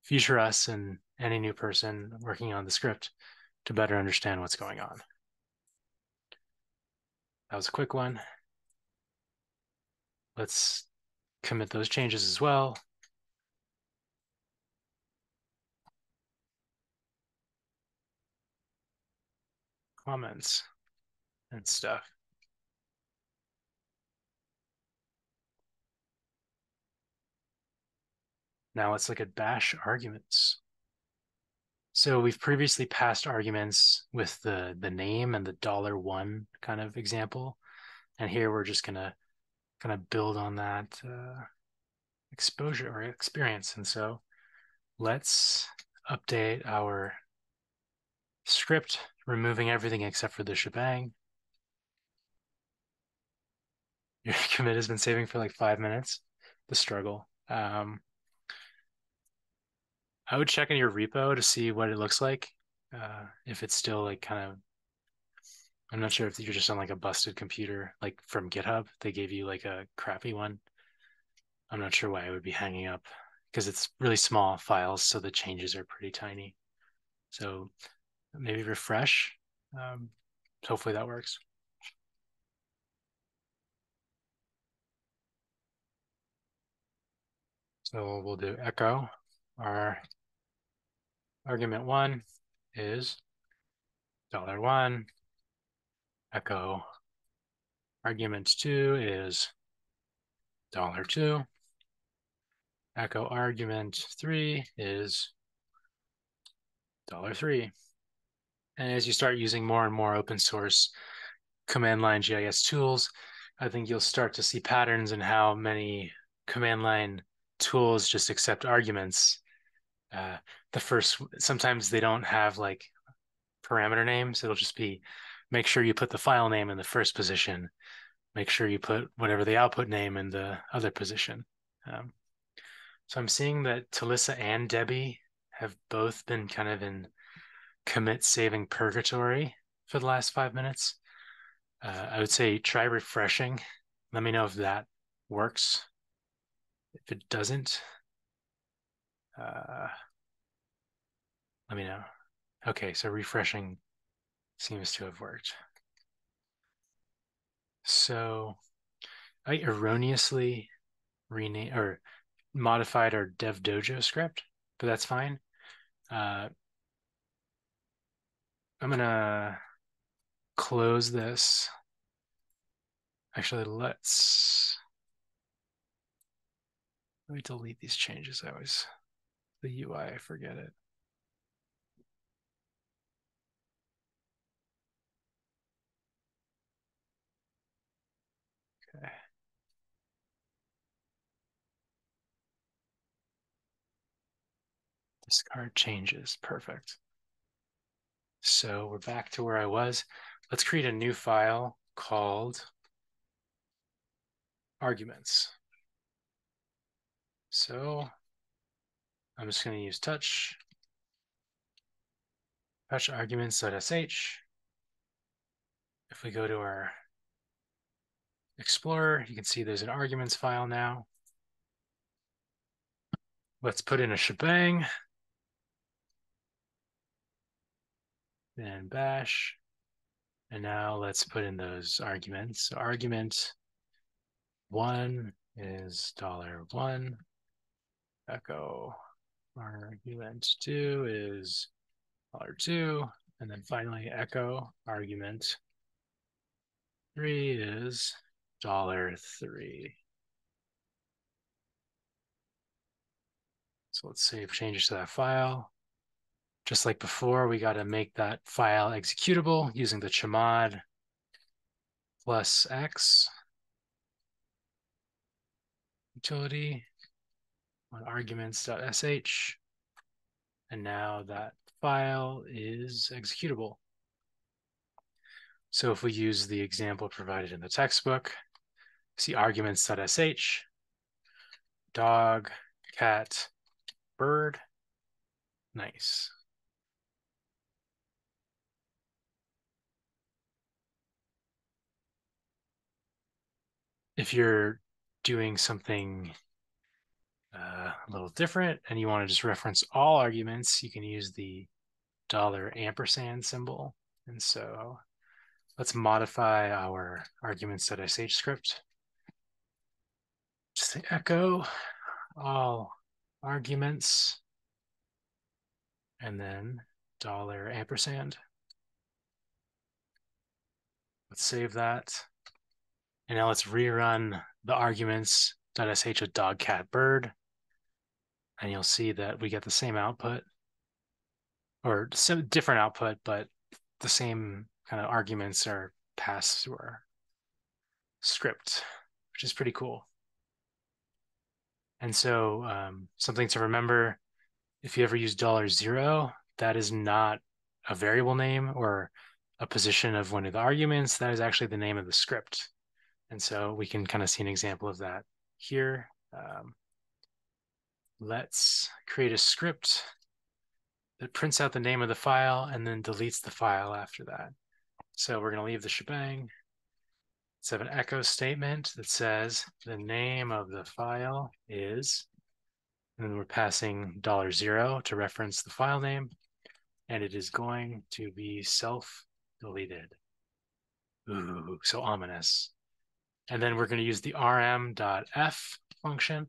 future us and any new person working on the script to better understand what's going on. That was a quick one. Let's commit those changes as well. Comments and stuff. Now let's look at bash arguments. So we've previously passed arguments with the name and the $1 kind of example. And here we're just gonna kind of build on that exposure or experience. And so let's update our script, removing everything except for the shebang. Your commit has been saving for like 5 minutes. The struggle. I would check in your repo to see what it looks like. If it's still like kind of, I'm not sure if you're just on like a busted computer, like from GitHub, they gave you like a crappy one. I'm not sure why it would be hanging up because it's really small files, so the changes are pretty tiny. So maybe refresh. Hopefully that works. So we'll do echo. Our argument 1 is $1. Echo. Argument 2 is $2. Echo argument 3 is $3. And as you start using more and more open source command line GIS tools, I think you'll start to see patterns in how many command line tools just accept arguments. Sometimes they don't have like parameter names. It'll just be, make sure you put the file name in the first position. Make sure you put whatever the output name in the other position. So I'm seeing that Talissa and Debbie have both been kind of in commit saving purgatory for the last 5 minutes. I would say try refreshing. Let me know if that works. If it doesn't, let me know. Okay, so refreshing seems to have worked. So I erroneously renamed or modified our dev dojo script, but that's fine. I'm gonna close this. Actually, let me delete these changes. The UI, I forget it. Okay. Discard changes, perfect. So we're back to where I was. Let's create a new file called arguments. So I'm just going to use touch arguments.sh. If we go to our Explorer, you can see there's an arguments file now. Let's put in a shebang and bash. And now let's put in those arguments. So argument 1 is $1. Echo argument 2 is $2. And then finally, echo argument 3 is $3. So let's save changes to that file. Just like before, we got to make that file executable using the chmod plus x utility on arguments.sh. And now that file is executable. So if we use the example provided in the textbook, see arguments.sh, dog, cat, bird. Nice. if you're doing something a little different and you want to just reference all arguments, you can use the $ampersand symbol. And so let's modify our arguments.sh script. Just say echo all arguments and then $ampersand. Let's save that. And now let's rerun the arguments.sh with dog, cat, bird. And you'll see that we get the same output, or some different output, but the same kind of arguments are passed through our script, which is pretty cool. And so something to remember, if you ever use $0, that is not a variable name or a position of one of the arguments. That is actually the name of the script. And so we can kind of see an example of that here. Let's create a script that prints out the name of the file and then deletes the file after that. So we're going to leave the shebang. Let's have an echo statement that says the name of the file is, and then we're passing $0 to reference the file name, and it is going to be self-deleted. Ooh, so ominous. And then we're going to use the rm.f function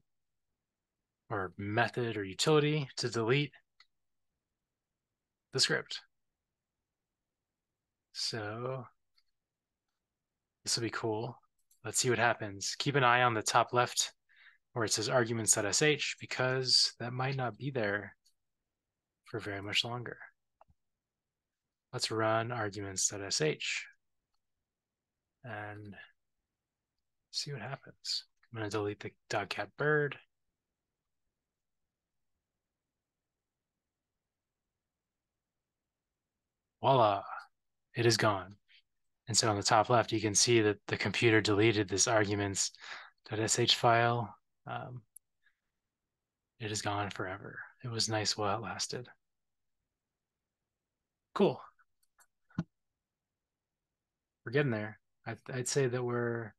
or method or utility to delete the script. So this will be cool. Let's see what happens. Keep an eye on the top left where it says arguments.sh, because that might not be there for very much longer. Let's run arguments.sh and see what happens. I'm going to delete the dog, cat, bird. Voila, it is gone. And so on the top left, you can see that the computer deleted this arguments.sh file. It is gone forever. It was nice while it lasted. Cool. We're getting there. I'd say that we're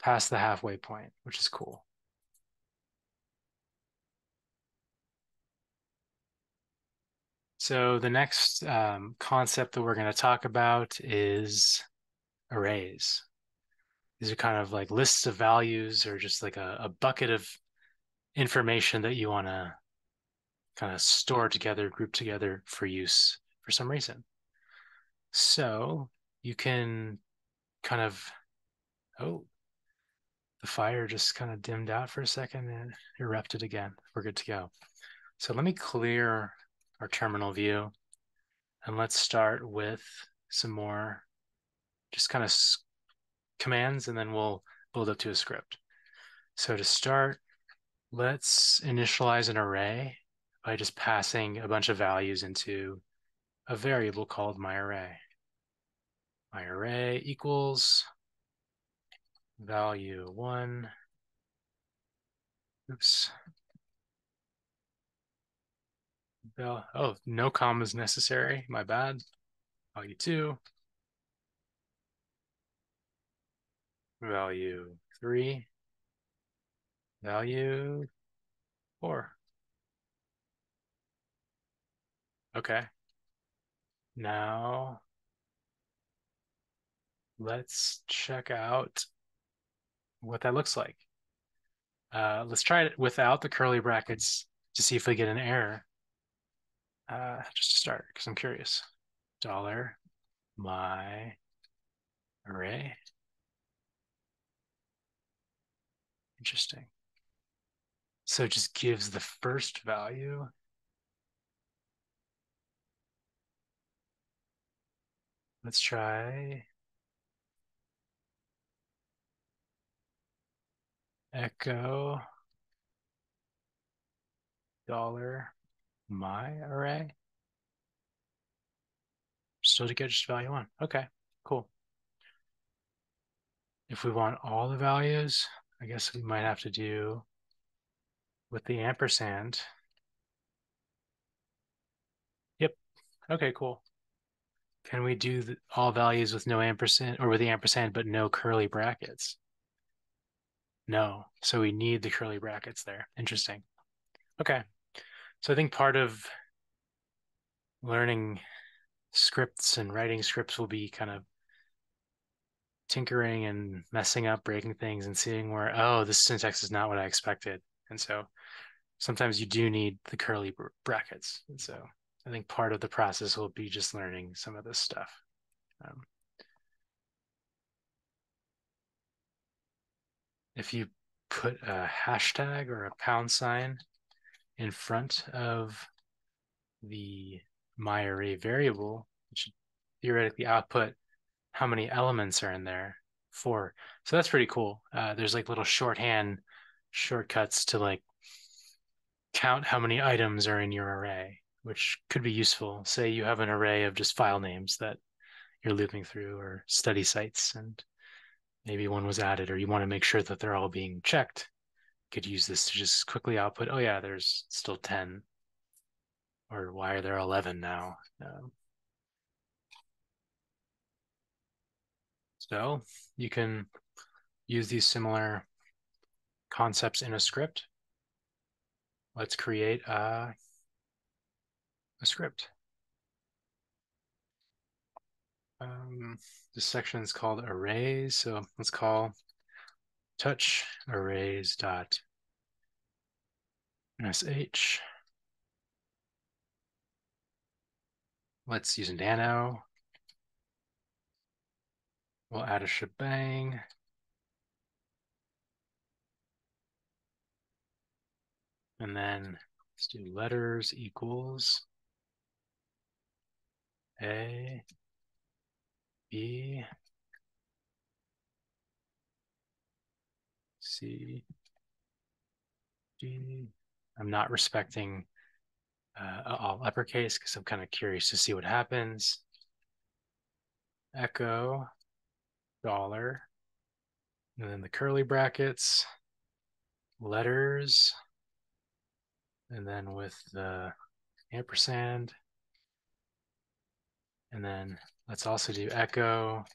past the halfway point, which is cool. So the next concept that we're going to talk about is arrays. These are kind of like lists of values, or just like a bucket of information that you want to kind of store together, group together for use for some reason. So you can kind of, oh, the fire just kind of dimmed out for a second and erupted again. We're good to go. So let me clear our terminal view and let's start with some more just kind of commands, and then we'll build up to a script. So to start, let's initialize an array by just passing a bunch of values into a variable called myArray. MyArray equals value 1. Oops. Oh, no commas necessary. My bad. Value 2. Value 3. Value 4. Okay. Now let's check out what that looks like. Let's try it without the curly brackets to see if we get an error. Just to start, because I'm curious. $my array. Interesting. So it just gives the first value. Let's try echo $my array. Still to get just value 1. Okay, cool. If we want all the values, I guess we might have to do with the ampersand. Yep. Okay, cool. Can we do all values with no ampersand, or with the ampersand but no curly brackets? No. So we need the curly brackets there. Interesting. Okay. So I think part of learning scripts and writing scripts will be kind of tinkering and messing up, breaking things and seeing where, oh, this syntax is not what I expected. And so sometimes you do need the curly brackets. And so I think part of the process will be just learning some of this stuff. If you put a hashtag or a pound sign in front of the myArray variable, it should theoretically output how many elements are in there. 4. So that's pretty cool. There's like little shorthand shortcuts to like count how many items are in your array, which could be useful. Say you have an array of just file names that you're looping through or study sites, and maybe one was added, or you want to make sure that they're all being checked. You could use this to just quickly output, oh yeah, there's still 10, or why are there 11 now? So you can use these similar concepts in a script. Let's create a script. This section is called arrays. So let's call touch arrays dot sh. Let's use nano. We'll add a shebang. And then let's do letters equals A, B, C, D. I'm not respecting all uppercase because I'm kind of curious to see what happens. Echo, dollar, and then the curly brackets, letters, and then with the ampersand. And then let's also do echo,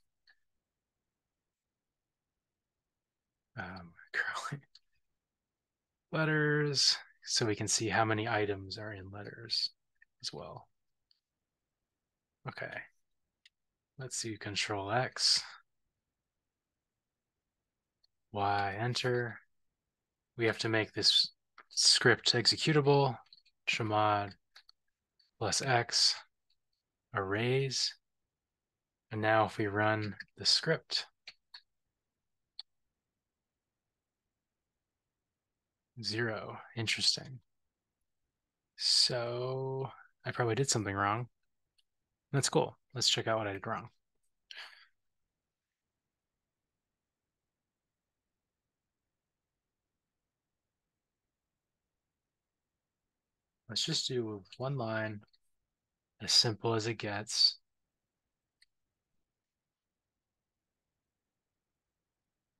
curly letters, so we can see how many items are in letters as well. Okay, let's do Control X, Y, enter. We have to make this script executable. Chmod plus X, arrays. And now if we run the script, 0, interesting. So I probably did something wrong. That's cool. Let's check out what I did wrong. Let's just do one line, as simple as it gets.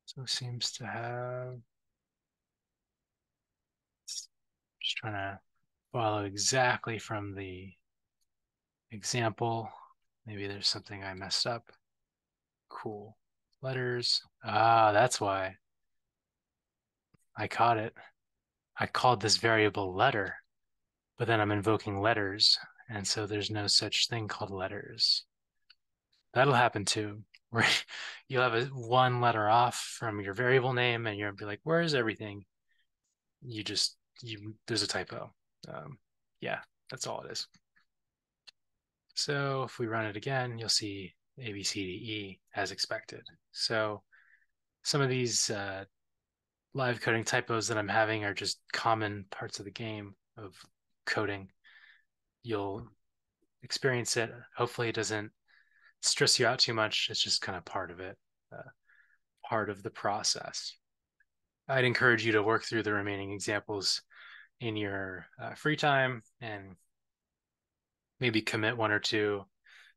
So it seems to have, just trying to follow exactly from the example. Maybe there's something I messed up. Cool. Letters. Ah, that's why. I caught it. I called this variable letter, but then I'm invoking letters. And so there's no such thing called letters. That'll happen too, where you'll have one letter off from your variable name and you'll be like, where is everything? There's a typo. Yeah, that's all it is. So if we run it again, you'll see A, B, C, D, E as expected. So some of these live coding typos that I'm having are just common parts of the game of coding. You'll experience it. Hopefully it doesn't stress you out too much. It's just kind of part of it, part of the process. I'd encourage you to work through the remaining examples in your free time and maybe commit one or two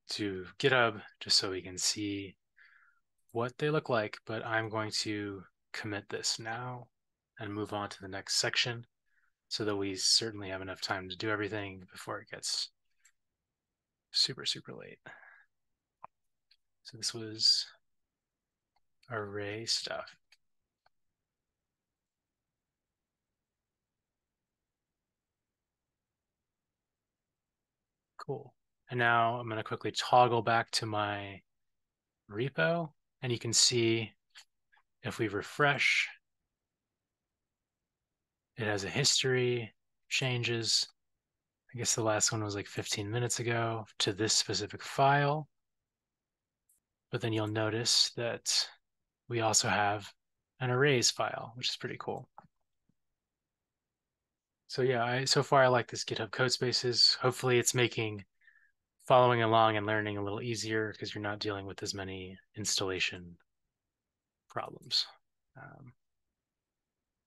to GitHub just so we can see what they look like. But I'm going to commit this now and move on to the next section so that we certainly have enough time to do everything before it gets super, super late. So this was array stuff. Cool. And now I'm going to quickly toggle back to my repo, and you can see if we refresh, it has a history, changes. I guess the last one was like 15 minutes ago to this specific file. But then you'll notice that we also have an arrays file, which is pretty cool. So yeah, so far I like this GitHub Codespaces. Hopefully it's making following along and learning a little easier because you're not dealing with as many installation problems.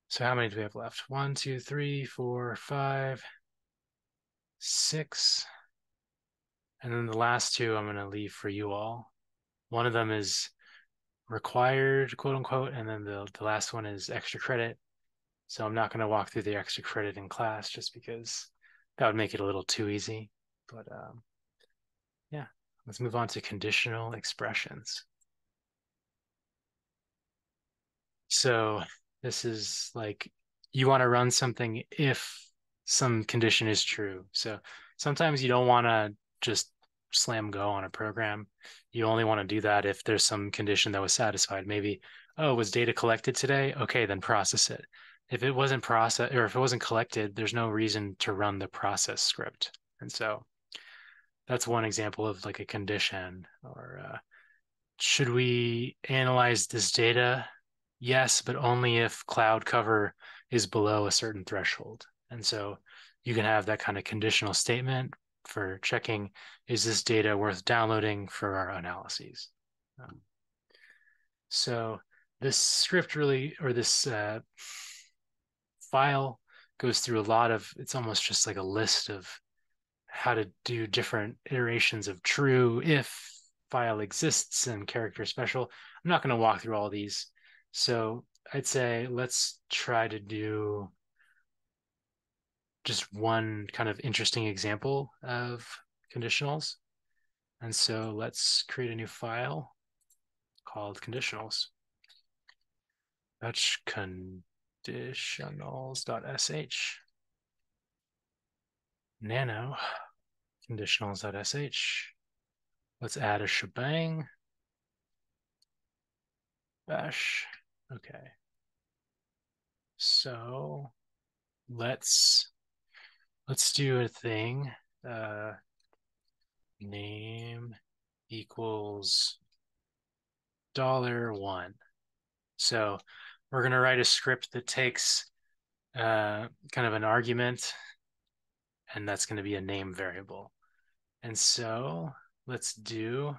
So how many do we have left? 1, 2, 3, 4, 5, 6. And then the last two I'm going to leave for you all. One of them is required, quote unquote, and then the last one is extra credit. So I'm not going to walk through the extra credit in class just because that would make it a little too easy. But yeah, let's move on to conditional expressions. So this is like you want to run something if some condition is true. So sometimes you don't want to just slam go on a program. You only want to do that if there's some condition that was satisfied. Maybe, oh, was data collected today? Okay, then process it. If it wasn't processed or if it wasn't collected, there's no reason to run the process script. And so that's one example of like a condition. Or should we analyze this data? Yes, but only if cloud cover is below a certain threshold. And so you can have that kind of conditional statement for checking, is this data worth downloading for our analyses? So this script really, or this file goes through a lot of, it's almost just like a list of how to do different iterations of true, if file exists, and character special. I'm not going to walk through all these. So I'd say let's try to do just one kind of interesting example of conditionals. And so let's create a new file called conditionals. That's conditionals.sh. Nano conditionals.sh. Let's add a shebang. Bash. Okay. So let's do a thing. Name equals $1. So we're going to write a script that takes kind of an argument, and that's going to be a name variable. And so let's do,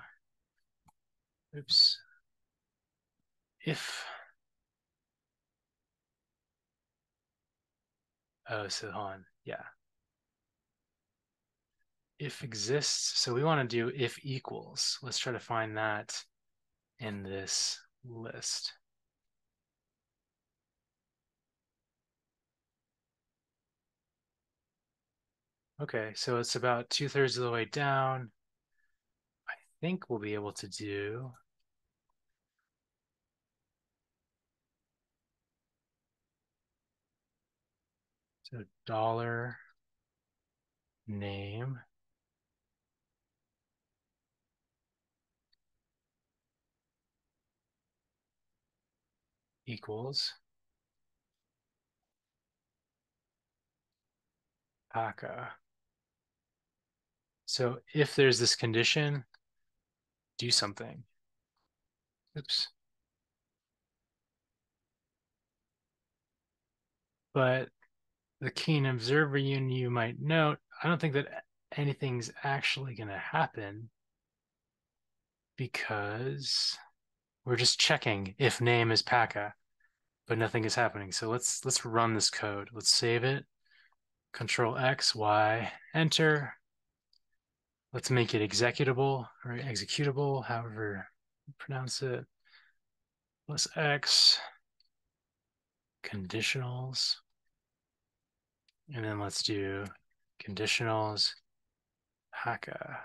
oops, if, oh, so hold on, yeah. If exists, so we want to do if equals. Let's try to find that in this list. Okay, so it's about 2/3 of the way down. I think we'll be able to do so dollar name equals Paca. So if there's this condition, do something. Oops. But the keen observer you might note, I don't think that anything's actually going to happen because we're just checking if name is Paca, but nothing is happening. So let's run this code. Let's save it. Control X, Y, enter. Let's make it executable or executable, however you pronounce it. Plus X, conditionals. And then let's do conditionals, Paca.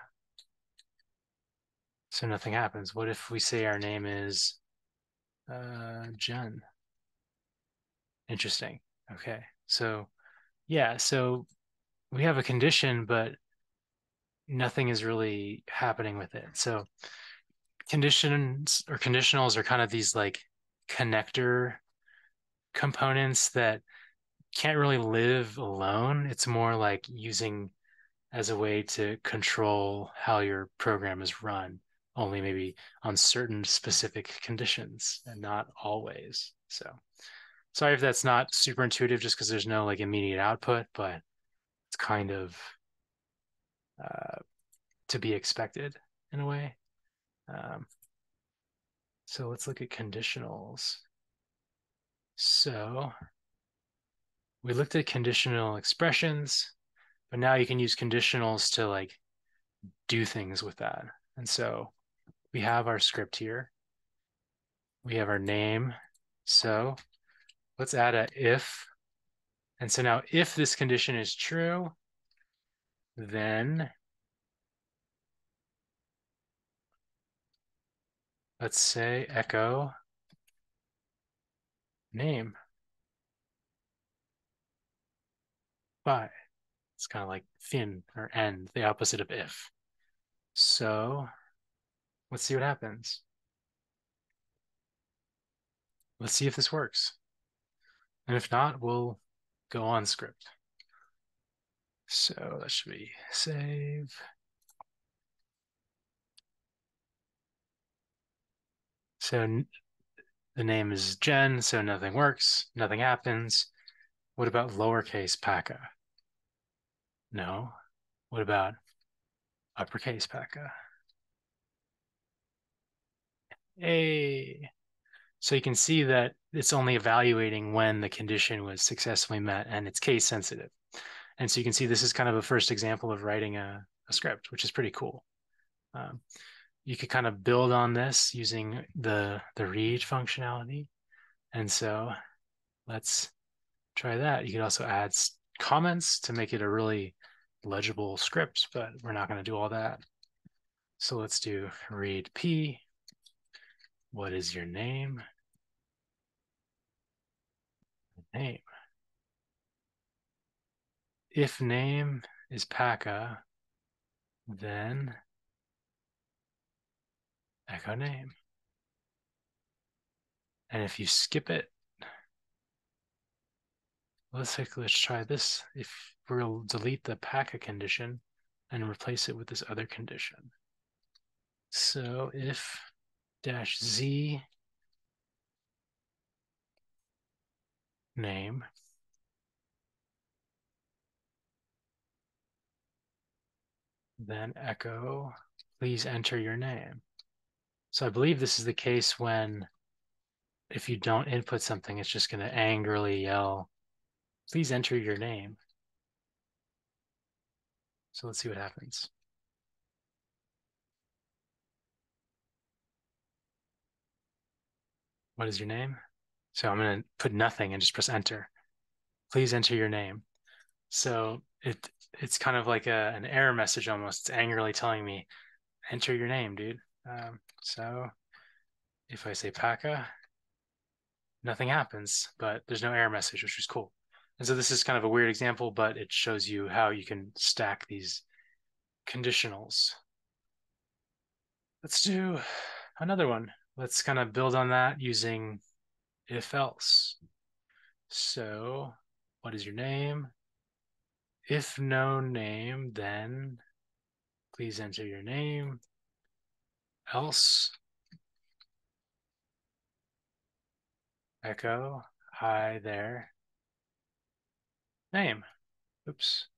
So nothing happens. What if we say our name is Jen? Interesting. Okay. So yeah, so we have a condition, but nothing is really happening with it. So conditions or conditionals are kind of these like connector components that can't really live alone. It's more like using as a way to control how your program is run, only maybe on certain specific conditions and not always. So sorry if that's not super intuitive just because there's no like immediate output, but it's kind of to be expected in a way. So let's look at conditionals. So we looked at conditional expressions, but now you can use conditionals to like do things with that. And so we have our script here. We have our name. So let's add a if. And so now if this condition is true, then let's say echo name. Bye. It's kind of like fin or end, the opposite of if. So let's see what happens. Let's see if this works. And if not, we'll go on script. So that should be save. So the name is Jen, so nothing works, nothing happens. What about lowercase Paka? No. What about uppercase Paka? Hey. So you can see that it's only evaluating when the condition was successfully met and it's case sensitive. And so you can see this is kind of a first example of writing a script, which is pretty cool. You could kind of build on this using the read functionality. And so let's try that. You could also add comments to make it a really legible script, but we're not going to do all that. So let's do read P. What is your name? Name. If name is Paka, then echo name. And if you skip it, let's try this. If we'll delete the Paka condition and replace it with this other condition. So if dash Z name, then echo, please enter your name. So I believe this is the case when if you don't input something, it's just going to angrily yell, please enter your name. So let's see what happens. What is your name? So I'm going to put nothing and just press enter. Please enter your name. So it's kind of like an error message almost. It's angrily telling me, enter your name, dude. So if I say Paka, nothing happens, but there's no error message, which is cool. And so this is kind of a weird example, but it shows you how you can stack these conditionals. Let's do another one. Let's kind of build on that using if else. So what is your name? If no name, then please enter your name. Else, echo, hi there. Name. Oops.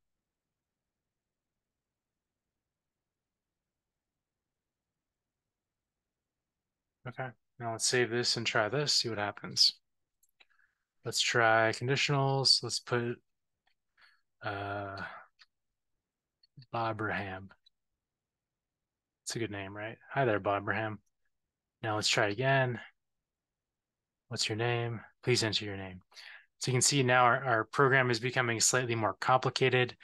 Okay, now let's save this and try this, see what happens. Let's try conditionals. Let's put Bobraham. It's a good name, right? Hi there, Bobraham. Now let's try again. What's your name? Please enter your name. So you can see now our program is becoming slightly more complicated.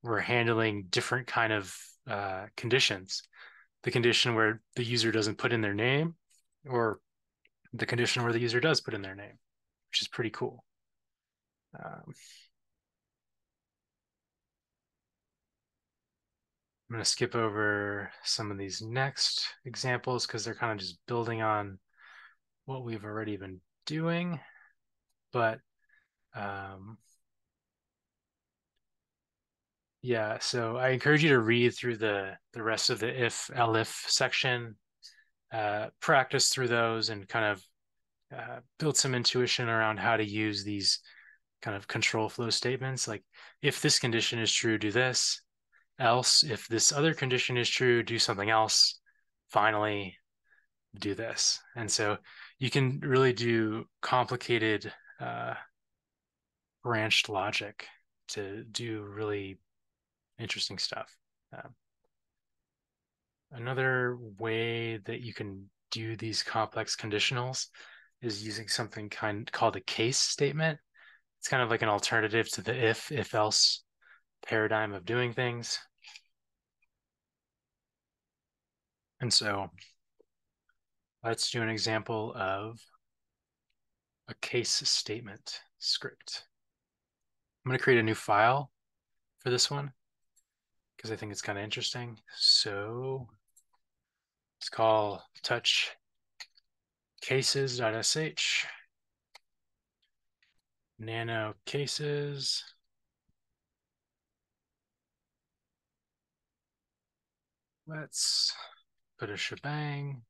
We're handling different kind of conditions. The condition where the user doesn't put in their name, or the condition where the user does put in their name, which is pretty cool. I'm going to skip over some of these next examples because they're kind of just building on what we've already been doing. But yeah, so I encourage you to read through the rest of the if, elif section, practice through those and kind of build some intuition around how to use these kind of control flow statements. Like if this condition is true, do this. Else, if this other condition is true, do something else. Finally, do this. And so you can really do complicated branched logic to do really interesting stuff. Another way that you can do these complex conditionals is using something called a case statement. It's kind of like an alternative to the if else paradigm of doing things. And so let's do an example of a case statement script. I'm going to create a new file for this one because I think it's kind of interesting. So let's call touch cases.sh nano cases. Let's put a shebang,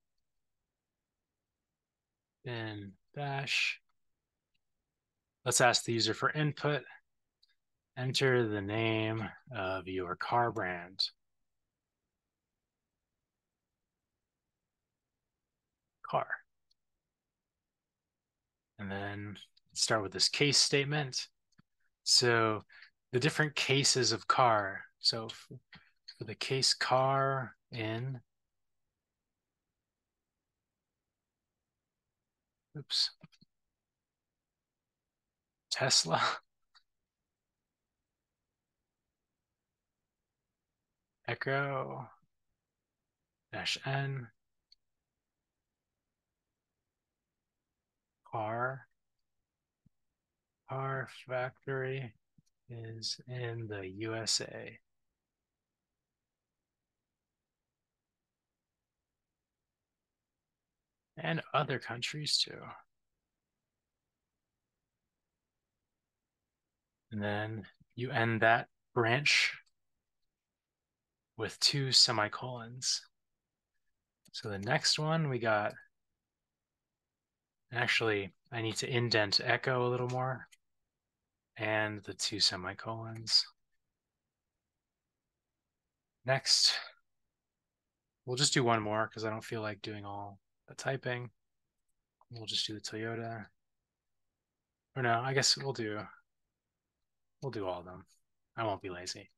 then dash. Let's ask the user for input. Enter the name of your car brand. Car. And then start with this case statement. So the different cases of car. So for the case car in, oops, Tesla, Echo, -N, car factory is in the USA. And other countries too. And then you end that branch with 2 semicolons. So the next one we got, actually, I need to indent echo a little more and the 2 semicolons. Next, we'll just do one more because I don't feel like doing all the typing. We'll just do the Toyota. Or no, I guess we'll do all of them. I won't be lazy.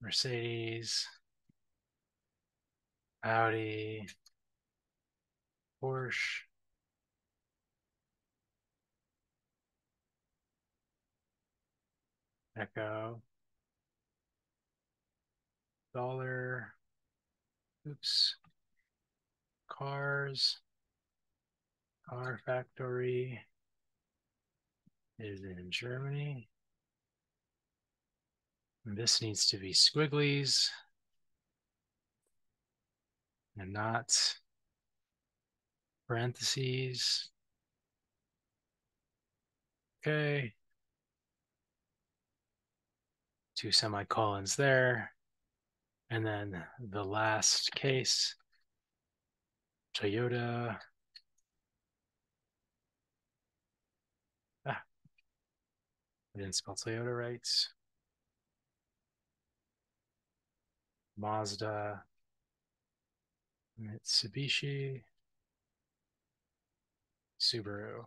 Mercedes, Audi, Porsche, Echo, dollar, oops, cars, car factory is in Germany. And this needs to be squigglies and not parentheses. Okay. 2 semicolons there. And then the last case, Toyota. I didn't spell Toyota right. Mazda, Mitsubishi, Subaru,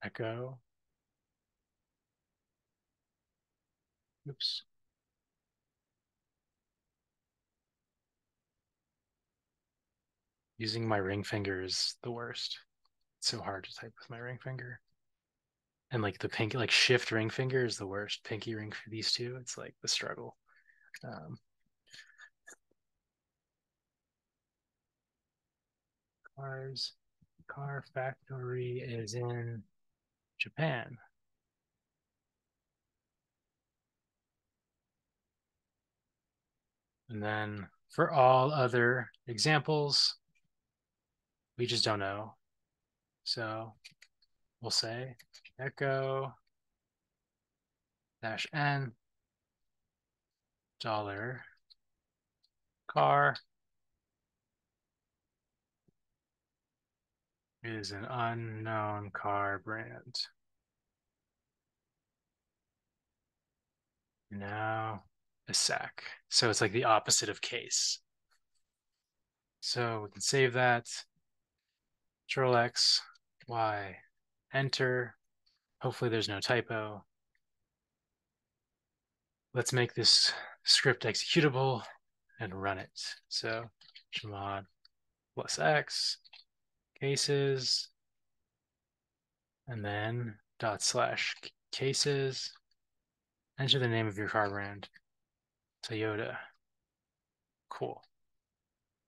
Echo. Oops. Using my ring finger is the worst. It's so hard to type with my ring finger. And like the pinky, like shift ring finger is the worst. Pinky ring for these two, it's like the struggle. Car factory is in Japan. And then for all other examples, we just don't know. So we'll say echo -n $car is an unknown car brand. Now a sec. So it's like the opposite of case. So we can save that. Control X, Y, enter. Hopefully there's no typo. Let's make this script executable and run it. So chmod +x, cases, and then /cases. Enter the name of your car brand. Toyota. Cool.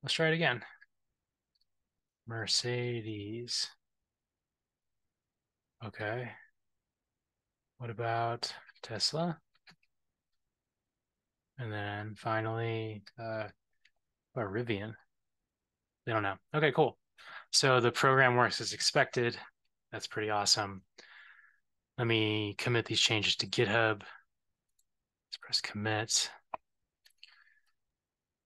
Let's try it again. Mercedes. Okay. What about Tesla? And then finally, Rivian. They don't know. Okay, cool. So the program works as expected. That's pretty awesome. Let me commit these changes to GitHub. Let's press commit.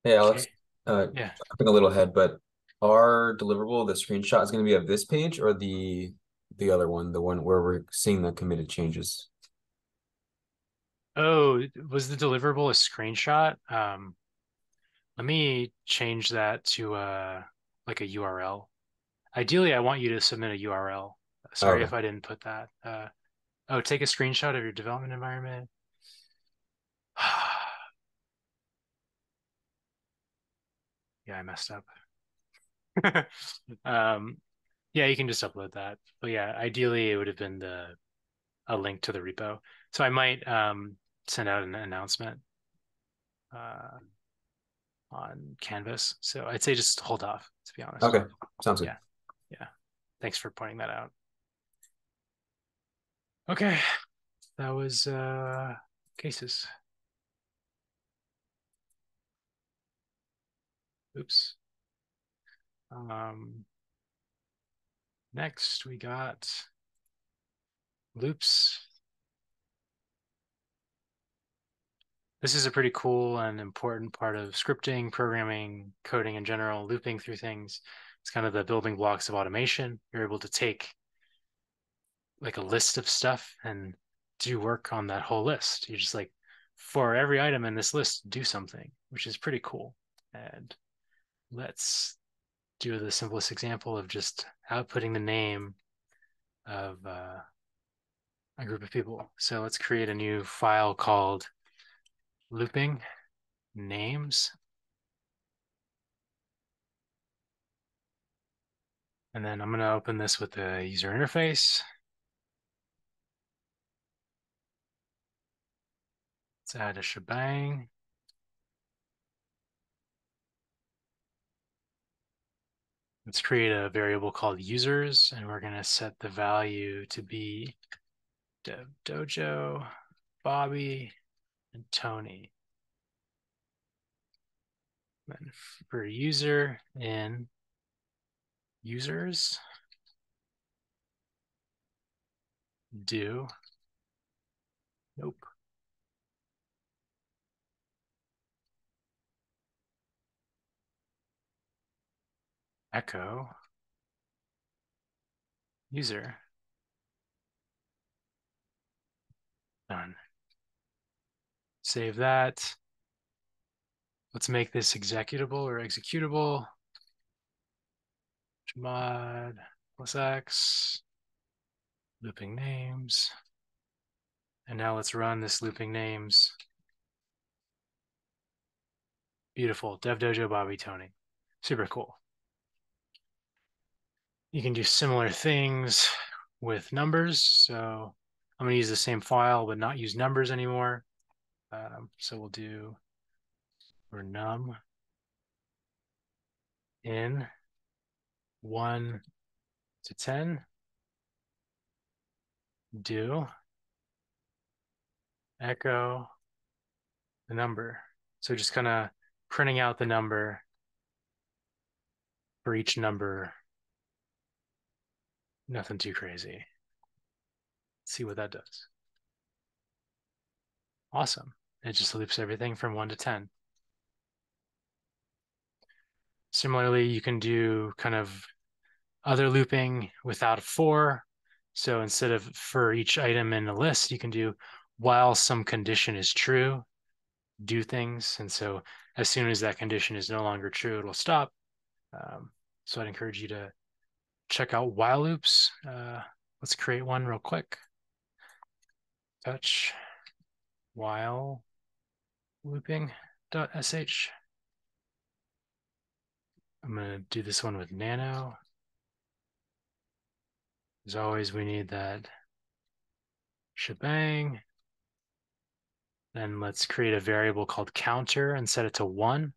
Hey, Alex. Okay. Yeah. Jumping a little ahead, but our deliverable, the screenshot, is going to be of this page or the other one, the one where we're seeing the committed changes? Oh, was the deliverable a screenshot? Let me change that to like a URL. Ideally, I want you to submit a URL. Sorry if I didn't put that. Oh, take a screenshot of your development environment. Yeah, I messed up. Yeah, you can just upload that. But yeah, ideally it would have been a link to the repo. So I might send out an announcement on Canvas. So I'd say just hold off, to be honest. Okay, sounds good. Yeah. Thanks for pointing that out. Okay, that was cases. Oops. Next we got loops. This is a pretty cool and important part of scripting, programming, coding in general, looping through things. It's kind of the building blocks of automation. You're able to take like a list of stuff and do work on that whole list. You just like, for every item in this list, do something, which is pretty cool. And let's do the simplest example of just outputting the name of a group of people. So let's create a new file called looping names. And then I'm going to open this with the user interface. Let's add a shebang. Let's create a variable called users, and we're going to set the value to be Dev Dojo, Bobby, and Tony. Then for user in users, do, nope. Echo user. Done. Save that. Let's make this executable or executable. Chmod +x, looping names. And now let's run this looping names. Beautiful. Dev Dojo, Bobby, Tony. Super cool. You can do similar things with numbers. So I'm going to use the same file, but not use numbers anymore. So we'll do for num in 1 to 10, do echo the number. So just kind of printing out the number for each number. Nothing too crazy. Let's see what that does. Awesome. It just loops everything from 1 to 10. Similarly, you can do kind of other looping without a for. So instead of for each item in a list, you can do while some condition is true, do things. And so as soon as that condition is no longer true, it'll stop. So I'd encourage you to check out while loops. Let's create one real quick. Touch while looping.sh. I'm going to do this one with nano. As always, we need that shebang. Then let's create a variable called counter and set it to 1.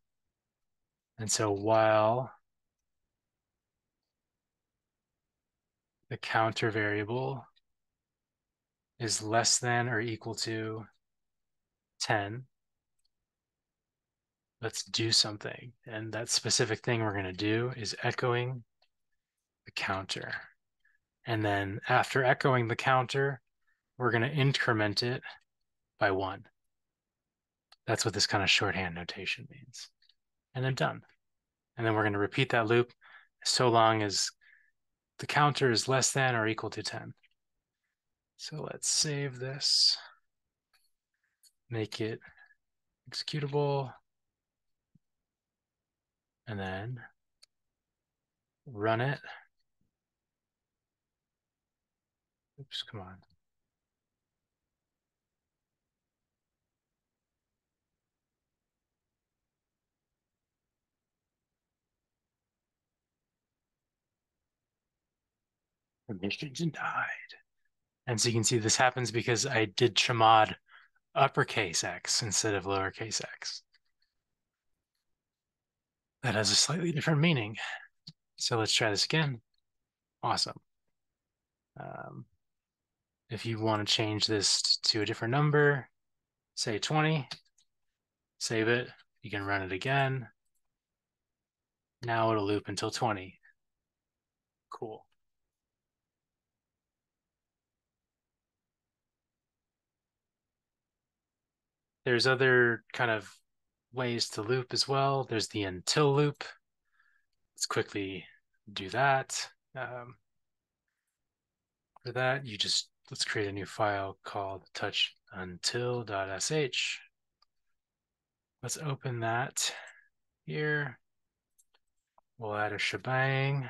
And so while the counter variable is less than or equal to 10, let's do something. And that specific thing we're going to do is echoing the counter. And then after echoing the counter, we're going to increment it by 1. That's what this kind of shorthand notation means. And then done. And then we're going to repeat that loop so long as the counter is less than or equal to 10. So let's save this, make it executable, and then run it. Oops, come on. Permission denied. And so you can see this happens because I did chmod uppercase X instead of lowercase x. That has a slightly different meaning. So let's try this again. Awesome. If you want to change this to a different number, say 20, save it. You can run it again. Now it'll loop until 20. Cool. There's other kind of ways to loop as well. There's the until loop. Let's quickly do that. For that, let's create a new file called touchuntil.sh. Let's open that here. We'll add a shebang.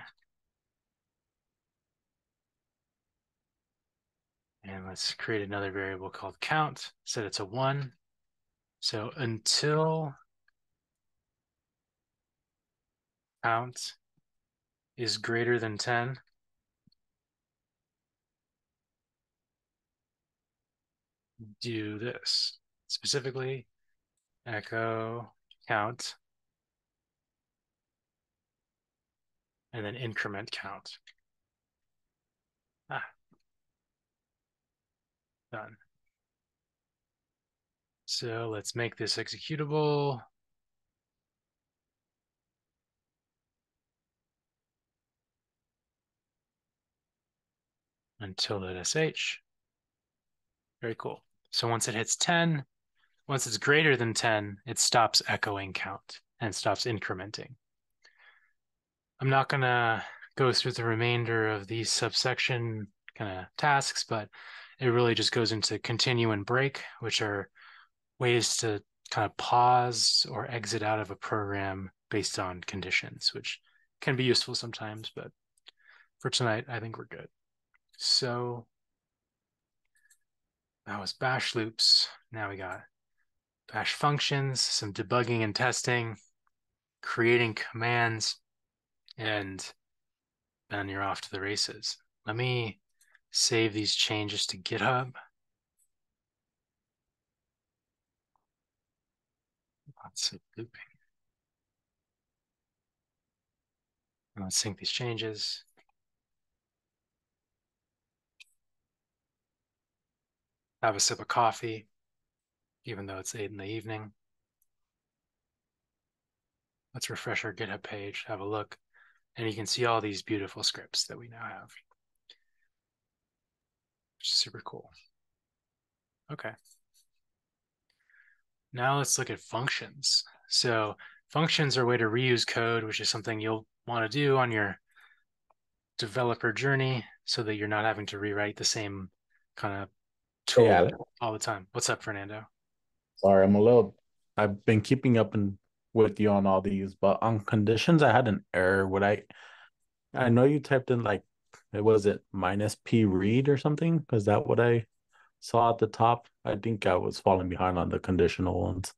And let's create another variable called count, set it to 1. So until count is greater than 10, do this. Specifically, echo count, and then increment count. Done. So let's make this executable. Until.sh. Very cool. So once it hits 10, once it's greater than 10, it stops echoing count and stops incrementing. I'm not going to go through the remainder of these subsection kind of tasks, but it really just goes into continue and break, which are ways to kind of pause or exit out of a program based on conditions, which can be useful sometimes, but for tonight, I think we're good. So that was bash loops. Now we got bash functions, some debugging and testing, creating commands, and then you're off to the races. Let me save these changes to GitHub. Lots of looping. And let's sync these changes. Have a sip of coffee, even though it's 8 in the evening. let's refresh our GitHub page, have a look, and you can see all these beautiful scripts that we now have, which is super cool. Okay. Now let's look at functions. So functions are a way to reuse code, which is something you'll want to do on your developer journey so that you're not having to rewrite the same kind of tool Yeah. all the time. What's up, Fernando? Sorry, I've been keeping up with you on all these, but on conditions, I had an error. I know you typed in like, what is it, minus P read or something? Is that what I saw at the top? I think I was falling behind on the conditional ones.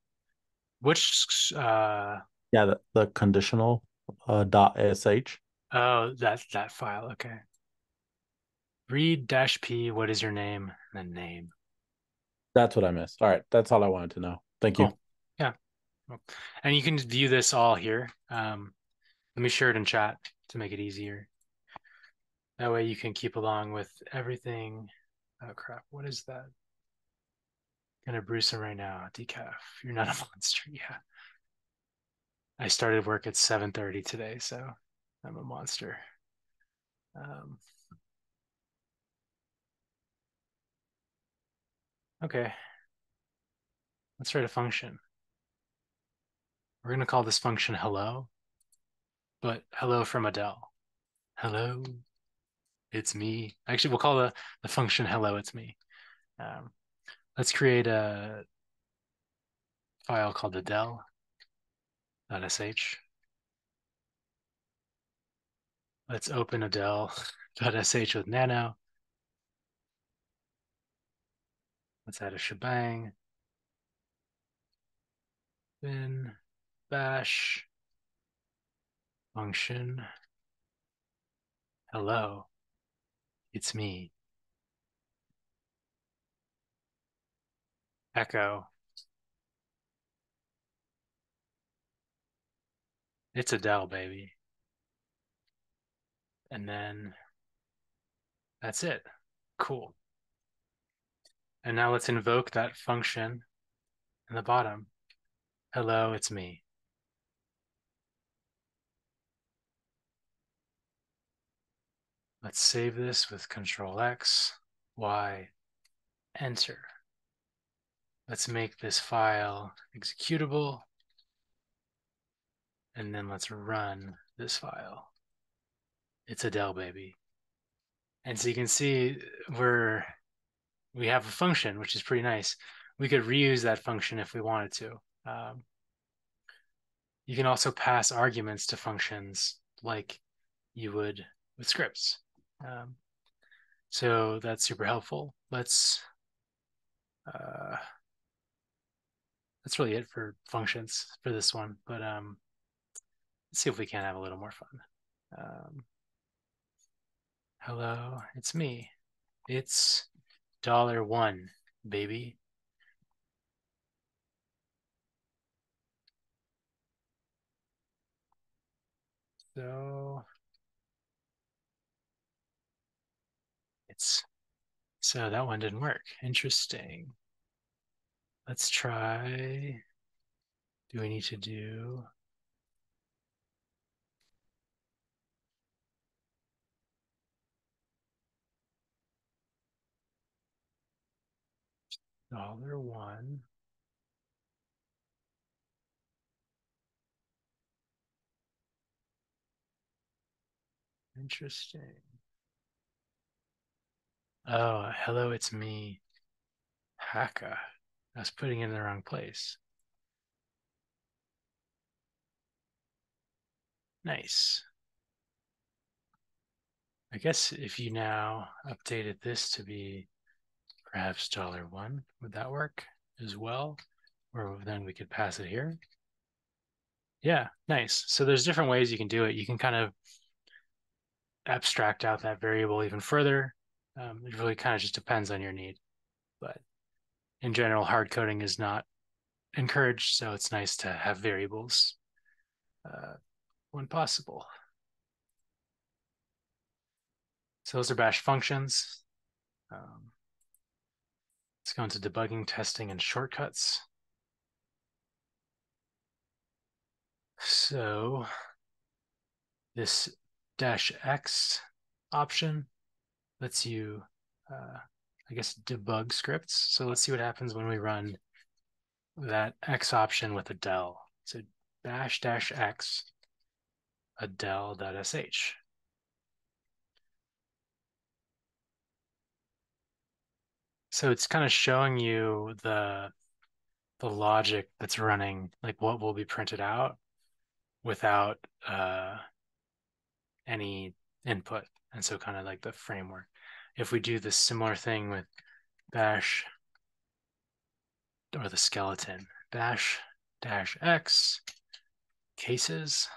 Which Yeah, the conditional .sh. oh, that file. Okay. Read -p, what is your name? And then name. That's what I missed. All right, that's all I wanted to know. Thank you. Cool. Yeah. And you can view this all here. Let me share it in chat to make it easier. That way you can keep along with everything. Oh crap, what is that? Gonna bruise him right now. Decaf, you're not a monster. Yeah. I started work at 7:30 today, so I'm a monster. Okay. Let's write a function. We're gonna call this function hello, but hello from Adele. Hello, it's me. Actually, we'll call the function hello, it's me. Let's create a file called adele.sh. Let's open adele.sh with nano. Let's add a shebang. Then bash function hello, it's me. Echo, it's Adele, baby. And then that's it. Cool. And now let's invoke that function in the bottom. Hello, it's me. Let's save this with Control X, Y, enter. Let's make this file executable. And then let's run this file. It's Adele, baby. And so you can see we have a function, which is pretty nice. We could reuse that function if we wanted to. You can also pass arguments to functions like you would with scripts. So that's super helpful. That's really it for functions for this one. But let's see if we can have a little more fun. Hello, it's me. It's $1, baby. So that one didn't work. Interesting. Let's try. Do we need to do $1? Interesting. Oh, hello, it's me. Haka. I was putting it in the wrong place. Nice. I guess if you now updated this to be perhaps $1, would that work as well? Or then we could pass it here. Yeah, nice. So there's different ways you can do it. You can kind of abstract out that variable even further. It really kind of just depends on your need. But in general, hard coding is not encouraged, so it's nice to have variables when possible. So those are bash functions. Let's go into debugging, testing, and shortcuts. So this -x option lets you, I guess, debug scripts. So let's see what happens when we run that x option with a del. So bash-x adel.sh. So it's kind of showing you the logic that's running, like what will be printed out without any input. And so kind of like the framework. If we do this similar thing with bash or the skeleton, bash-x cases.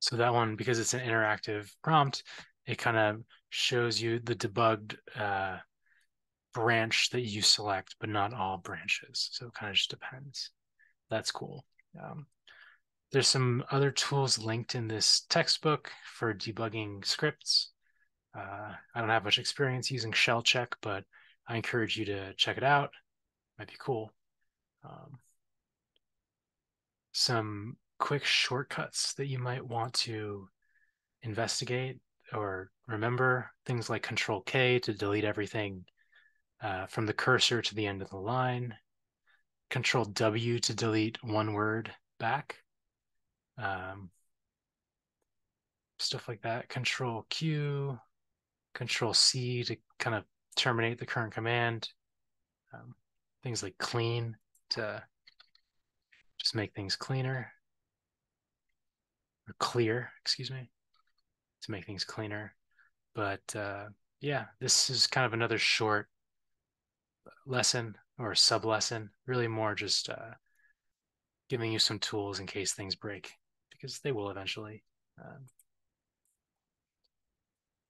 So that one, because it's an interactive prompt, it kind of shows you the debugged branch that you select, but not all branches. So it kind of just depends. That's cool. There's some other tools linked in this textbook for debugging scripts. I don't have much experience using shell check, but I encourage you to check it out. Might be cool. Some quick shortcuts that you might want to investigate or remember, things like Control K to delete everything from the cursor to the end of the line, Control W to delete one word back, stuff like that, Control Q, Control C to kind of terminate the current command, things like clean to just make things cleaner, or clear, excuse me, to make things cleaner. But yeah, this is kind of another short lesson or sub-lesson, really more just giving you some tools in case things break, because they will eventually.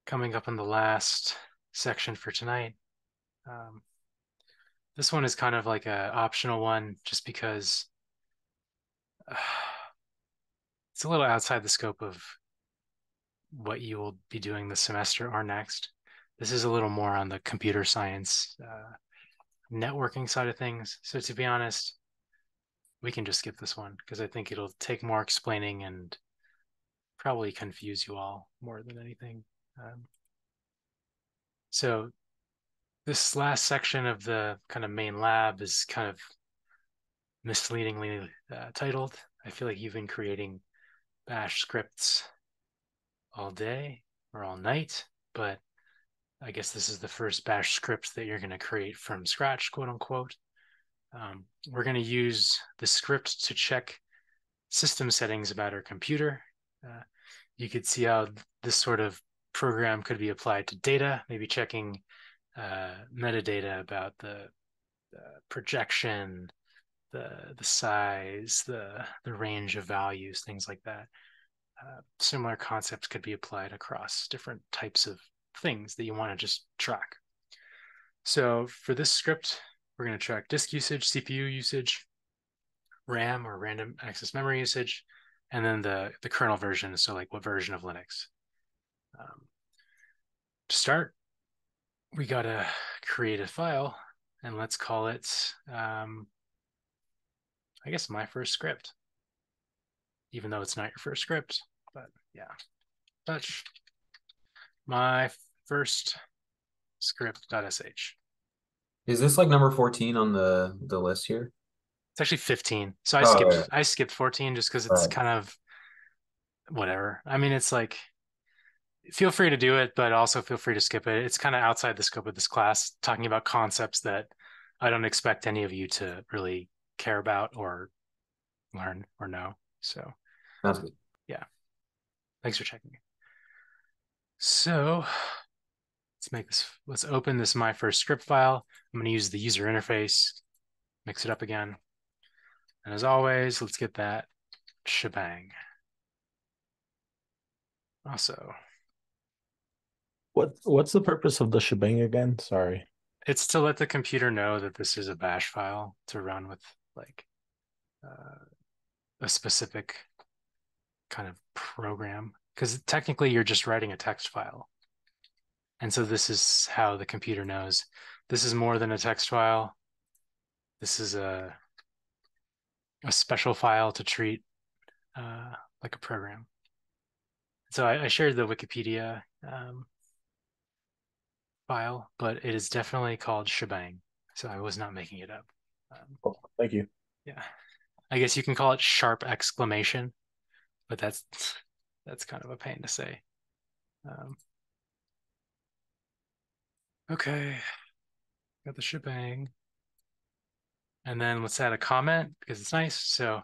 Coming up in the last section for tonight, this one is kind of like an optional one just because it's a little outside the scope of what you will be doing this semester or next. This is a little more on the computer science networking side of things. So to be honest, we can just skip this one because I think it'll take more explaining and probably confuse you all more than anything. So this last section of the kind of main lab is kind of misleadingly titled. I feel like you've been creating bash scripts all day or all night, but I guess this is the first bash script that you're going to create from scratch, quote unquote. We're going to use the script to check system settings about our computer. You could see how this sort of program could be applied to data, maybe checking metadata about the projection, the size, the range of values, things like that. Similar concepts could be applied across different types of things that you want to just track. So for this script, we're going to track disk usage, CPU usage, RAM or random access memory usage, and then the kernel version. So like what version of Linux. To start, we got to create a file, and let's call it, I guess, my first script, even though it's not your first script, but yeah, touch my first script.sh. Is this like number 14 on the list here? It's actually 15. So I skipped 14 just because it's kind of whatever. I mean, it's like, feel free to do it, but also feel free to skip it. It's kind of outside the scope of this class, talking about concepts that I don't expect any of you to really care about or learn or know. So that's good. Yeah. Thanks for checking. So let's open this my first script file. I'm going to use the user interface, mix it up again. And as always, let's get that shebang. Also, what's the purpose of the shebang again? Sorry. It's to let the computer know that this is a bash file to run with like a specific kind of program. Because technically you're just writing a text file. And so this is how the computer knows. This is more than a text file. This is a special file to treat like a program. So I shared the Wikipedia file, but it is definitely called shebang. So I was not making it up. Oh, thank you. Yeah, I guess you can call it sharp exclamation, but that's kind of a pain to say. Okay, got the shebang. And then let's add a comment because it's nice. So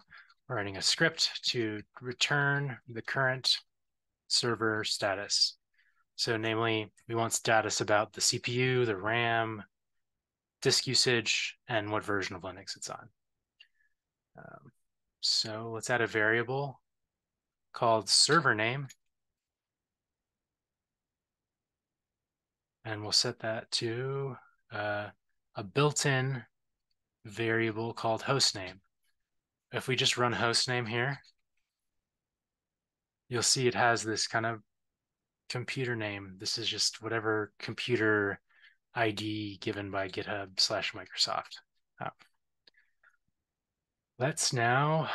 we're writing a script to return the current server status. So namely, we want status about the CPU, the RAM, disk usage, and what version of Linux it's on. So let's add a variable called server name. And we'll set that to a built-in variable called hostname. If we just run hostname here, you'll see it has this kind of computer name. This is just whatever computer ID given by GitHub/Microsoft. Let's now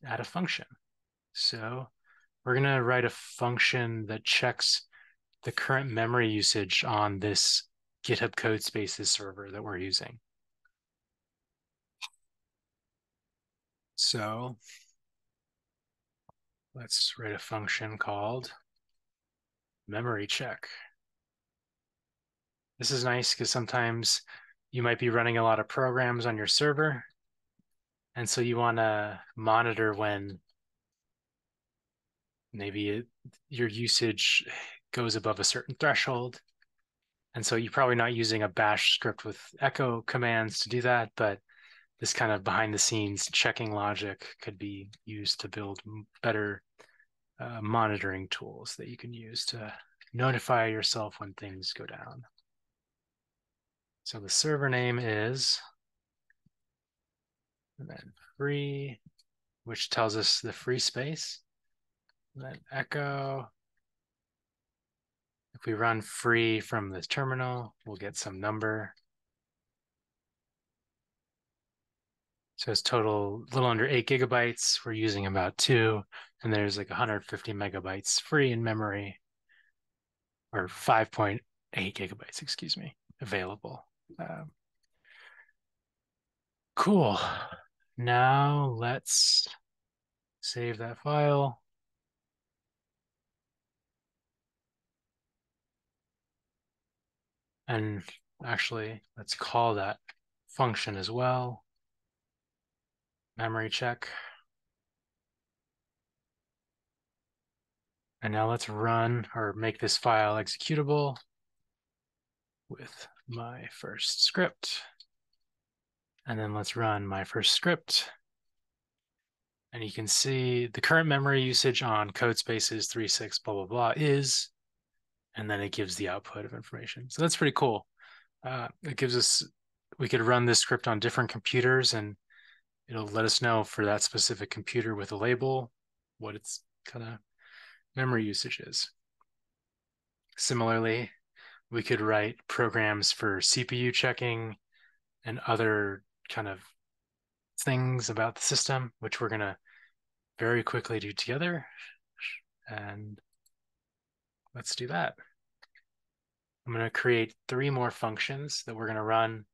add a function. So we're going to write a function that checks the current memory usage on this GitHub Codespaces server that we're using. So let's write a function called memory check. This is nice because sometimes you might be running a lot of programs on your server. And so you want to monitor when maybe your usage goes above a certain threshold. And so you're probably not using a bash script with echo commands to do that, but this kind of behind the scenes checking logic could be used to build better monitoring tools that you can use to notify yourself when things go down. So the server name is, and then free, which tells us the free space. And then echo. If we run free from the terminal, we'll get some number. So it's total a little under 8 gigabytes. We're using about 2, and there's like 150 megabytes free in memory, or 5.8 gigabytes, excuse me, available. Cool. Now let's save that file. And actually, let's call that function as well. Memory check. And now let's run or make this file executable with my first script. And then let's run my first script. And you can see the current memory usage on Codespaces 3.6 blah, blah, blah is, and then it gives the output of information. So that's pretty cool. It gives us, we could run this script on different computers and it'll let us know for that specific computer with a label, what its kind of memory usage is. Similarly, we could write programs for CPU checking and other kind of things about the system, which we're going to very quickly do together. And let's do that. I'm going to create 3 more functions that we're going to run.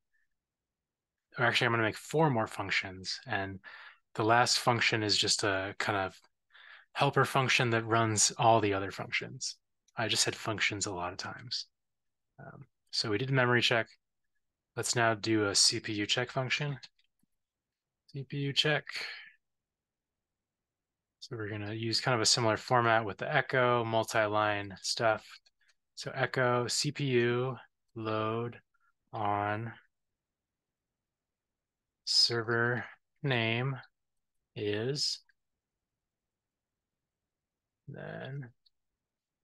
Or actually, I'm going to make 4 more functions. And the last function is just a kind of helper function that runs all the other functions. I just said functions a lot of times. So we did memory check. Let's now do a CPU check function. CPU check. So we're going to use kind of a similar format with the echo multi-line stuff. So echo CPU load on server name is, then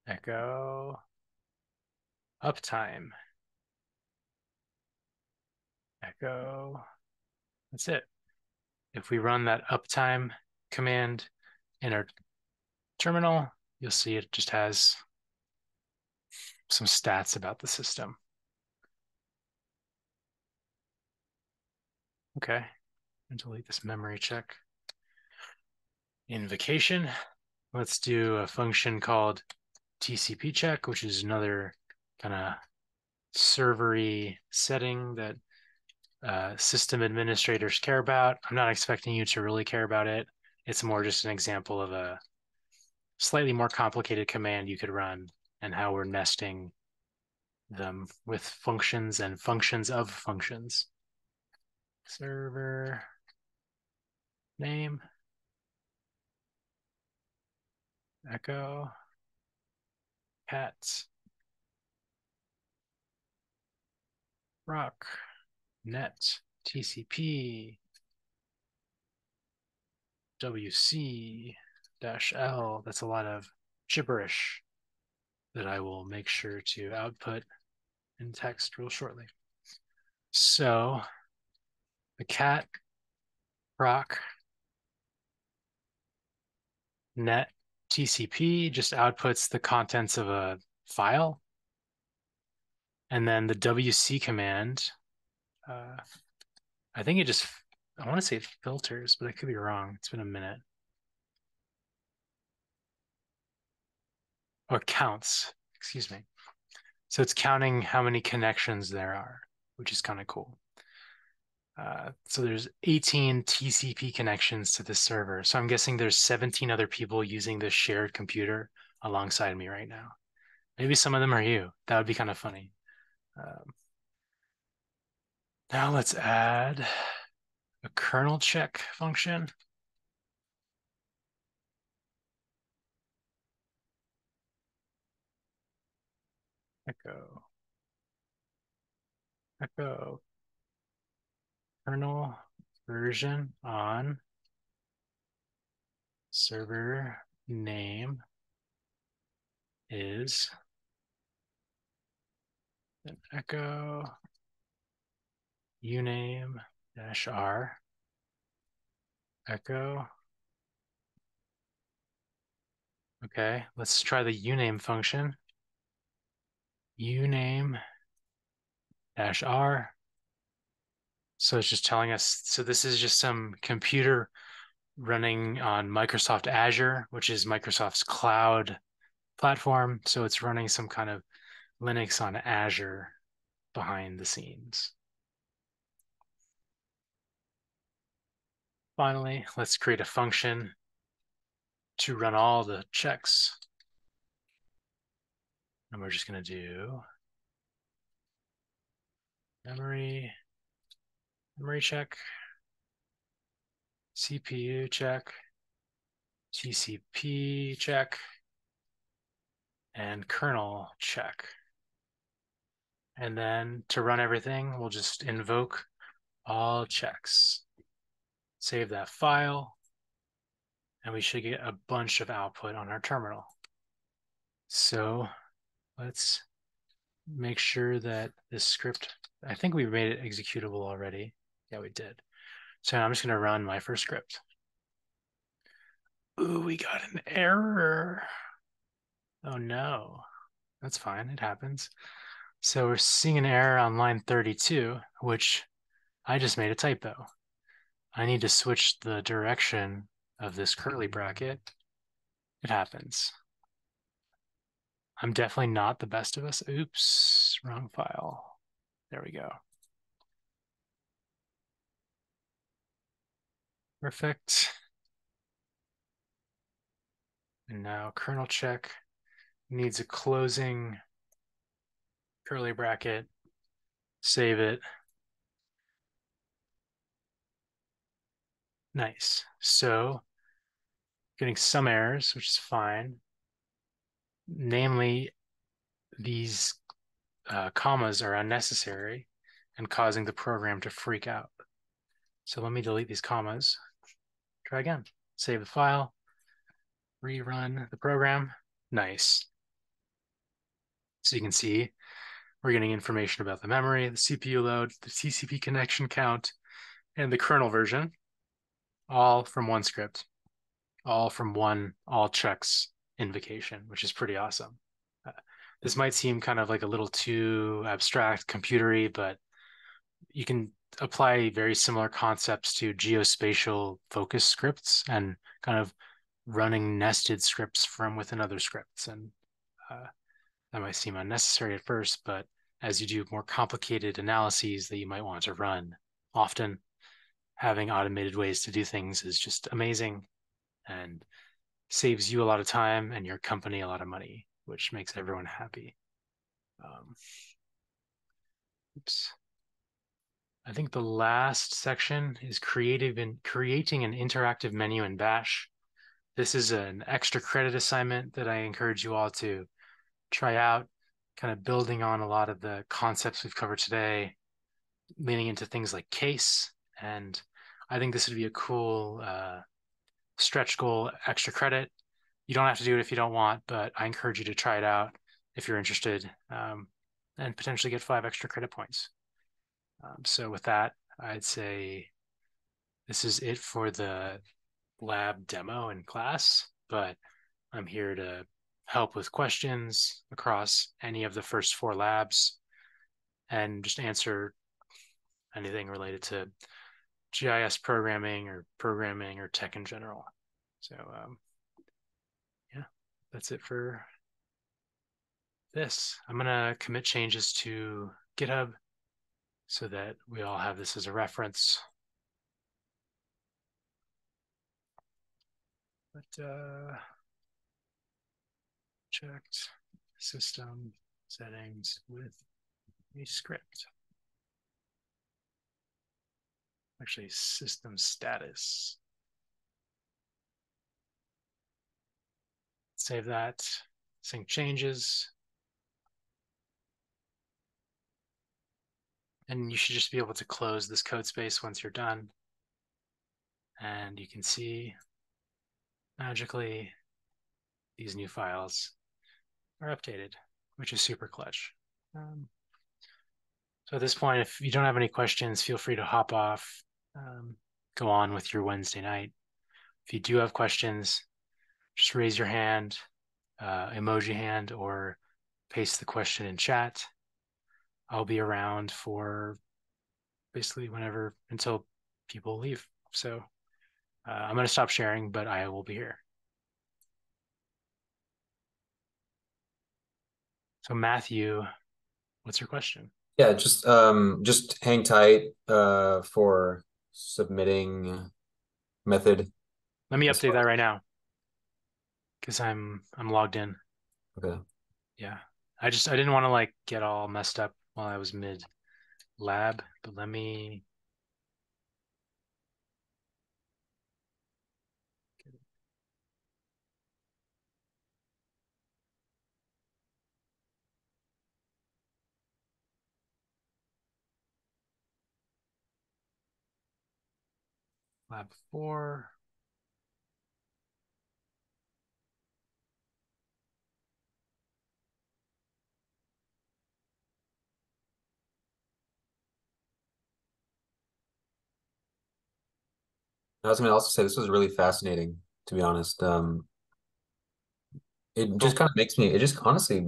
echo uptime. Echo, that's it. If we run that uptime command in our terminal, you'll see it just has some stats about the system. Okay, and delete this memory check. Invocation, let's do a function called TCP check, which is another kind of servery setting that system administrators care about. I'm not expecting you to really care about it. It's more just an example of a slightly more complicated command you could run and how we're nesting them with functions and functions of functions. Server name, echo, cat, rock, net, TCP, WC-L. That's a lot of gibberish that I will make sure to output in text real shortly. So the cat, rock, net, TCP just outputs the contents of a file. And then the WC command, I think it just, I want to say filters, but I could be wrong. It's been a minute. Or counts, excuse me. So it's counting how many connections there are, which is kind of cool. So there's 18 TCP connections to this server. So I'm guessing there's 17 other people using this shared computer alongside me right now. Maybe some of them are you. That would be kind of funny. Now let's add a kernel check function. Echo kernel version on server name is an echo uname -r echo. Okay, let's try the uname function. Uname -r. So it's just telling us, so this is just some computer running on Microsoft Azure, which is Microsoft's cloud platform. So it's running some kind of Linux on Azure behind the scenes. Finally, let's create a function to run all the checks. And we're just going to do memory check, CPU check, TCP check, and kernel check. And then to run everything, we'll just invoke all checks. Save that file, and we should get a bunch of output on our terminal. So let's make sure that this script, I think we made it executable already. Yeah, we did. So I'm just going to run my first script. Ooh, we got an error. Oh no, that's fine, it happens. So we're seeing an error on line 32, which I just made a typo. I need to switch the direction of this curly bracket. It happens. I'm definitely not the best of us. Oops, wrong file. There we go. Perfect. And now kernel check needs a closing curly bracket. Save it. Nice. So getting some errors, which is fine. Namely, these commas are unnecessary and causing the program to freak out. So let me delete these commas. Try again. Save the file. Rerun the program. Nice. So you can see we're getting information about the memory, the CPU load, the TCP connection count, and the kernel version, all from one script, all from one all checks invocation, which is pretty awesome. This might seem kind of like a little too abstract, computery, but you can apply very similar concepts to geospatial focus scripts and kind of running nested scripts from within other scripts. And that might seem unnecessary at first, but as you do more complicated analyses that you might want to run, often having automated ways to do things is just amazing and saves you a lot of time and your company a lot of money, which makes everyone happy. Oops. I think the last section is creating an interactive menu in Bash. This is an extra credit assignment that I encourage you all to try out, kind of building on a lot of the concepts we've covered today, leaning into things like case. And I think this would be a cool stretch goal, extra credit. You don't have to do it if you don't want, but I encourage you to try it out if you're interested, and potentially get 5 extra credit points. So with that, I'd say this is it for the lab demo in class, but I'm here to help with questions across any of the first 4 labs and just answer anything related to GIS programming or tech in general. So yeah, that's it for this. I'm gonna commit changes to GitHub so that we all have this as a reference. But checked system settings with a script. Actually, system status. Save that, sync changes. And you should just be able to close this code space once you're done. And you can see magically these new files are updated, which is super clutch. So at this point, if you don't have any questions, feel free to hop off, go on with your Wednesday night. If you do have questions, just raise your hand, emoji hand, or paste the question in chat. I'll be around for basically whenever until people leave. So I'm going to stop sharing, but I will be here. So Matthew, what's your question? Yeah, just hang tight for submitting method. Let me update that right now because I'm logged in. Okay. Yeah, I didn't want to like get all messed up while I was mid lab, but let me. Lab 4. I was going to also say this was really fascinating, to be honest. It just kind of makes me, it just honestly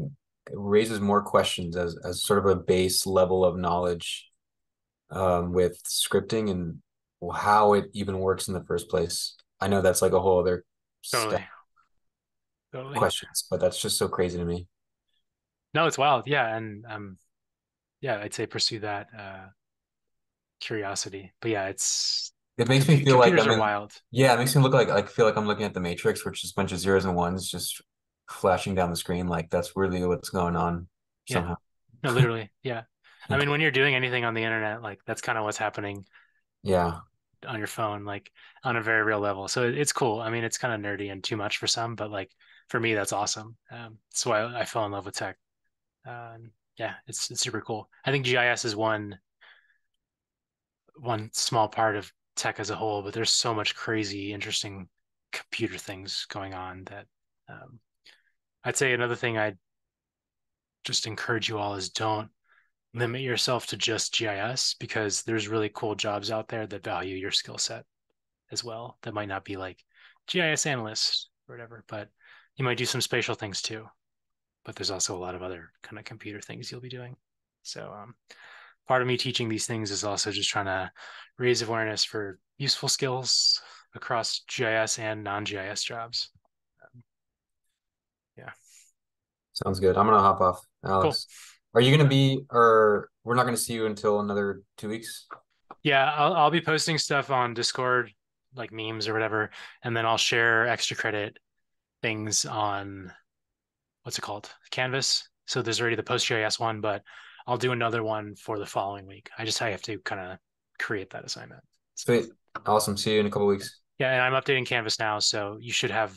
raises more questions as sort of a base level of knowledge with scripting and how it even works in the first place. I know that's like a whole other Totally. questions, but that's just so crazy to me. No, it's wild. Yeah. And yeah, I'd say pursue that curiosity. But yeah, it makes me feel like computers are wild. Yeah, it makes me look like I feel like I'm looking at the Matrix, which is a bunch of zeros and ones just flashing down the screen. Like that's really what's going on somehow. No, literally. Yeah. I mean, when you're doing anything on the internet, like that's kind of what's happening. Yeah. On your phone, like on a very real level. So it's cool. I mean, it's kind of nerdy and too much for some, but like for me, that's awesome. That's why I fell in love with tech. Yeah, it's super cool. I think GIS is one small part of tech as a whole, but there's so much crazy, interesting computer things going on that I'd say another thing I'd just encourage you all is don't limit yourself to just GIS because there's really cool jobs out there that value your skill set as well. That might not be like GIS analyst or whatever, but You might do some spatial things too, but there's also a lot of other kind of computer things you'll be doing. So part of me teaching these things is also just trying to raise awareness for useful skills across GIS and non-GIS jobs. Yeah. Sounds good. I'm gonna hop off, Alex. Are you gonna be, or we're not gonna see you until another 2 weeks? Yeah, I'll be posting stuff on Discord, like memes or whatever, and then I'll share extra credit things on what's it called? Canvas. So there's already the PostGIS one, but I'll do another one for the following week. I have to kind of create that assignment. Sweet. Awesome. See you in a couple weeks. Yeah, and I'm updating Canvas now, so you should have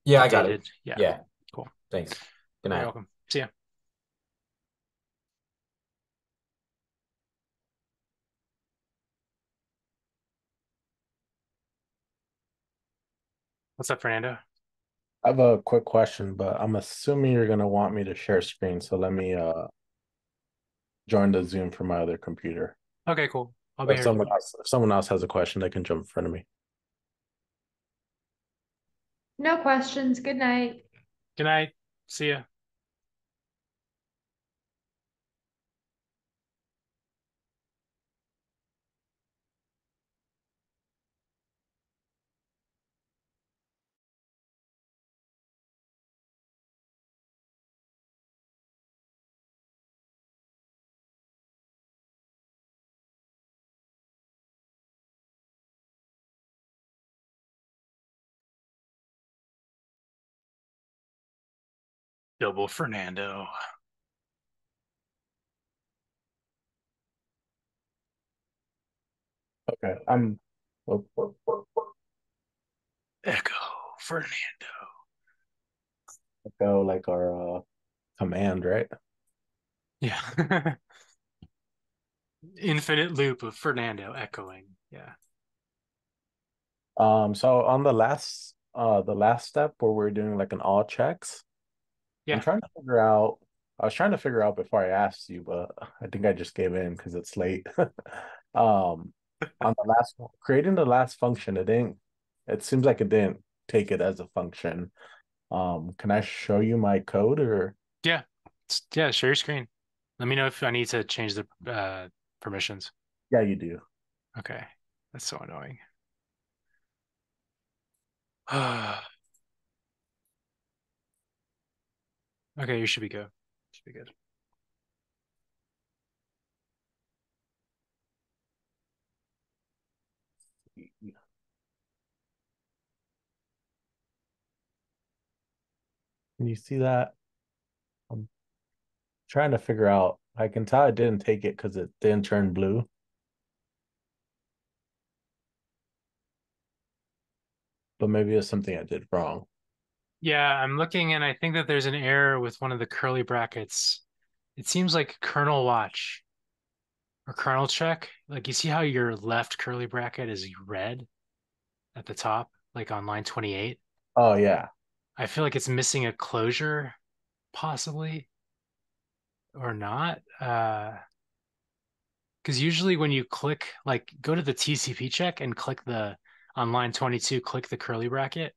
Yeah, updated. I got it. Yeah. Yeah. Cool. Thanks. Good You're night. welcome. See ya. What's up, Fernando? I have a quick question, but I'm assuming you're gonna want me to share screen, so let me join the Zoom from my other computer. Okay, cool. I'll be If here. someone else has a question, they can jump in front of me. No questions. Good night. Good night. See ya. Double Fernando. Okay, I'm Echo Fernando. Echo like our command, right? Yeah. Infinite loop of Fernando echoing. Yeah. So on the last step where we're doing like an all checks, Yeah. I was trying to figure out before I asked you, but I think I just gave in because it's late. On the last creating the last function, it seems like it didn't take it as a function. Can I show you my code or? Yeah. Yeah, share your screen. Let me know if I need to change the permissions. Yeah, you do. Okay. That's so annoying. Okay, you should be good. Should be good. Can you see that? I'm trying to figure out. I can tell I didn't take it because it didn't turn blue. But maybe it's something I did wrong. Yeah, I'm looking and I think that there's an error with one of the curly brackets. It seems like kernel watch or kernel check. Like you see how your left curly bracket is red at the top, like on line 28. Oh yeah. I feel like it's missing a closure, possibly, or not. Because usually when you click, like go to the TCP check and click on line 22, click the curly bracket.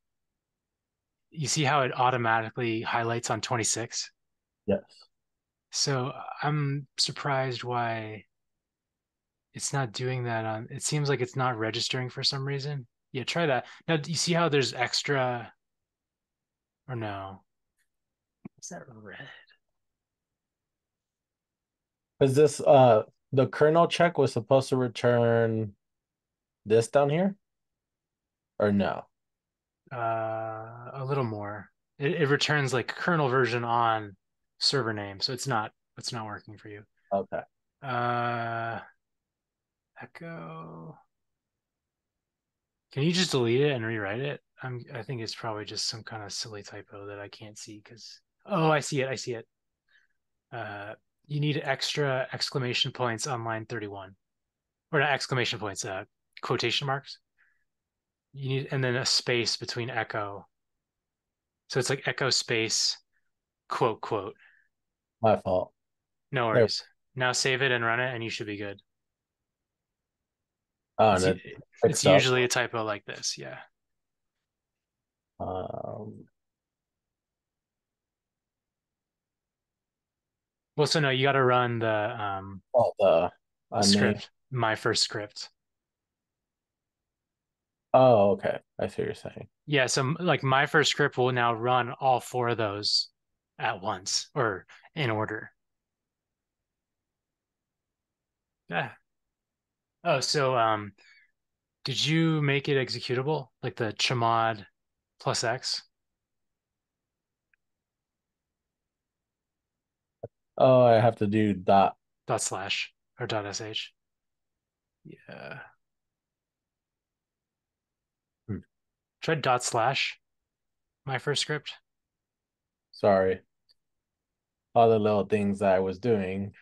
You see how it automatically highlights on 26? Yes. So I'm surprised why it's not doing that it seems like it's not registering for some reason. Yeah, try that. Now, do you see how there's extra or no? Is that red? Is this the kernel check was supposed to return this down here? Or no? A little more. It returns like kernel version on server name, so it's not working for you. Okay. Echo. Can you just delete it and rewrite it? I think it's probably just some kind of silly typo that I can't see because I see it. I see it. You need extra exclamation points on line 31. Or not exclamation points, quotation marks. You need and then a space between echo. So it's like echo space quote quote. My fault. No There. worries. Now save it and run it and you should be good. Oh, It's, and it it's fixed up. usually a typo like this, yeah. Well, so no, you got to run Oh, the name. script, my first script. Oh, okay. I see what you're saying. Yeah, so like my first script will now run all four of those at once or in order. Yeah. Oh, so did you make it executable? Like the chmod plus X Oh, I have to do dot. dot slash or dot sh? Yeah. Hmm, Try dot slash my first script. Sorry. All the little things that I was doing,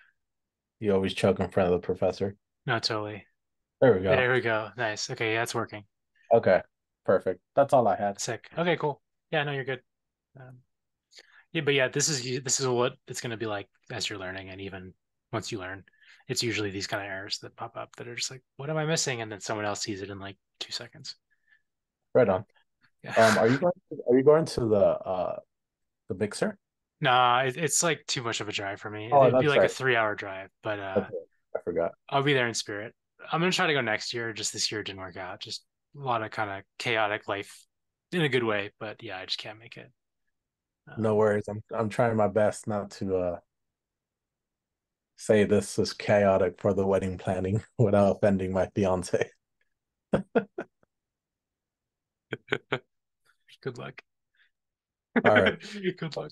you always choke in front of the professor. No, totally. There we go. There we go. Nice. Okay, yeah, it's working. Okay. Perfect. That's all I had. Sick. Okay, cool. Yeah, no, you're good. Um, yeah, but yeah, this is what it's going to be like as you're learning, and even once you learn, it's usually these kind of errors that pop up that are just like, "What am I missing?" And then someone else sees it in like 2 seconds. Right on. Yeah. Are you going to the mixer? Nah, it's like too much of a drive for me. Oh, It'd be that's like a right. 3 hour drive, but That's right. I forgot. I'll be there in spirit. I'm gonna try to go next year. Just this year didn't work out. Just a lot of kind of chaotic life in a good way, but yeah, I just can't make it. No Um, worries. I'm trying my best not to say this is chaotic for the wedding planning without offending my fiance. good luck. All right. Good luck.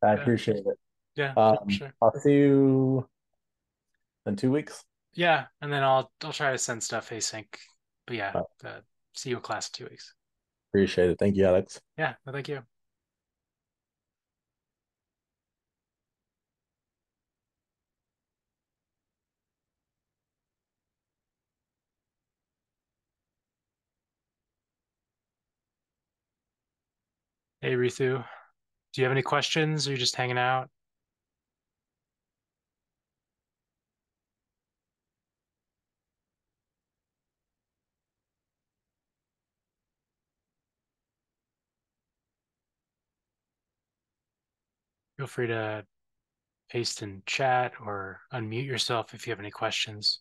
I Yeah, appreciate it. yeah, for sure. I'll see you in 2 weeks. Yeah, and then I'll try to send stuff async. But yeah, Uh, see you in class in 2 weeks. Appreciate it. Thank you, Alex. Yeah, no, thank you. Hey, Rithu, do you have any questions? Or are you just hanging out? Feel free to paste in chat or unmute yourself if you have any questions.